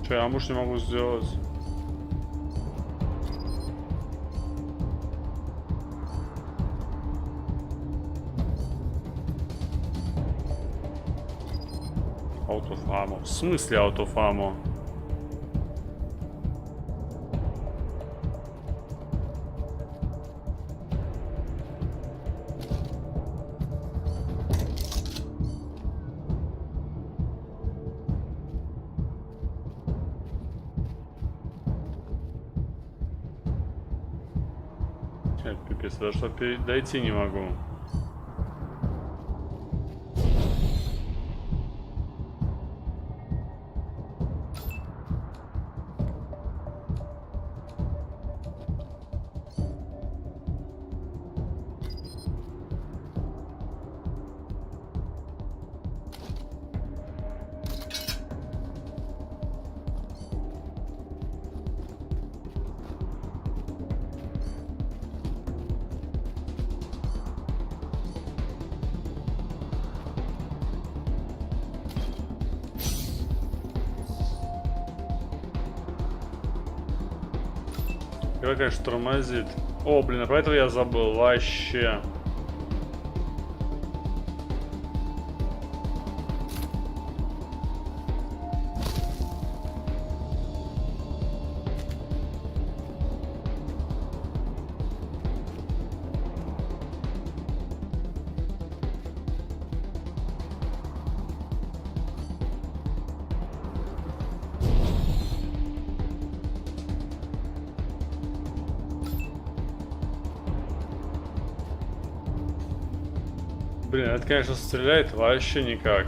Чё, я муж не могу сделать? Аутофамо. В смысле аутофамо? Пипец, даже что дойти не могу. Игра, конечно, тормозит. О, блин, а про это я забыл. Вообще. Блин, это, конечно, стреляет вообще никак.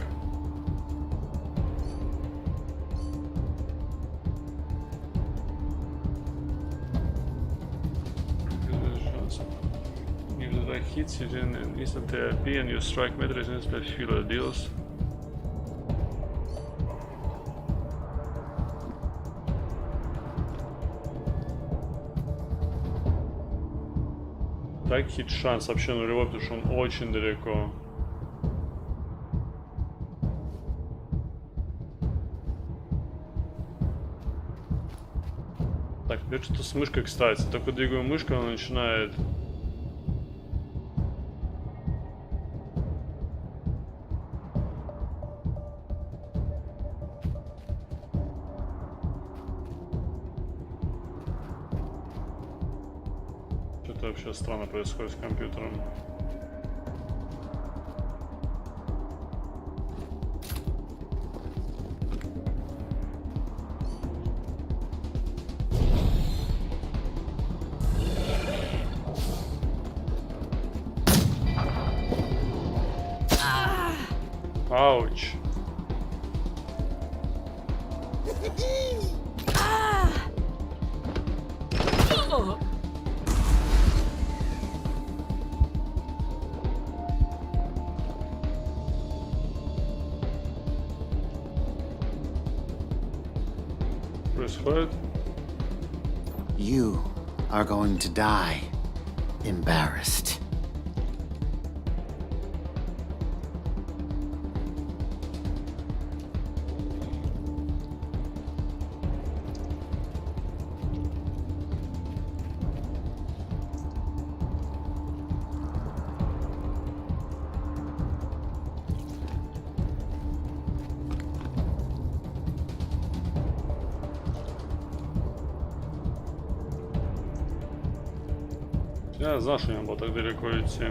If the attack hits you, then instant TRP and you strike meters instead of filler deals. Так, хит шанс вообще нулевой, потому что он очень далеко. Так, теперь что-то с мышкой, кстати. Только двигаю мышкой, она начинает... Что-то вообще странно происходит с компьютером. Ауч. Происходит? You are going to die embarrassed. Я знал, что не было так далеко идти.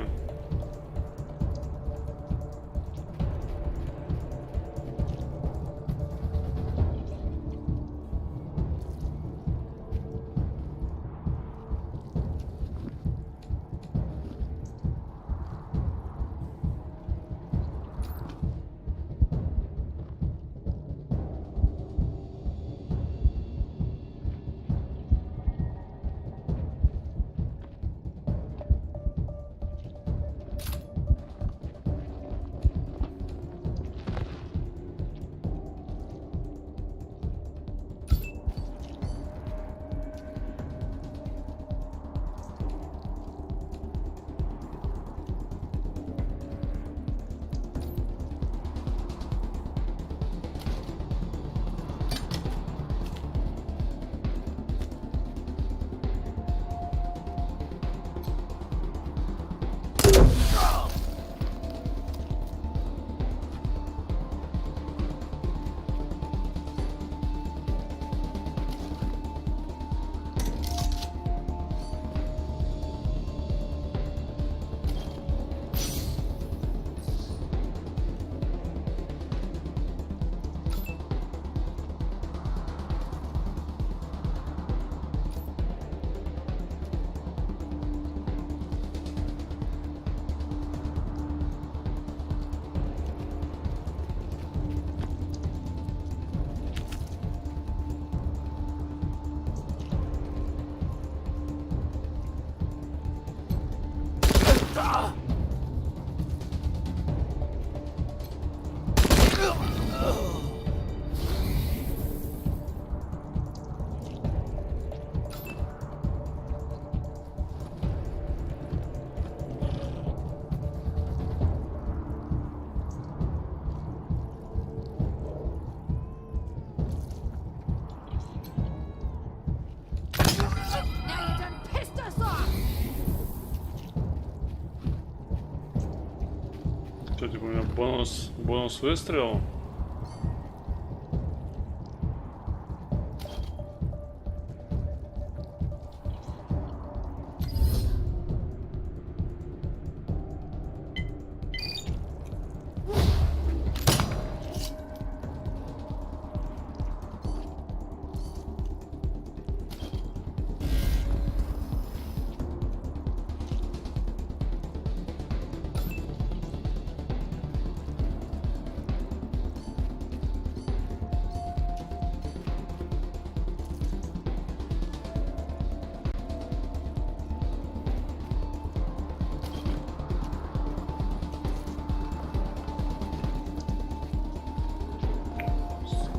Что, типа у меня бонус выстрел?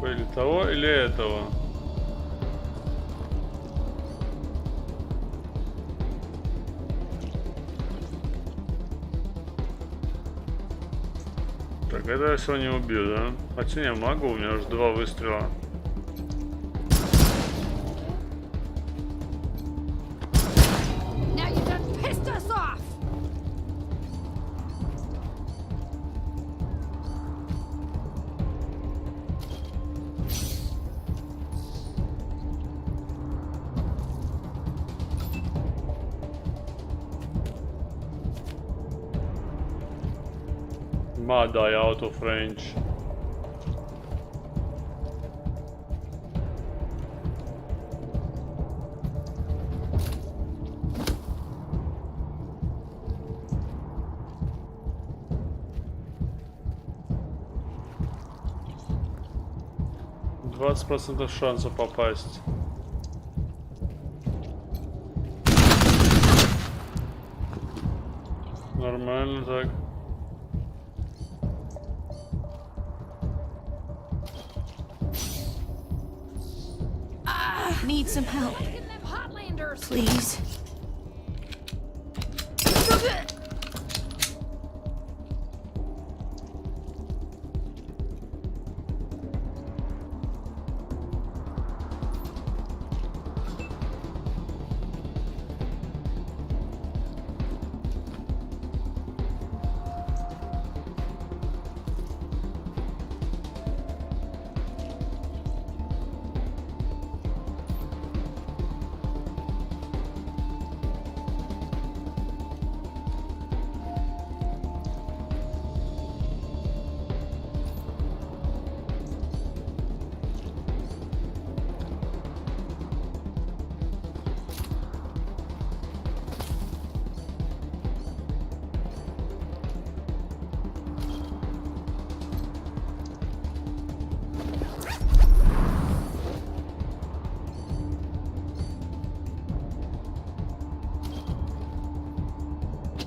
Или того, или этого. Так, это я все не убью, да? Хотя не могу, у меня уже 2 выстрела. Die out of range. %20 шансов попасть. Нормально так. Need some help. Please.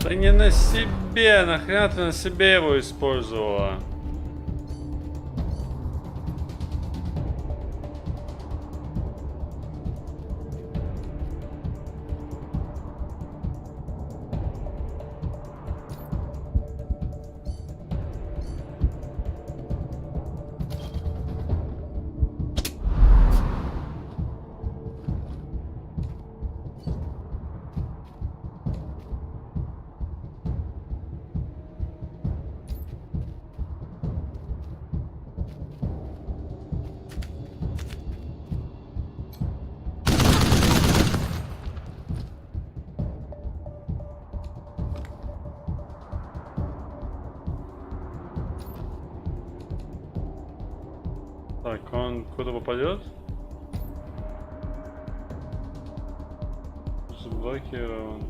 Да не на себе, нахрена ты на себе его использовала? Так, он куда попадет? Заблокирован.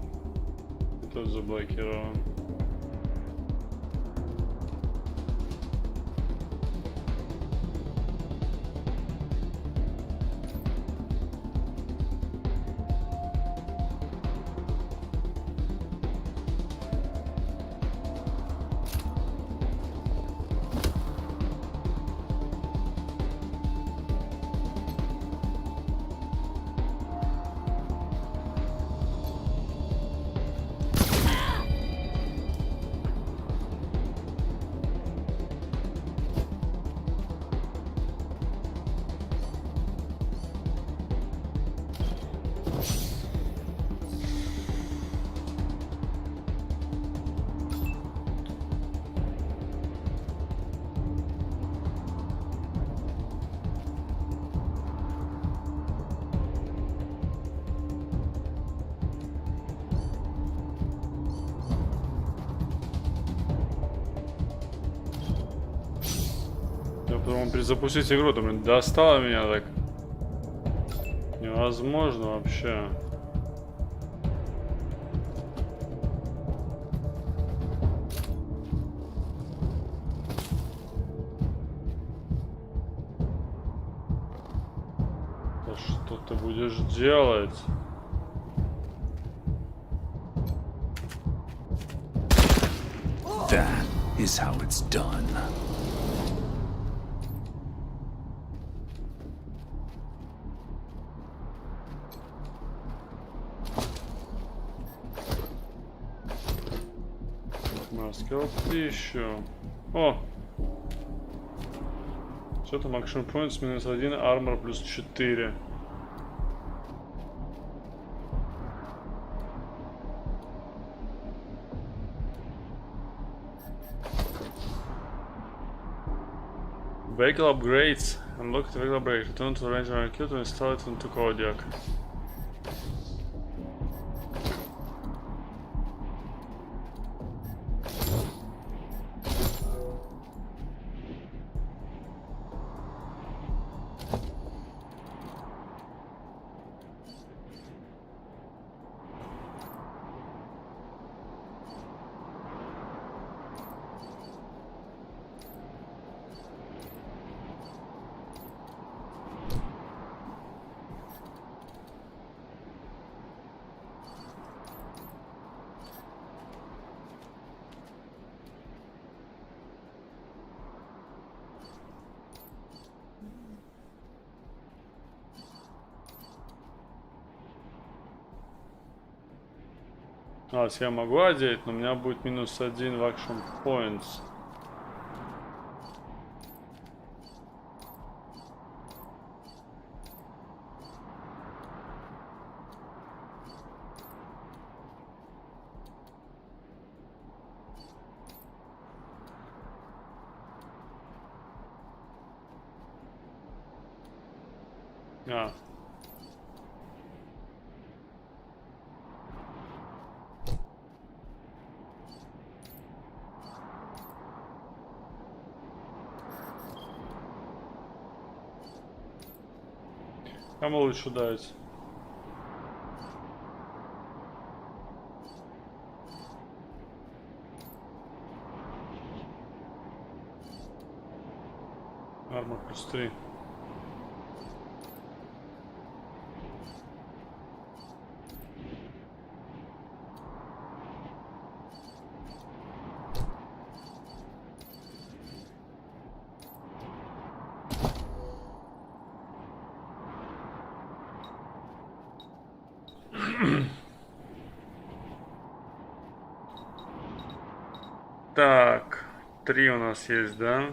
И тот заблокирован. Потом перезапустить игру, то, блин, достало меня так. Невозможно вообще. Да что ты будешь делать? That is how it's done. Еще. О! Что там? Action Points минус 1, Armor плюс 4. Vehicle upgrades. Unlock the vehicle upgrade. Return to Rейнджер and kill to install it into Kodiak. А, я могу одеть, но у меня будет -1 в action points. А. Кому лучше дать? Армор +3. Так, 3 у нас есть, да?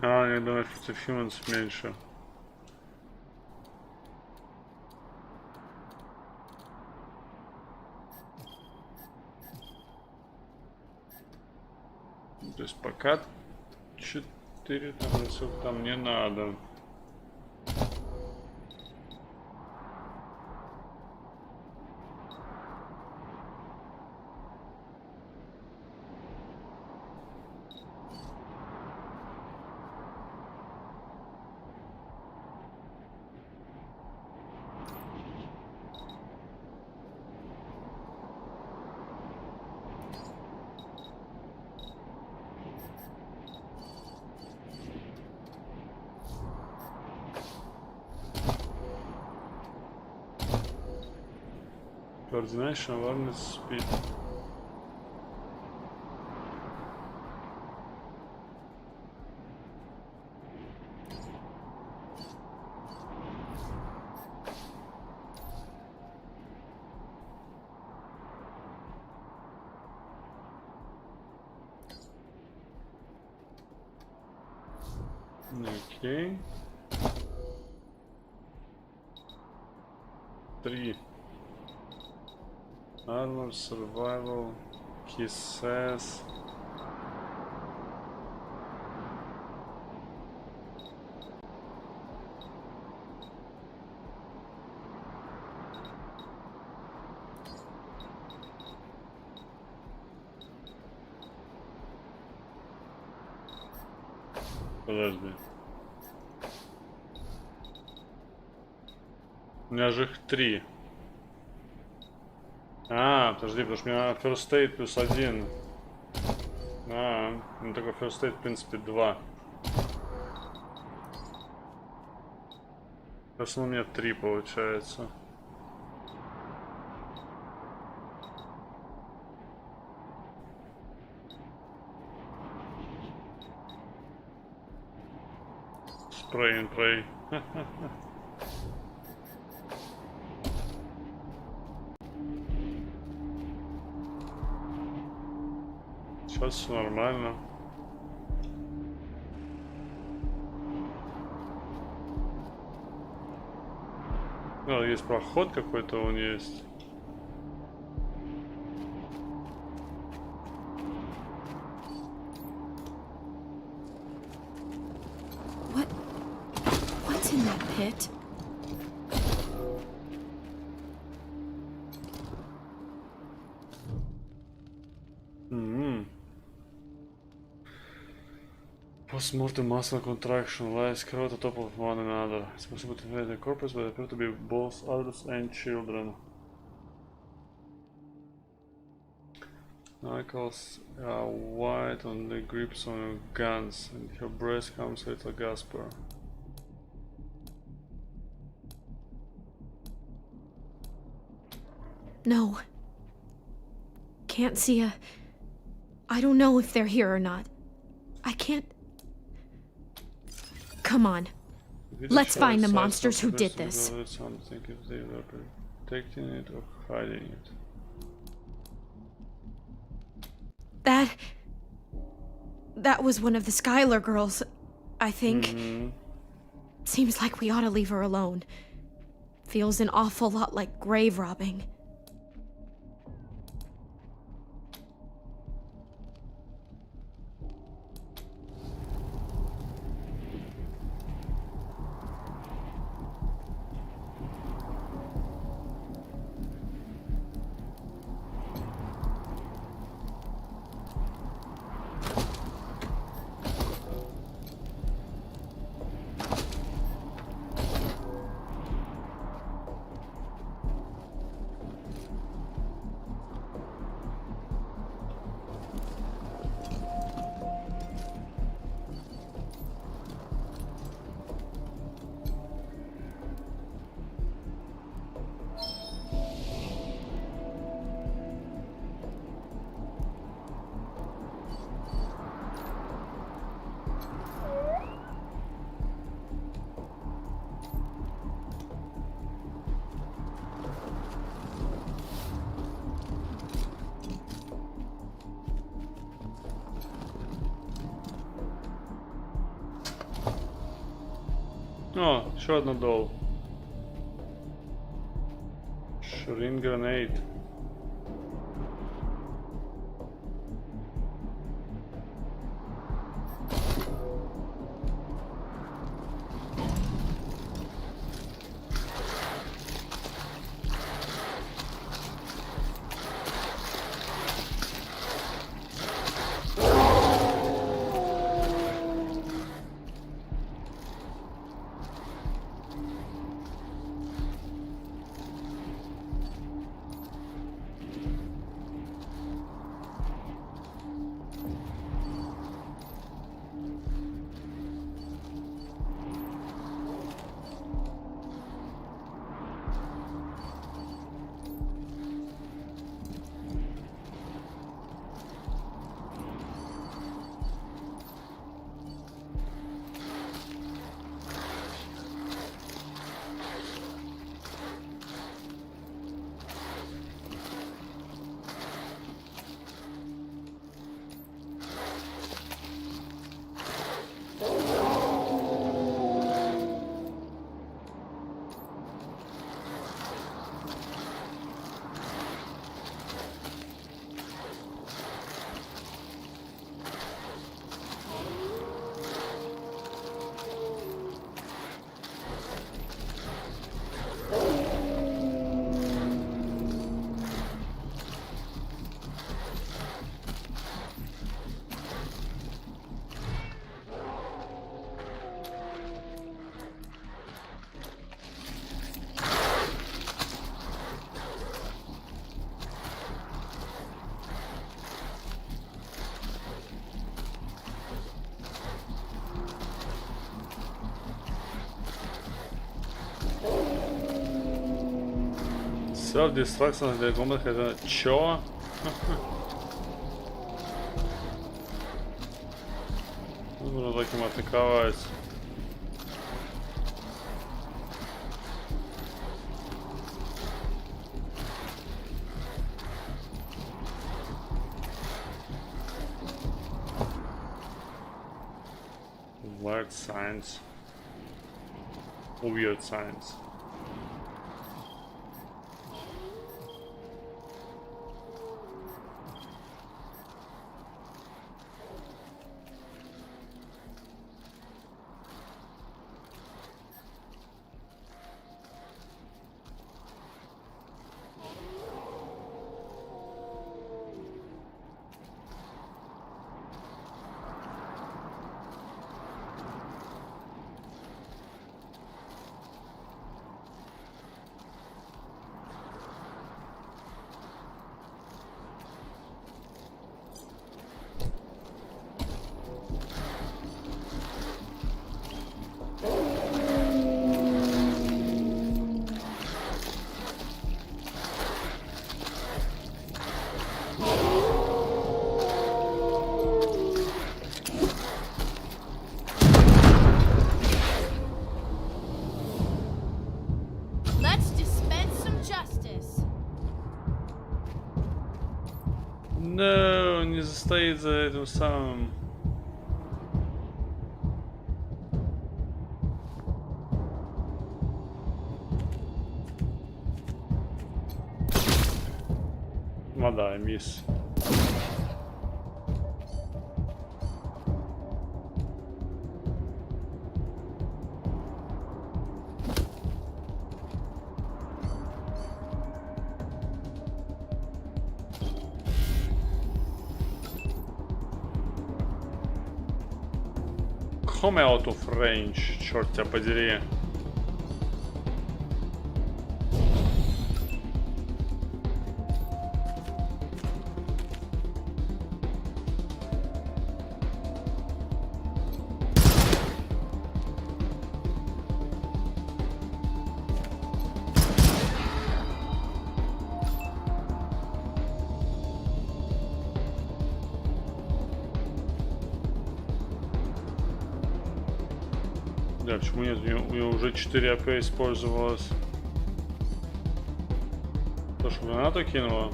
А, я думаю, что humans меньше. То есть пока 4 там рисов там не надо. Coordination, awareness, speed. Окей. 3. Armor, survival, he says. Подожди. У меня же их 3. А, подожди, потому что у меня first aid +1. А, ну такой first aid, в принципе, 2. Сейчас у меня 3 получается. Spray and pray. Сейчас все нормально. Ну, есть проход какой-то, он есть. What's in that pit? Post-mortem muscle contraction lies crowd on top of one another. It's possible to invade the corpus, but appear to be both adults and children. Knuckles are white on the grips on her guns, and her breast comes with a gasper. No. Can't see a... I don't know if they're here or not. I can't... Come on. Let's find the monsters who did this. Something if they were protecting it or hiding it. That was one of the Skylar girls, I think. Mm-hmm. Seems like we ought to leave her alone. Feels an awful lot like grave robbing. О, еще одна долл. Shrine grenade. Self-destruction для комнат это чё? Нужно таким атаковать. Weird signs. Weird signs. No, не застоит за этим самым. Вода, мисс. Come out of range, черт тебя подери. Да, почему нет? У нее уже 4 АП использовалось. То, что гранату кинула.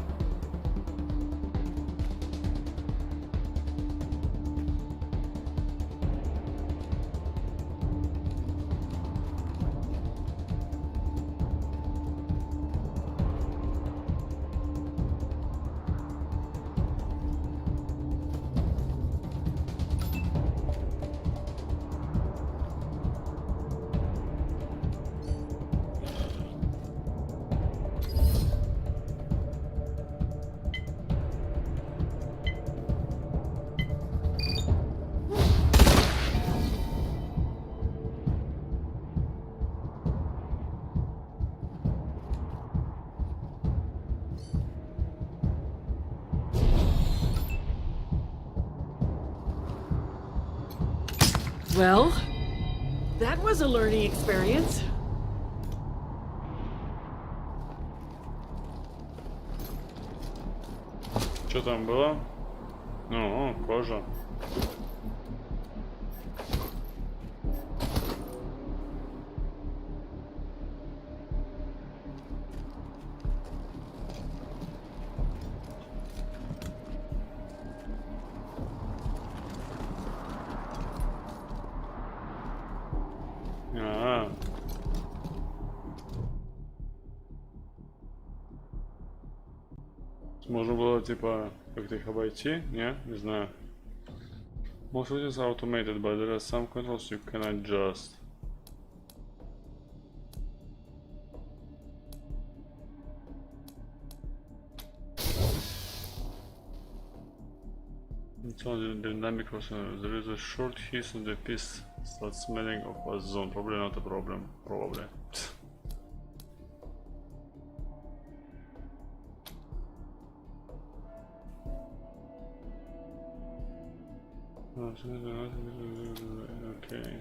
Well, that was a learning experience. Что там было? Ну, кожа. Можно было типа как-то их обойти? Не знаю. Most of it is automated, but there are some controls you can adjust. It's only dynamic process. There is a short hiss and the piece starts smelling of a zone. Probably not a problem. Probably. Okay.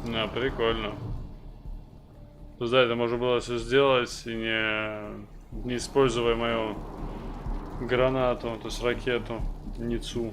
Да, прикольно. То есть, да, это можно было все сделать и не используя мою гранату, то есть ракету, ницу.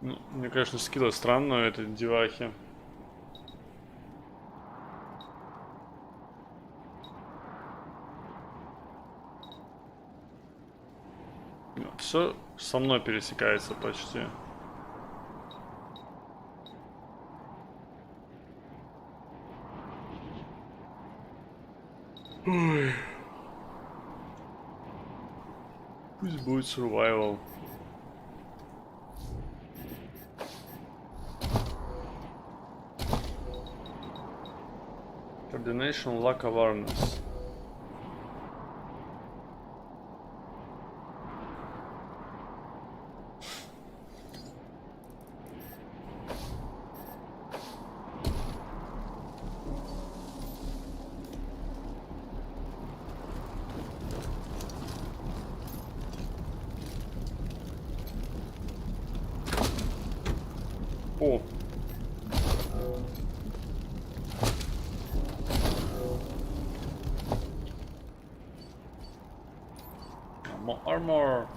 Ну, мне, конечно, скилла странная этой девахи. Все со мной пересекается почти. Ой. Пусть будет survival. Coordination, lack awareness. О. More armor.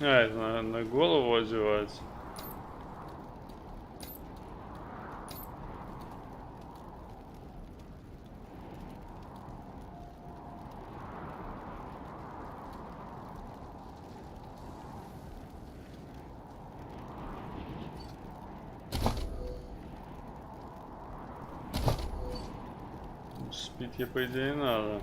А, это на голову одевается. Спить ей, по идее, надо.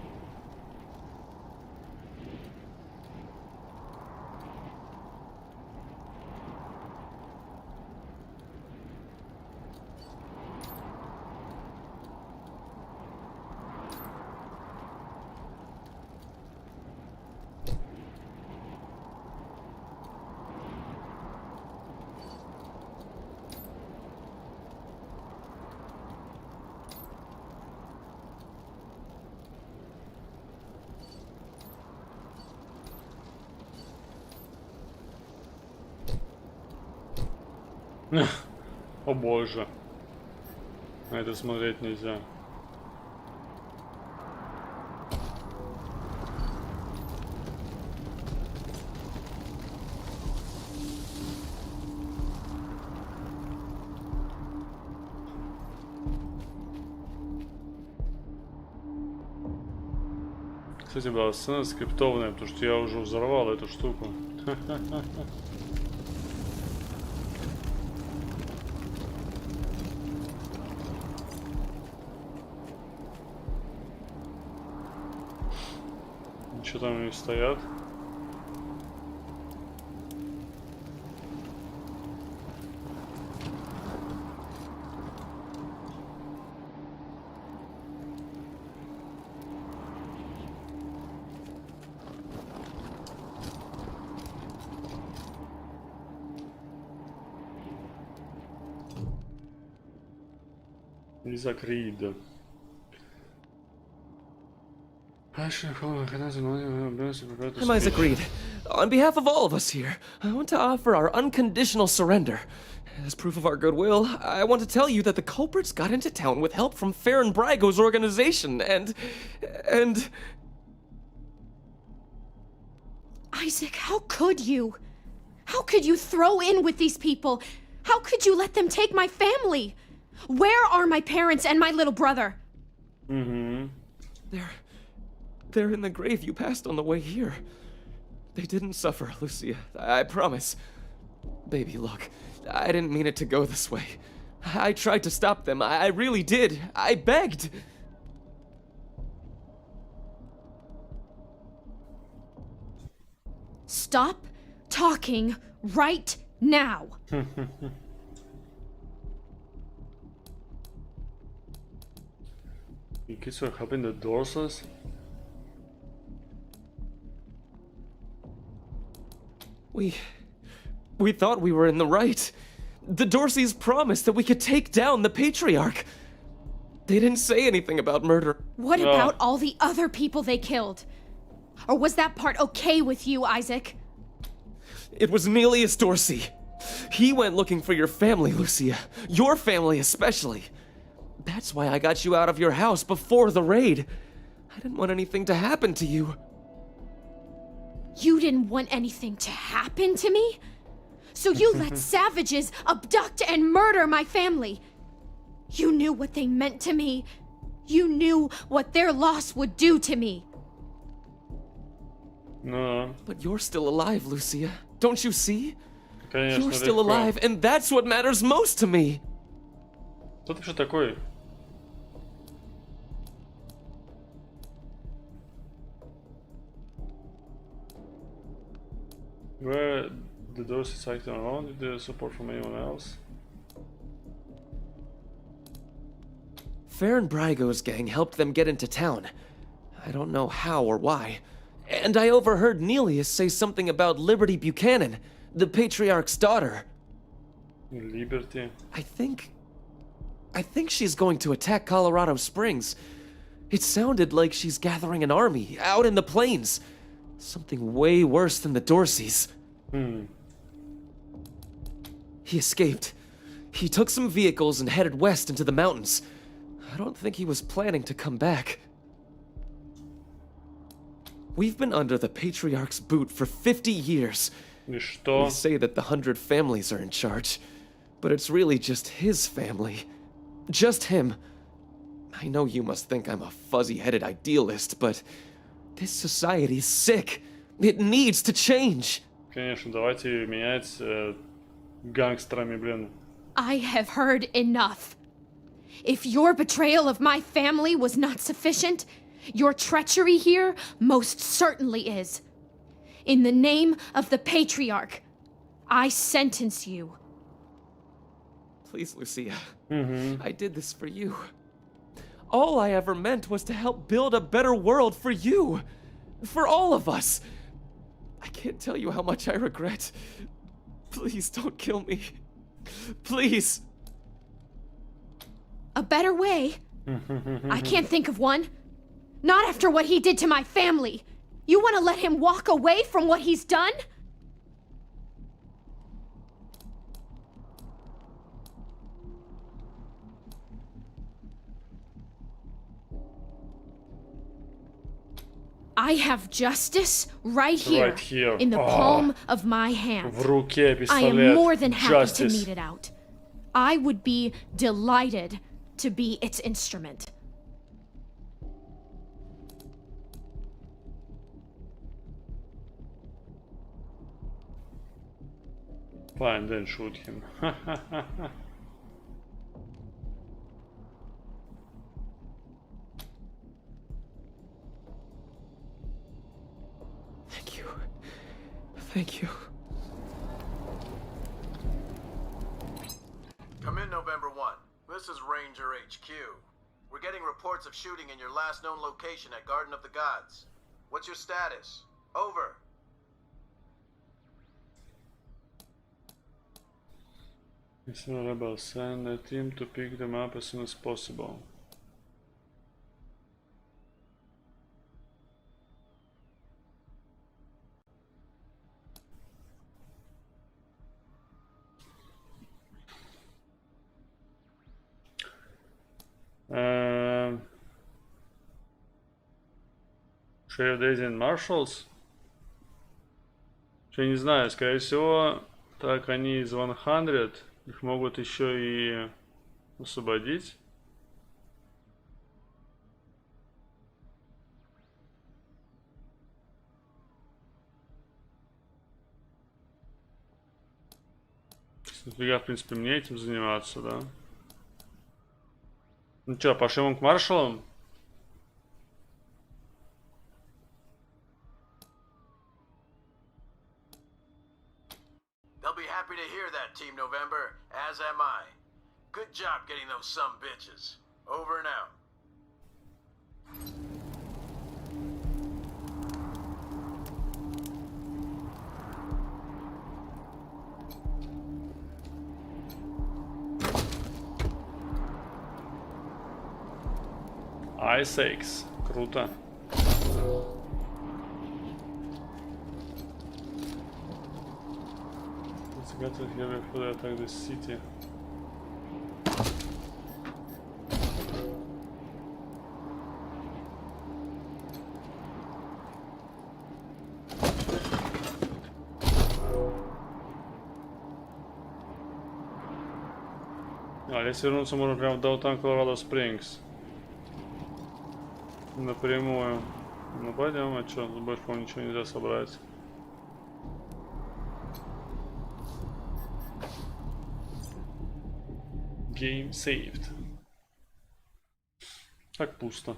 О боже. На это смотреть нельзя. Кстати, была сцена скриптованная, потому что я уже взорвал эту штуку. Что там они стоят? Isaac Reed. I'm Isaac Reed. On behalf of all of us here, I want to offer our unconditional surrender. As proof of our goodwill, I want to tell you that the culprits got into town with help from Farron Brago's organization, and... Isaac, how could you? How could you throw in with these people? How could you let them take my family? Where are my parents and my little brother? Mm-hmm. They're in the grave you passed on the way here. They didn't suffer, Lucia. I promise. Baby, look. I didn't mean it to go this way. I tried to stop them. I really did. I begged. Stop talking right now. You kids are helping the Dorses? We thought we were in the right. The Dorseys promised that we could take down the Patriarch. They didn't say anything about murder. What about all the other people they killed? Or was that part okay with you, Isaac? It was Nelius Dorsey. He went looking for your family, Lucia. Your family especially. That's why I got you out of your house before the raid. I didn't want anything to happen to you. You didn't want anything to happen to me? So you let savages abduct and murder my family. You knew what they meant to me. You knew what their loss would do to me. No. But you're still alive, Lucia. Don't you see? Конечно, you're still alive, and that's what matters most to me. Кто ты что такой? Were the Dorseys acting alone? Did they support from anyone else? Fair and Brygo's gang helped them get into town. I don't know how or why. And I overheard Nelius say something about Liberty Buchanan, the Patriarch's daughter. Liberty. I think she's going to attack Colorado Springs. It sounded like she's gathering an army out in the plains. Something way worse than the Dorseys. He escaped. He took some vehicles and headed west into the mountains. I don't think he was planning to come back. We've been under the Patriarch's boot for 50 years. We say that the 100 families are in charge, but it's really just his family. Just him. I know you must think I'm a fuzzy-headed idealist, but this society's sick. It needs to change. Конечно, давайте менять гангстерами, блин. I have heard enough. If your betrayal of my family was not sufficient, your treachery here most certainly is. In the name of the Patriarch, I sentence you. Please, Lucia. I did this for you. All I ever meant was to help build a better world for you. For all of us. I can't tell you how much I regret. Please don't kill me. Please. A better way? I can't think of one. Not after what he did to my family. You want to let him walk away from what he's done? I have justice right here in the palm of my hand. В руке пистолет. I am more than happy Justice. to meet it out. I would be delighted to be its instrument. Fine, then shoot him. Thank you. Thank you. Come in, November 1. This is Rейнджер HQ. We're getting reports of shooting in your last known location at Garden of the Gods. What's your status? Over. Missing rebels, send a team to pick them up as soon as possible. Sheriff Daisy and Marshals? Я не знаю, скорее всего, так они из 100, их могут еще и освободить. Нафига, в принципе, мне этим заниматься, да? Ну чё, пошлем к маршалам? They'll be happy to hear that, Team November, as am I. Good job getting those some bitches. Over and out. Ice Axe. Круто. Got to hear before they attack the city. А, если вернуться, можно прямо в Даутан, Колорадо Спрингс. Напрямую. Ну пойдем, а что, тут больше, по-моему, ничего нельзя собрать. Game saved. Так пусто.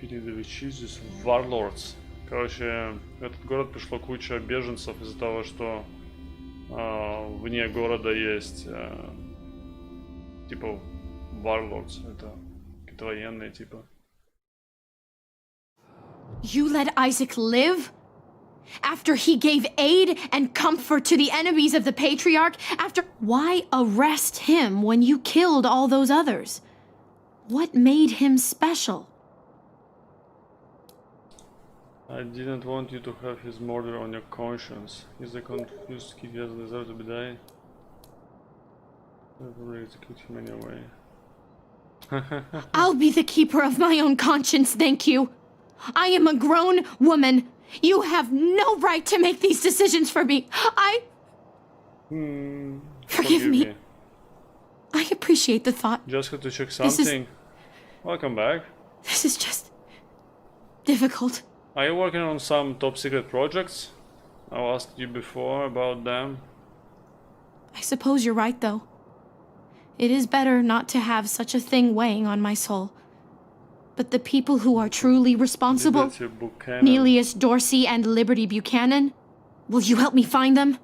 The Witches, Warlords. Короче, в этот город пришло куча беженцев из-за того, что вне города есть типа Warlords. Это какие-то военные типа. You let Isaac live? After he gave aid and comfort to the enemies of the Patriarch? After... Why arrest him when you killed all those others? What made him special? I didn't want you to have his murder on your conscience. He's a confused kid, he doesn't deserve to be dying. I'll probably execute him anyway. I'll be the keeper of my own conscience, thank you. I am a grown woman. You have no right to make these decisions for me. Forgive me. I appreciate the thought. Just had to check something. Welcome back. This is just... difficult. Are you working on some top secret projects? I asked you before about them. I suppose you're right, though. It is better not to have such a thing weighing on my soul. But the people who are truly responsible, Nelius Dorsey and Liberty Buchanan, will you help me find them?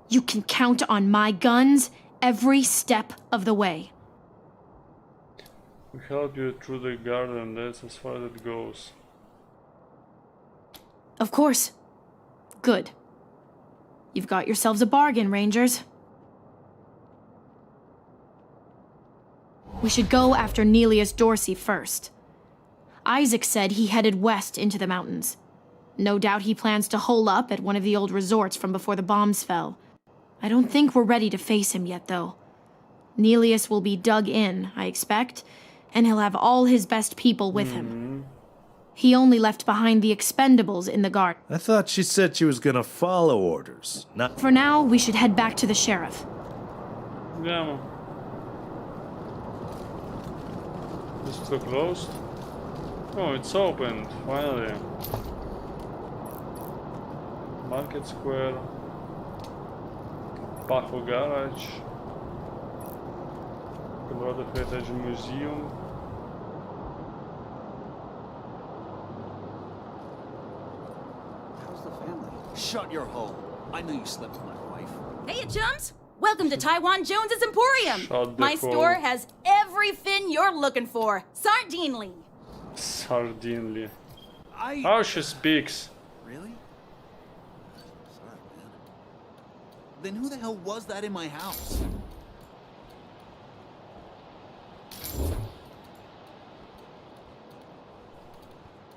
You can count on my guns every step of the way. We help you through the garden, that's as far as it goes. Of course. Good. You've got yourselves a bargain, Rangers. We should go after Nelius Dorsey first. Isaac said he headed west into the mountains. No doubt he plans to hole up at one of the old resorts from before the bombs fell. I don't think we're ready to face him yet, though. Nelius will be dug in, I expect, and he'll have all his best people with him. He only left behind the expendables in the garden. I thought she said she was gonna follow orders, not... For now, we should head back to the sheriff. Yeah. Is it so closed? Oh, it's opened, finally. Market Square. Pacho Garage. Colorado Heritage Museum. Shut your hole. I knew you slept with my wife. Hey, chums! Welcome to Taiwan Jones's Emporium. My store has everything you're looking for. Sardinely. Sardinely. How she speaks. Really? Sorry, man. Then who the hell was that in my house?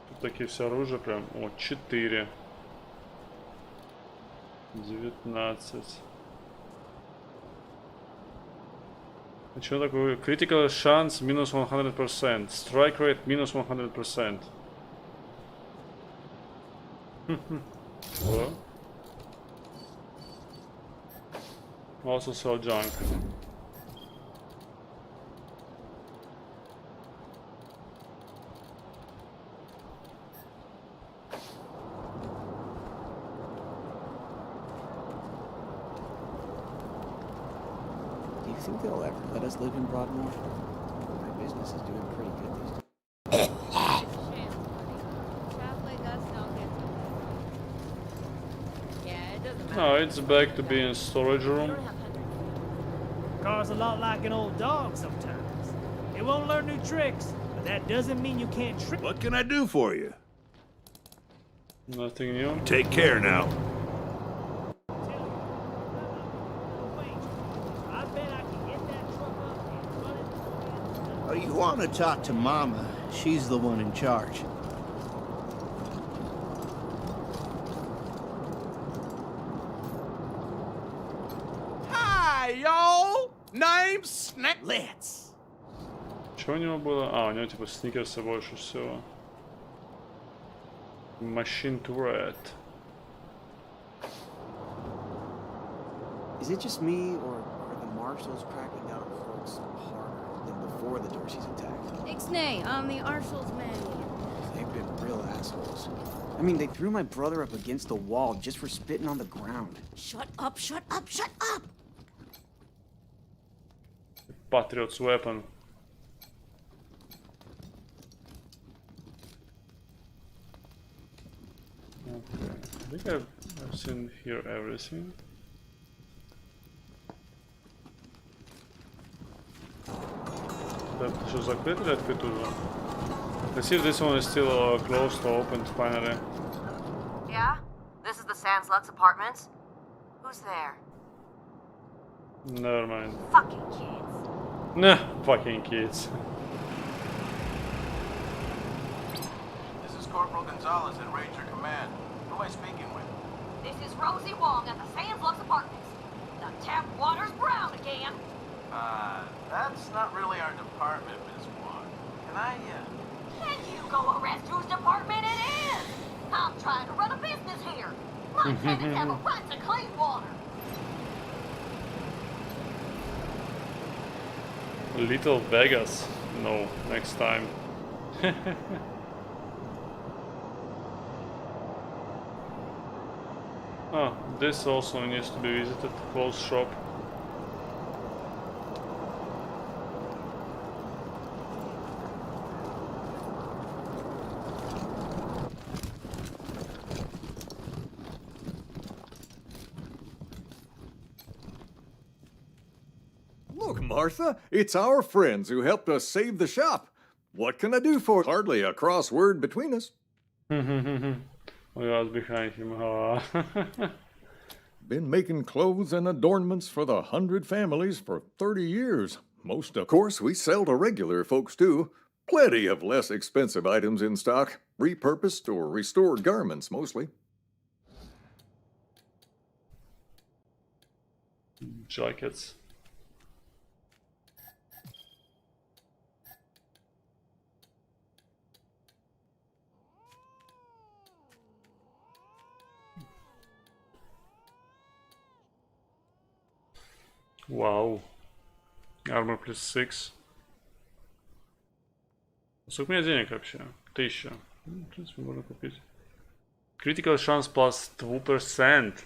Тут такие все оружие прям. О, 4. 19. А что такое? Critical chance minus 100%. Strike rate minus 100%. Hello? Also sell junk. Do you think they'll ever let us live in Broadmoor? My business is doing pretty good these days. No, it's back to being storage room. Car's a lot like an old dog sometimes. It won't learn new tricks, but that doesn't mean you can't trick. What can I do for you? Nothing new. Take care now. Oh, you want to talk to Mama? She's the one in charge. Name Snack. Let's. Что у него было? А, у него типа сникерса больше всего. Machine turret. Is it just me, or are the marshals cracking down on folks harder than before the Dorseys attacked? Ixnay, I'm the Arshal's man. They've been real assholes. I mean, they threw my brother up against the wall just for spitting on the ground. Shut up, shut up, shut up! Patriot's weapon. Okay. I think I've seen here everything. That should закрыто или открыто уже? Let's see if this one is still closed or opened finally. Yeah? This is the Sans Lux Apartments? Who's there? Never mind. Fucking kids. Nah, fucking kids. This is Corporal Gonzalez at Raider Command. Who am I speaking with? This is Rosie Wong at the Sans Lux Apartments. The tap water's brown again. That's not really our department, Miss Wong. Can I, Can you go arrest whose department it is? I'm trying to run a business here. My tenants have a right to clean water. Little Vegas. No, next time. Ah, this also needs to be visited. Closed shop. Look, Martha, it's our friends who helped us save the shop. What can I do for? Hardly a crossword between us. We are behind him. Been making clothes and adornments for the 100 families for 30 years. Most of course we sell to regular folks too. Plenty of less expensive items in stock. Repurposed or restored garments mostly. Jackets. Вау. Armor плюс 6. Сколько у меня денег вообще? 1000. В принципе, можно купить. Critical chance plus 2%.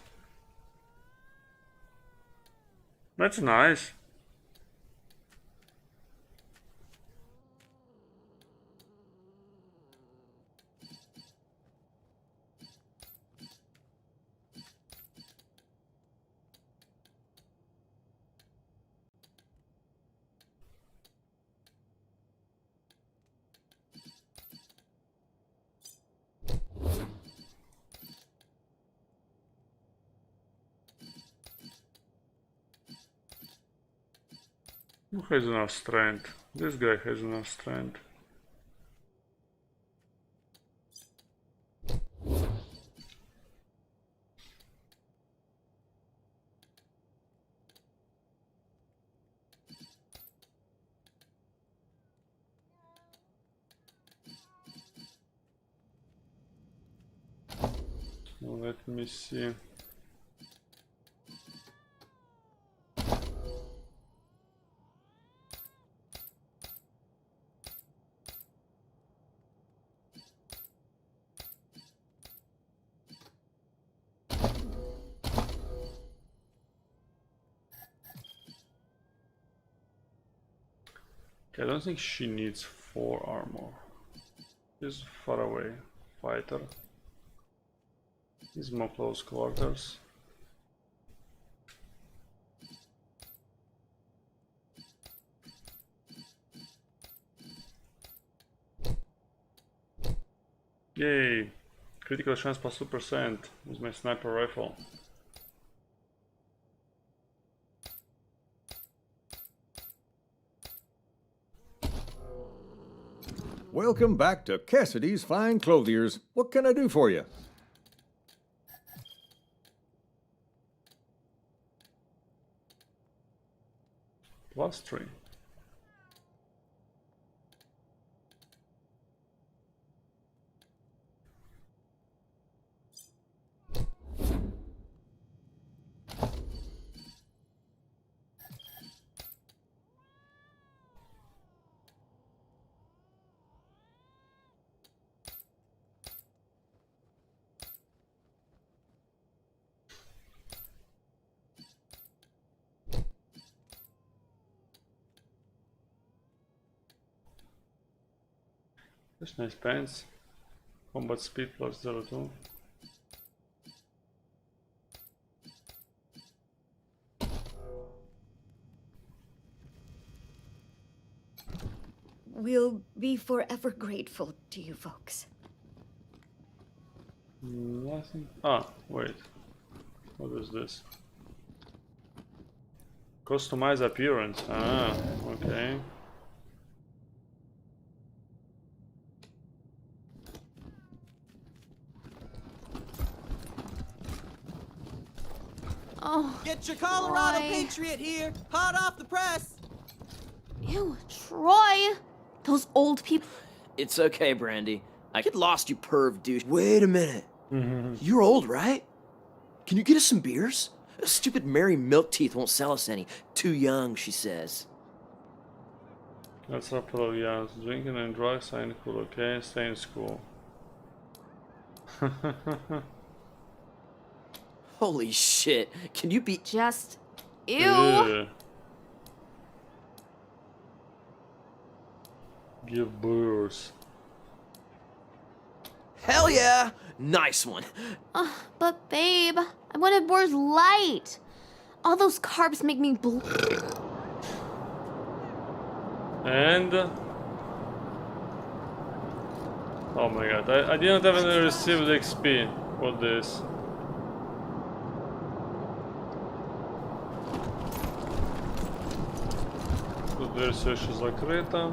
That's nice. Who has enough strength? This guy has enough strength. Let me see. I don't think she needs 4 armor. She's far away. Fighter. He's more close quarters. Yay! Critical chance plus 2% with my sniper rifle. Welcome back to Cassidy's Fine Clothiers. What can I do for you? +3. That's nice pants. Combat speed plus 0.2. We'll be forever grateful to you folks. Nothing. Ah, wait. What is this? Customize appearance. Ah, okay. Oh, Get your Colorado Troy. Patriot here, hot off the press. Ew, Troy! Those old people. It's okay, Brandy. I get lost, you perv douche. Wait a minute. You're old, right? Can you get us some beers? Stupid Mary Milkteeth won't sell us any. Too young, she says. That's up for yeah. Drinking and drugs ain't cool, okay? Stay in school. Holy shit. Can you be just ew? Yeah. Give beers. Hell yeah! Nice one. But babe, I wanted more light. All those carbs make me And oh my god, I didn't even receive the XP for this. Тут дверь все еще закрыта.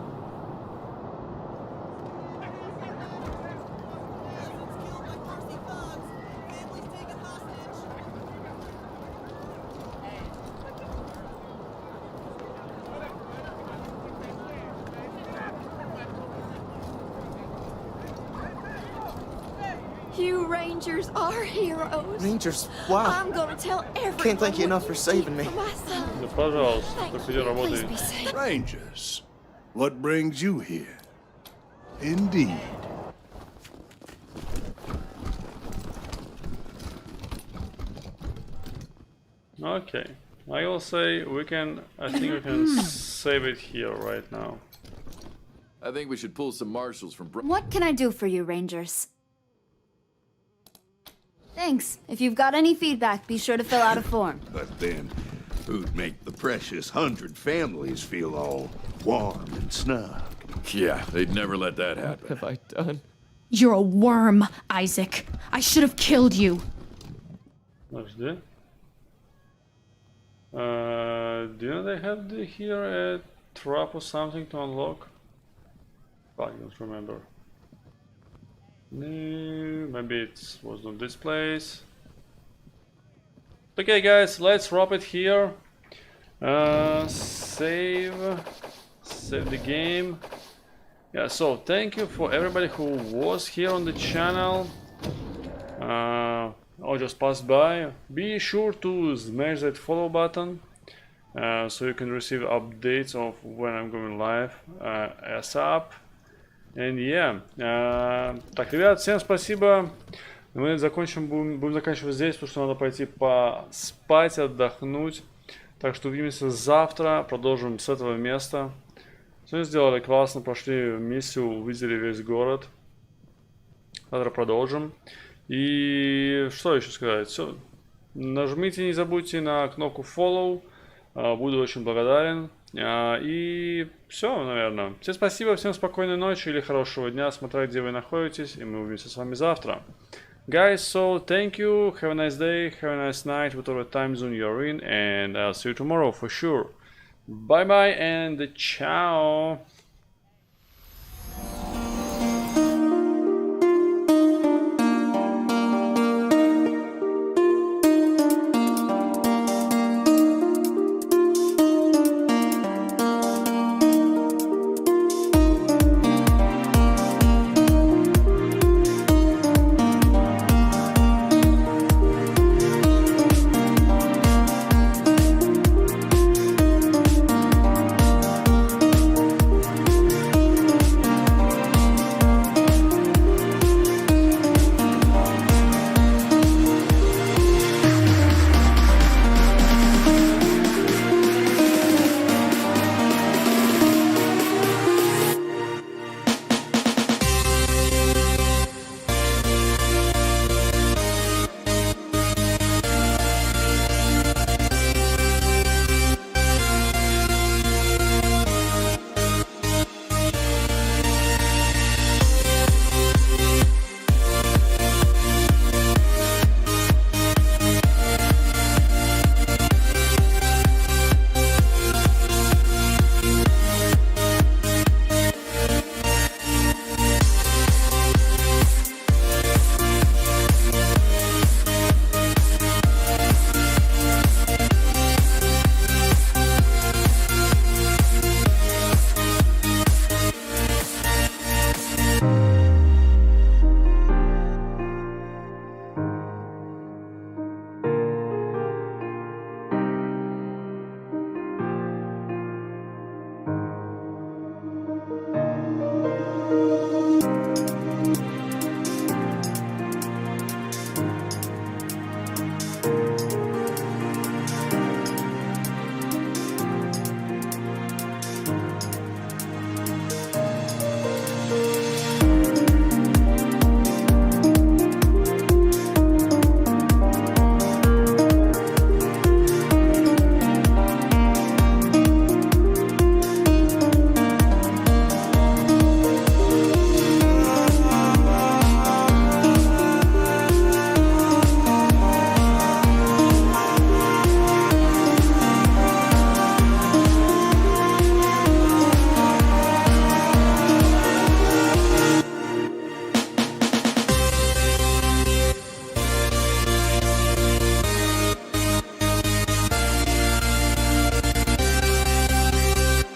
You Rangers are heroes. Rangers, wow. I'm gonna tell everyone. Can't thank you enough for saving me. Да, пожалуйста, только иди работай. Rangers, what brings you here? Indeed. Okay, I will say we can. I think we can save it here right now. I think we should pull some marshals from. What can I do for you, Rangers? Thanks. If you've got any feedback, be sure to fill out a form. But then, who'd make the precious 100 families feel all warm and snug? Yeah, they'd never let that happen. What have I done? You're a worm, Isaac. I should have killed you. Подожди. Didn't they have here a trap or something to unlock? I don't remember. No, maybe it was not this place. Okay, guys, let's wrap it here. Save the game. Yeah, so thank you for everybody who was here on the channel or just passed by. Be sure to smash that follow button so you can receive updates of when I'm going live ASAP. And yeah, так, ребят, всем спасибо. Мы будем заканчивать здесь, потому что надо пойти поспать, отдохнуть. Так что увидимся завтра, продолжим с этого места. Сегодня сделали классно, прошли миссию, увидели весь город. Завтра продолжим. И что еще сказать? Все. Нажмите, не забудьте на кнопку follow. Буду очень благодарен. И все, наверное. Всем спасибо, всем спокойной ночи или хорошего дня, смотря где вы находитесь, и мы увидимся с вами завтра. Guys, so thank you, have a nice day, have a nice night, whatever time zone you're in, and I'll see you tomorrow for sure. Bye bye and ciao.